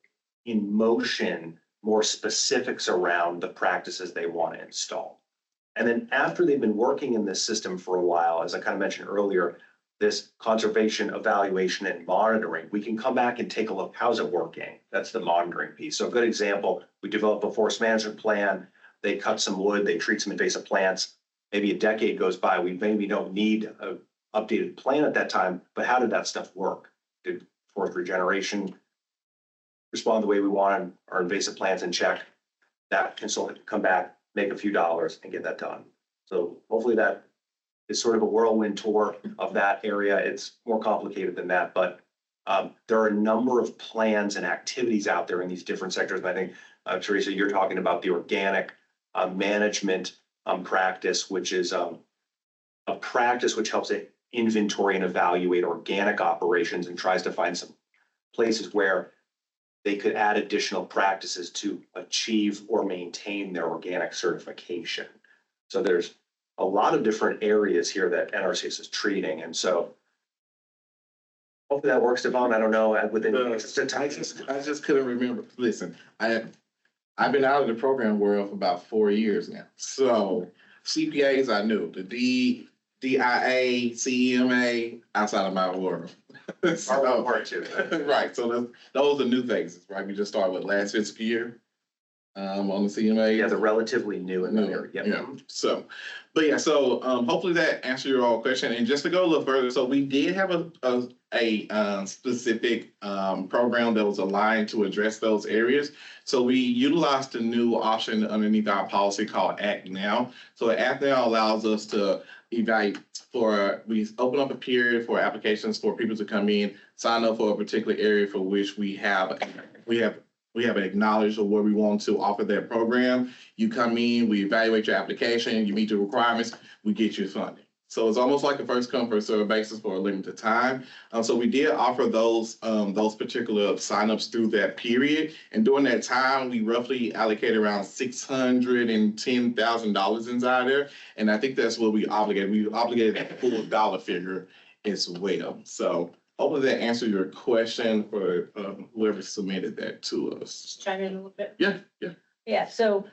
in motion more specifics around the practices they want to install. And then after they've been working in this system for a while, as I kind of mentioned earlier, this conservation evaluation and monitoring, we can come back and take a look, how's it working? That's the monitoring piece. So a good example, we develop a forest management plan, they cut some wood, they treat some invasive plants. Maybe a decade goes by, we maybe don't need an updated plan at that time, but how did that stuff work? Did forest regeneration respond the way we wanted, our invasive plants in check? That consultant can come back, make a few dollars and get that done. So hopefully that is sort of a whirlwind tour of that area. It's more complicated than that, but there are a number of plans and activities out there in these different sectors. And I think, Teresa, you're talking about the organic management practice, which is a practice which helps it inventory and evaluate organic operations and tries to find some places where they could add additional practices to achieve or maintain their organic certification. So there's a lot of different areas here that NRCS is treating. And so hopefully that works, Devon. I don't know, within I just couldn't remember. Listen, I've been out of the program world for about 4 years now. So CPAs I knew, the DIA, CEMA, outside of my world. So, right, so those are new phases, right? We just started with last fiscal year on the CMA. Yeah, they're relatively new in that area. Yeah, so, but yeah, so hopefully that answered your all question. And just to go a little further, so we did have a specific program that was aligned to address those areas. So we utilized the new option underneath our policy called Act Now. So Act Now allows us to evaluate we open up a period for applications for people to come in, sign up for a particular area for which we have acknowledged or where we want to offer that program. You come in, we evaluate your application, you meet the requirements, we get you funding. So it's almost like a first come, first served basis for a limited time. So we did offer those particular signups through that period. And during that time, we roughly allocated around $610,000 inside there. And I think that's what we obligated. We obligated that full dollar figure as well. So hopefully that answered your question for whoever submitted that to us. Just chime in a little bit. Yeah. Yeah, so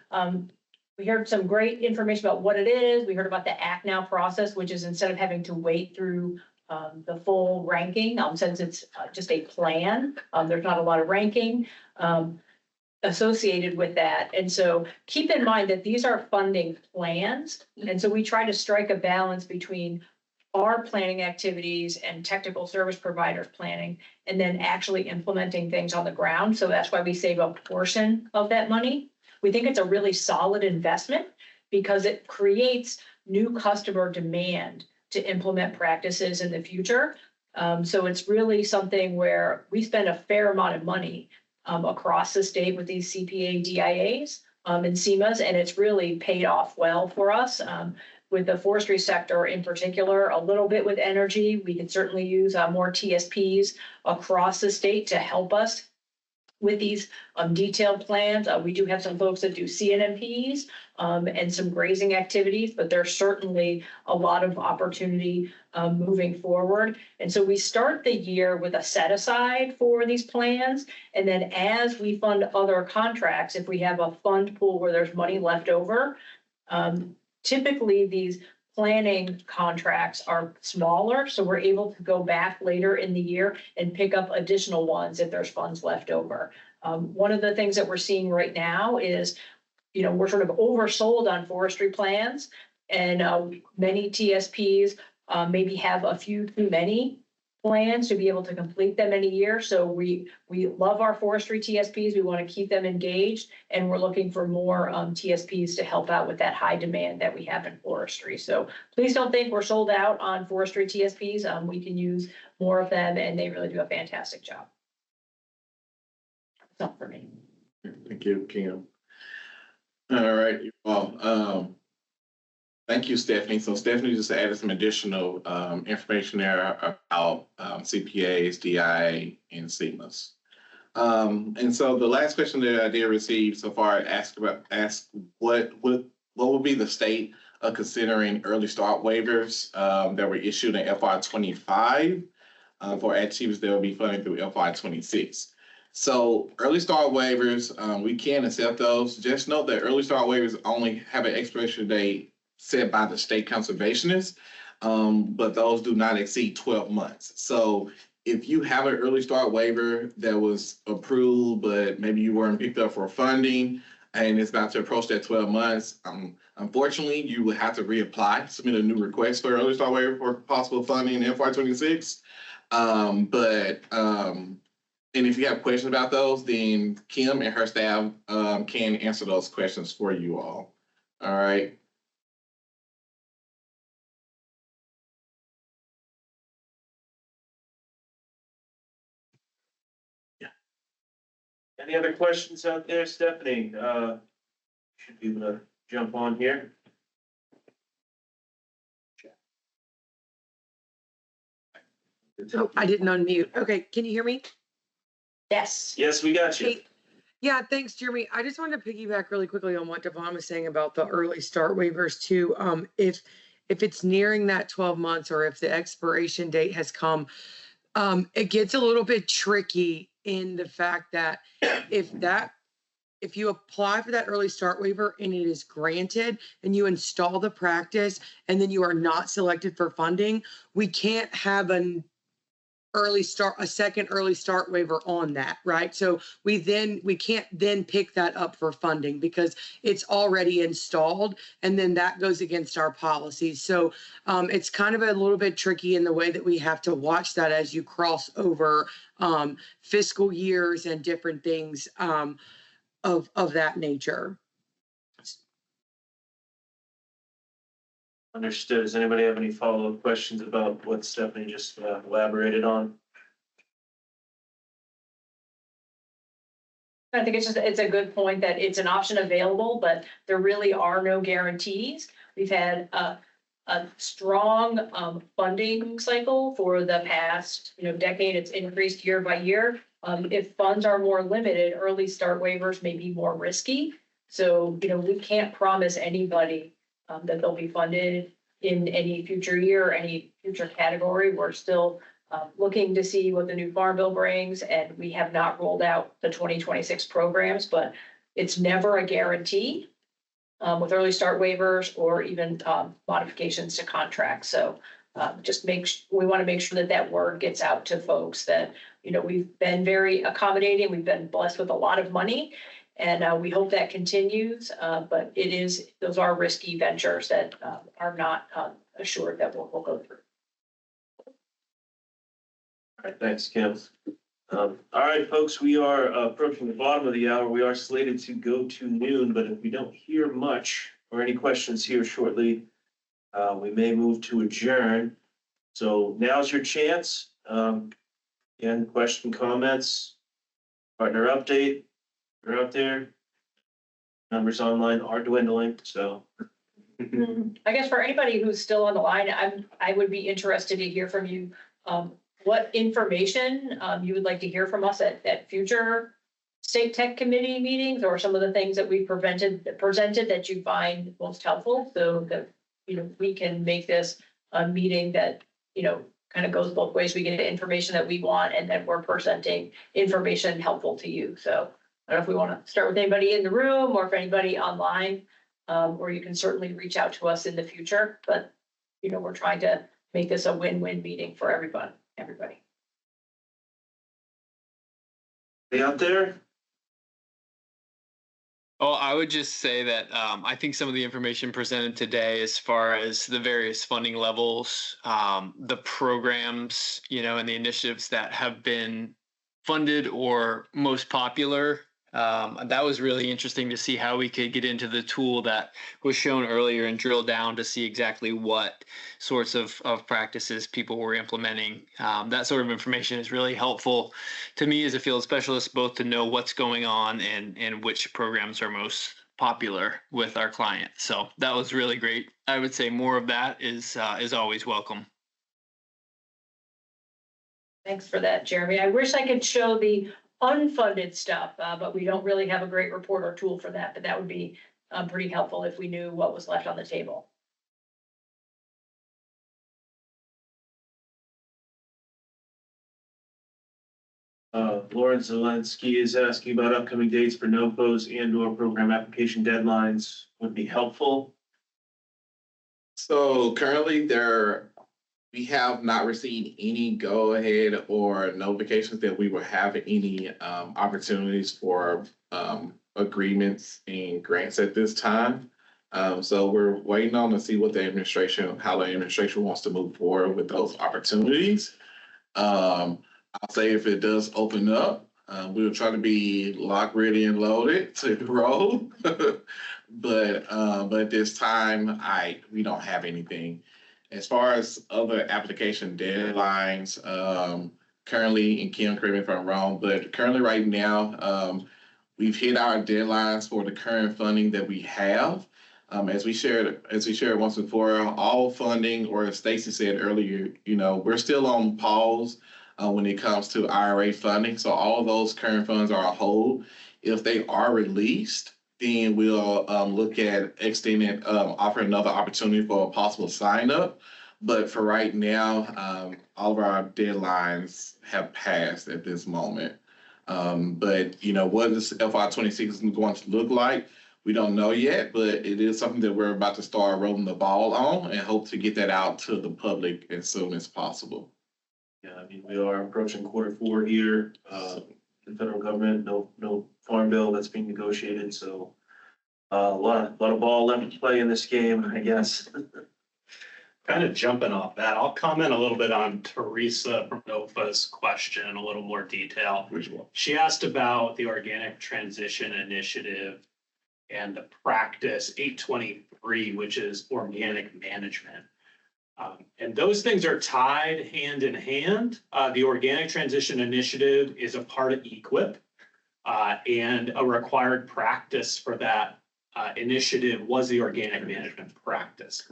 we heard some great information about what it is. We heard about the Act Now process, which is instead of having to wait through the full ranking, since it's just a plan, there's not a lot of ranking associated with that. And so keep in mind that these are funding plans. And so we try to strike a balance between our planning activities and technical service providers planning, and then actually implementing things on the ground. So that's why we save a portion of that money. We think it's a really solid investment because it creates new customer demand to implement practices in the future. So it's really something where we spend a fair amount of money across the state with these CPA DIAs and CMAs, and it's really paid off well for us. With the forestry sector in particular, a little bit with energy, we can certainly use more TSPs across the state to help us with these detailed plans. We do have some folks that do CNMPs and some grazing activities, but there's certainly a lot of opportunity moving forward. And so we start the year with a set aside for these plans. And then as we fund other contracts, if we have a fund pool where there's money left over, typically these planning contracts are smaller, so we're able to go back later in the year and pick up additional ones if there's funds left over. One of the things that we're seeing right now is, we're sort of oversold on forestry plans, and many TSPs maybe have a few too many plans to be able to complete them in a year. So we love our forestry TSPs. We want to keep them engaged, and we're looking for more TSPs to help out with that high demand that we have in forestry. So please don't think we're sold out on forestry TSPs. We can use more of them, and they really do a fantastic job. That's all for me. Thank you, Kim. All right, well, thank you, Stephanie. So Stephanie just added some additional information there about CPAs, DIA, and CMAs. And so the last question that I did receive so far asked what would be the state of considering early start waivers that were issued in FY25 for activities that will be funded through FY26. So early start waivers, we can accept those. Just note that early start waivers only have an expiration date set by the state conservationist, but those do not exceed 12 months. So if you have an early start waiver that was approved, but maybe you weren't picked up for funding and it's about to approach that 12 months, unfortunately, you will have to reapply, submit a new request for early start waiver for possible funding in FY26. And if you have questions about those, then Kim and her staff can answer those questions for you all. All right. Any other questions out there, Stephanie? Should be able to jump on here. Oh, I didn't unmute. Okay, can you hear me? Yes. Yes, we got you. Hey, yeah, thanks, Jeremy. I just wanted to piggyback really quickly on what Devon was saying about the early start waivers too. If it's nearing that 12 months or if the expiration date has come, it gets a little bit tricky in the fact that if you apply for that early start waiver and it is granted and you install the practice and then you are not selected for funding, we can't have a second early start waiver on that, right? So we can't then pick that up for funding because it's already installed and then that goes against our policies. So it's kind of a little bit tricky in the way that we have to watch that as you cross over fiscal years and different things of that nature. Understood. Does anybody have any follow-up questions about what Stephanie just elaborated on? I think it's a good point that it's an option available, but there really are no guarantees. We've had a strong funding cycle for the past decade. It's increased year by year. If funds are more limited, early start waivers may be more risky. So we can't promise anybody that they'll be funded in any future year, any future category. We're still looking to see what the new Farm Bill brings, and we have not rolled out the 2026 programs, but it's never a guarantee with early start waivers or even modifications to contracts. So we want to make sure that word gets out to folks that, we've been very accommodating. We've been blessed with a lot of money, and we hope that continues. But those are risky ventures that are not assured that we'll go through. All right, thanks, Kim. All right, folks, we are approaching the bottom of the hour. We are slated to go to noon, but if we don't hear much or any questions here shortly, we may move to adjourn. So now's your chance. Again, question, comments, partner update, you're out there. Numbers online are dwindling, so. I guess for anybody who's still on the line, I would be interested to hear from you. What information you would like to hear from us at future state tech committee meetings, or some of the things that we presented that you find most helpful, so that we can make this a meeting that kind of goes both ways. We get the information that we want, and then we're presenting information helpful to you. So I don't know if we want to start with anybody in the room or if anybody online, or you can certainly reach out to us in the future. But we're trying to make this a win-win meeting for everybody. They out there? Oh, I would just say that I think some of the information presented today, as far as the various funding levels, the programs, and the initiatives that have been funded or most popular, that was really interesting to see how we could get into the tool that was shown earlier and drill down to see exactly what sorts of practices people were implementing. That sort of information is really helpful to me as a field specialist, both to know what's going on and which programs are most popular with our clients. So that was really great. I would say more of that is always welcome. Thanks for that, Jeremy. I wish I could show the unfunded stuff, but we don't really have a great report or tool for that. But that would be pretty helpful if we knew what was left on the table. Lauren Zelensky is asking about upcoming dates for NOPOs and/or program application deadlines would be helpful. So currently we have not received any go-ahead or notifications that we will have any opportunities for agreements and grants at this time. So we're waiting on to see how the administration wants to move forward with those opportunities. I'll say if it does open up, we'll try to be locked, ready, and loaded to roll. But at this time, we don't have anything. As far as other application deadlines, currently, and Kim, correct me if I'm wrong, but currently right now, we've hit our deadlines for the current funding that we have. As we shared once before, all funding, or as Stacy said earlier, we're still on pause when it comes to IRA funding. So all of those current funds are on hold. If they are released, then we'll look at extending, offering another opportunity for a possible sign up. But for right now, all of our deadlines have passed at this moment. But what is FY26 going to look like? We don't know yet, but it is something that we're about to start rolling the ball on and hope to get that out to the public as soon as possible. Yeah, I mean, we are approaching Q4 here. The federal government, no farm bill that's being negotiated, so a lot of ball left to play in this game, I guess. Kind of jumping off that, I'll comment a little bit on Teresa from NOFA's question in a little more detail. Which one? She asked about the Organic Transition Initiative and the practice 823, which is organic management. And those things are tied hand in hand. The Organic Transition Initiative is a part of EQIP, and a required practice for that initiative was the organic management practice.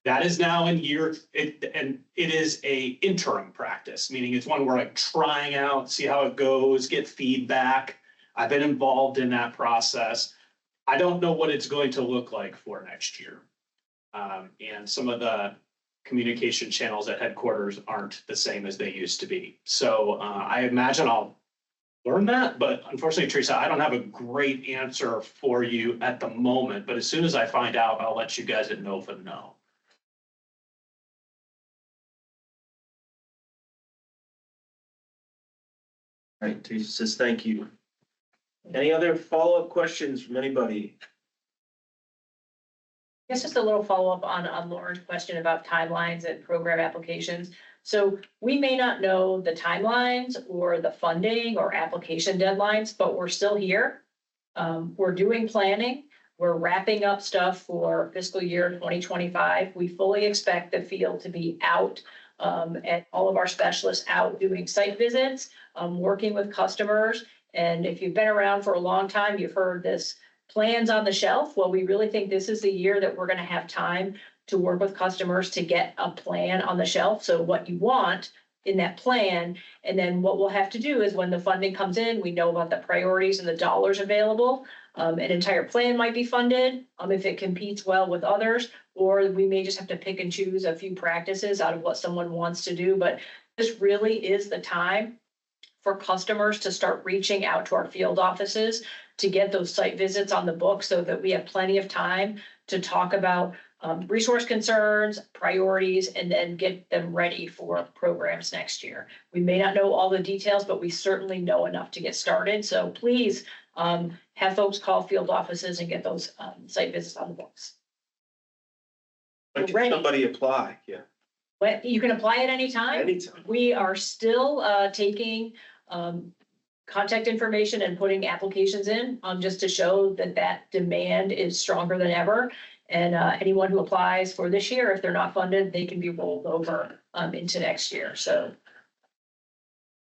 That is now in and it is a interim practice, meaning it's one we're like trying out, see how it goes, get feedback. I've been involved in that process. I don't know what it's going to look like for next year. And some of the communication channels at headquarters aren't the same as they used to be. So I imagine I'll learn that, but unfortunately, Teresa, I don't have a great answer for you at the moment, but as soon as I find out, I'll let you guys at NOFA know. All right, Teresa says thank you. Any other follow-up questions from anybody? I guess just a little follow-up on Lauren's question about timelines and program applications. So we may not know the timelines or the funding or application deadlines, but we're still here. We're doing planning. We're wrapping up stuff for fiscal year 2025. We fully expect the field to be out and all of our specialists out doing site visits, working with customers. And if you've been around for a long time, you've heard this plans on the shelf. Well, we really think this is the year that we're going to have time to work with customers to get a plan on the shelf. So what you want in that plan, and then what we'll have to do is when the funding comes in, we know about the priorities and the dollars available. An entire plan might be funded if it competes well with others, or we may just have to pick and choose a few practices out of what someone wants to do. But this really is the time for customers to start reaching out to our field offices to get those site visits on the book so that we have plenty of time to talk about resource concerns, priorities, and then get them ready for programs next year. We may not know all the details, but we certainly know enough to get started. So please have folks call field offices and get those site visits on the books. When can somebody apply? Yeah. But you can apply at any time. Anytime. We are still taking contact information and putting applications in just to show that demand is stronger than ever. And anyone who applies for this year, if they're not funded, they can be rolled over into next year. So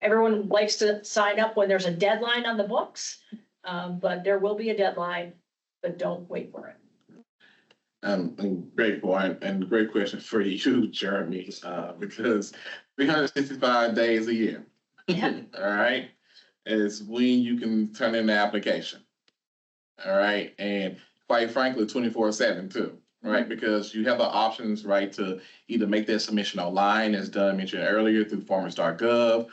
everyone likes to sign up when there's a deadline on the books, but there will be a deadline, but don't wait for it. Great point and great question for you, Jeremy, because 365 days a year. Yeah. All right. Is when you can turn in the application. All right. And quite frankly, 24/7 too. Right. Because you have the options, right, to either make that submission online, as Doug mentioned earlier, through farmers.gov.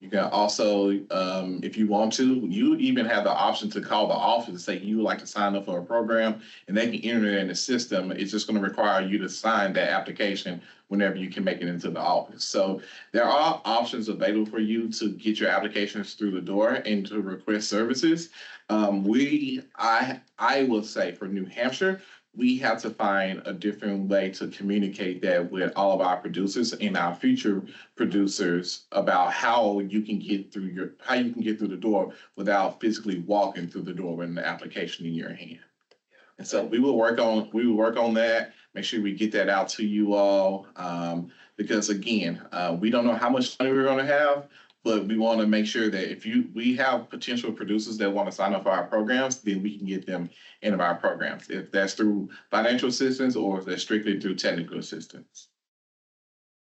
You can also, if you want to, you even have the option to call the office and say you would like to sign up for a program, and they can enter it in the system. It's just going to require you to sign that application whenever you can make it into the office. So there are options available for you to get your applications through the door and to request services. I will say for New Hampshire, we have to find a different way to communicate that with all of our producers and our future producers about how you can get through the door without physically walking through the door with an application in your hand. And so we will work on that, make sure we get that out to you all. Because again, we don't know how much money we're going to have, but we want to make sure that if we have potential producers that want to sign up for our programs, then we can get them into our programs. If that's through financial assistance or if that's strictly through technical assistance.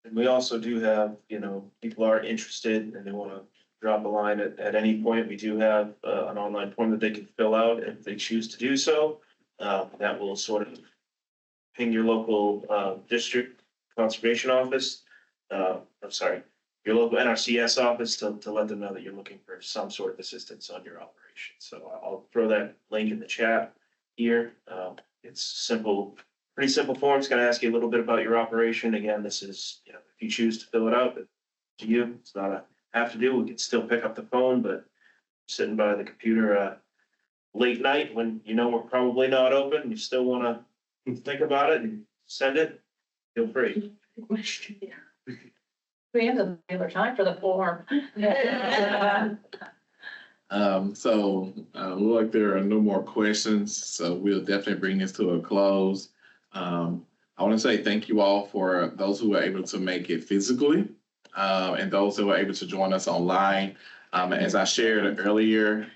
And we also do have, people are interested and they want to drop a line at any point. We do have an online form that they can fill out if they choose to do so. That will sort of ping your local district conservation office. I'm sorry, your local NRCS office to let them know that you're looking for some sort of assistance on your operation. So I'll throw that link in the chat here. It's simple, pretty simple form. It's going to ask you a little bit about your operation. Again, this is, if you choose to fill it out, it's to you. It's not a have to do. We can still pick up the phone, but sitting by the computer late night when we're probably not open, you still want to think about it and send it, feel free. Question. We have the regular time for the form. Look like there are no more questions, so we'll definitely bring this to a close. I want to say thank you all for those who were able to make it physically, and those who were able to join us online. As I shared earlier,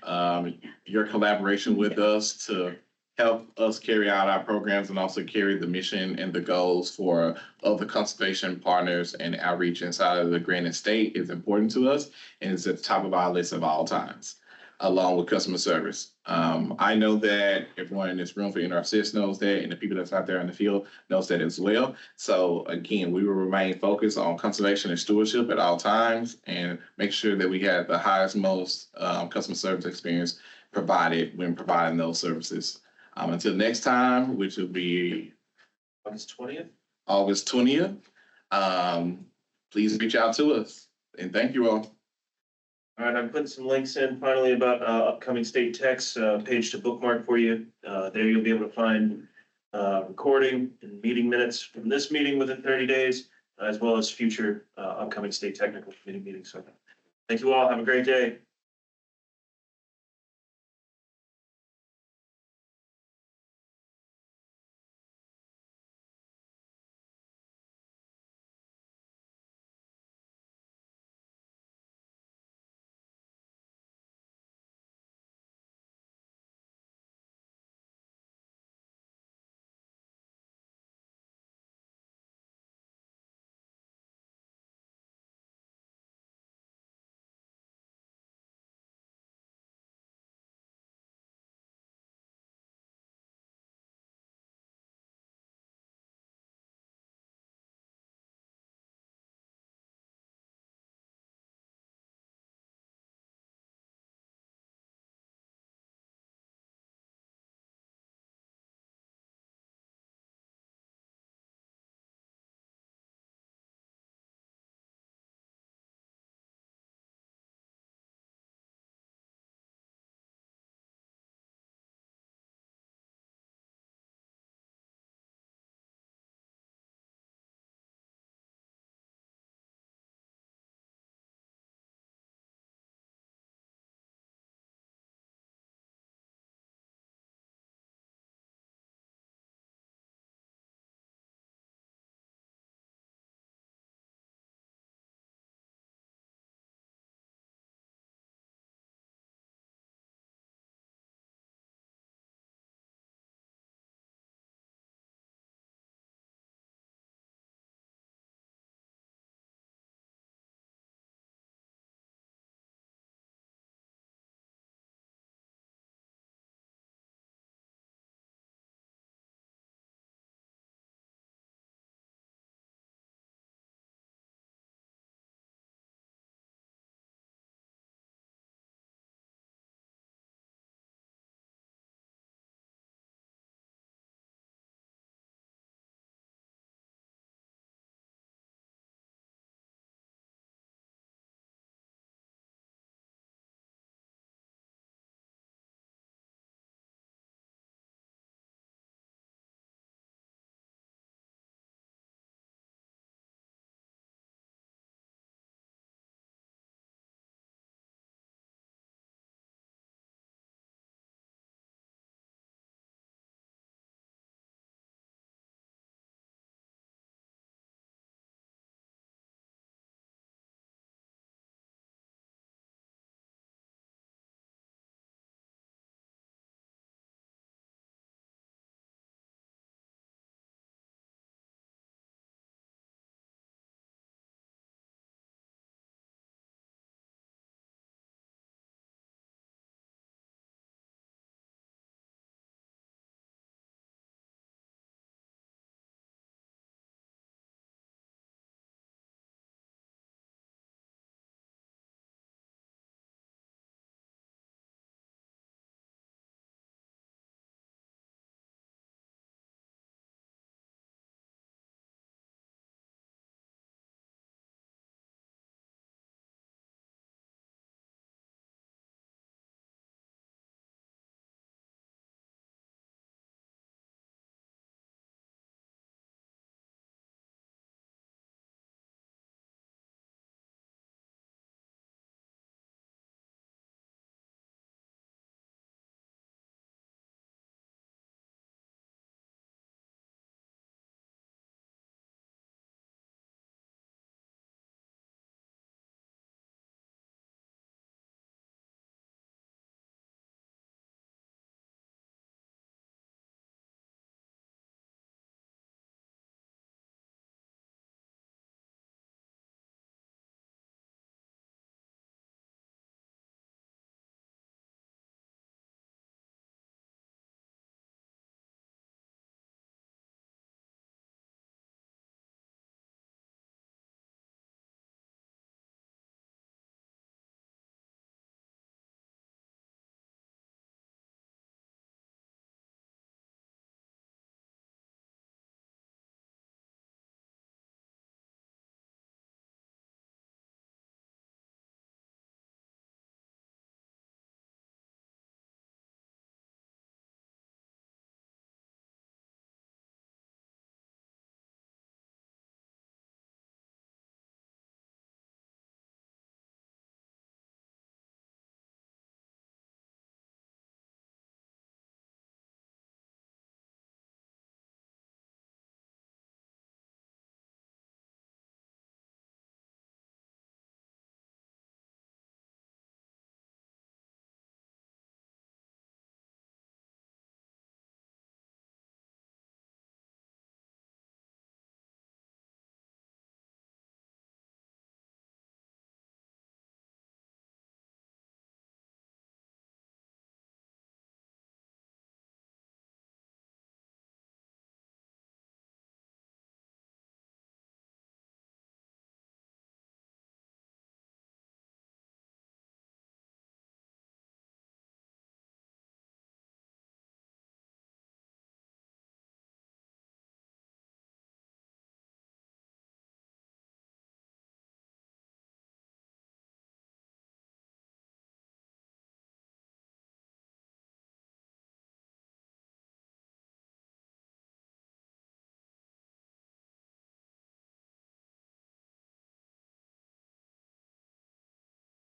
your collaboration with us to help us carry out our programs and also carry the mission and the goals for other conservation partners and outreach inside of the Granite State is important to us, and it's at the top of our list of all times, along with customer service. I know that everyone in this room for NRCS knows that, and the people that's out there in the field knows that as well. So again, we will remain focused on conservation and stewardship at all times and make sure that we have the highest, most customer service experience provided when providing those services. Until next time, which will be August 20th. August 20th. Please reach out to us, and thank you all. All right, I'm putting some links in finally about upcoming state techs, page to bookmark for you. There you'll be able to find recording and meeting minutes from this meeting within 30 days, as well as future upcoming state technical committee meetings. So thank you all. Have a great day.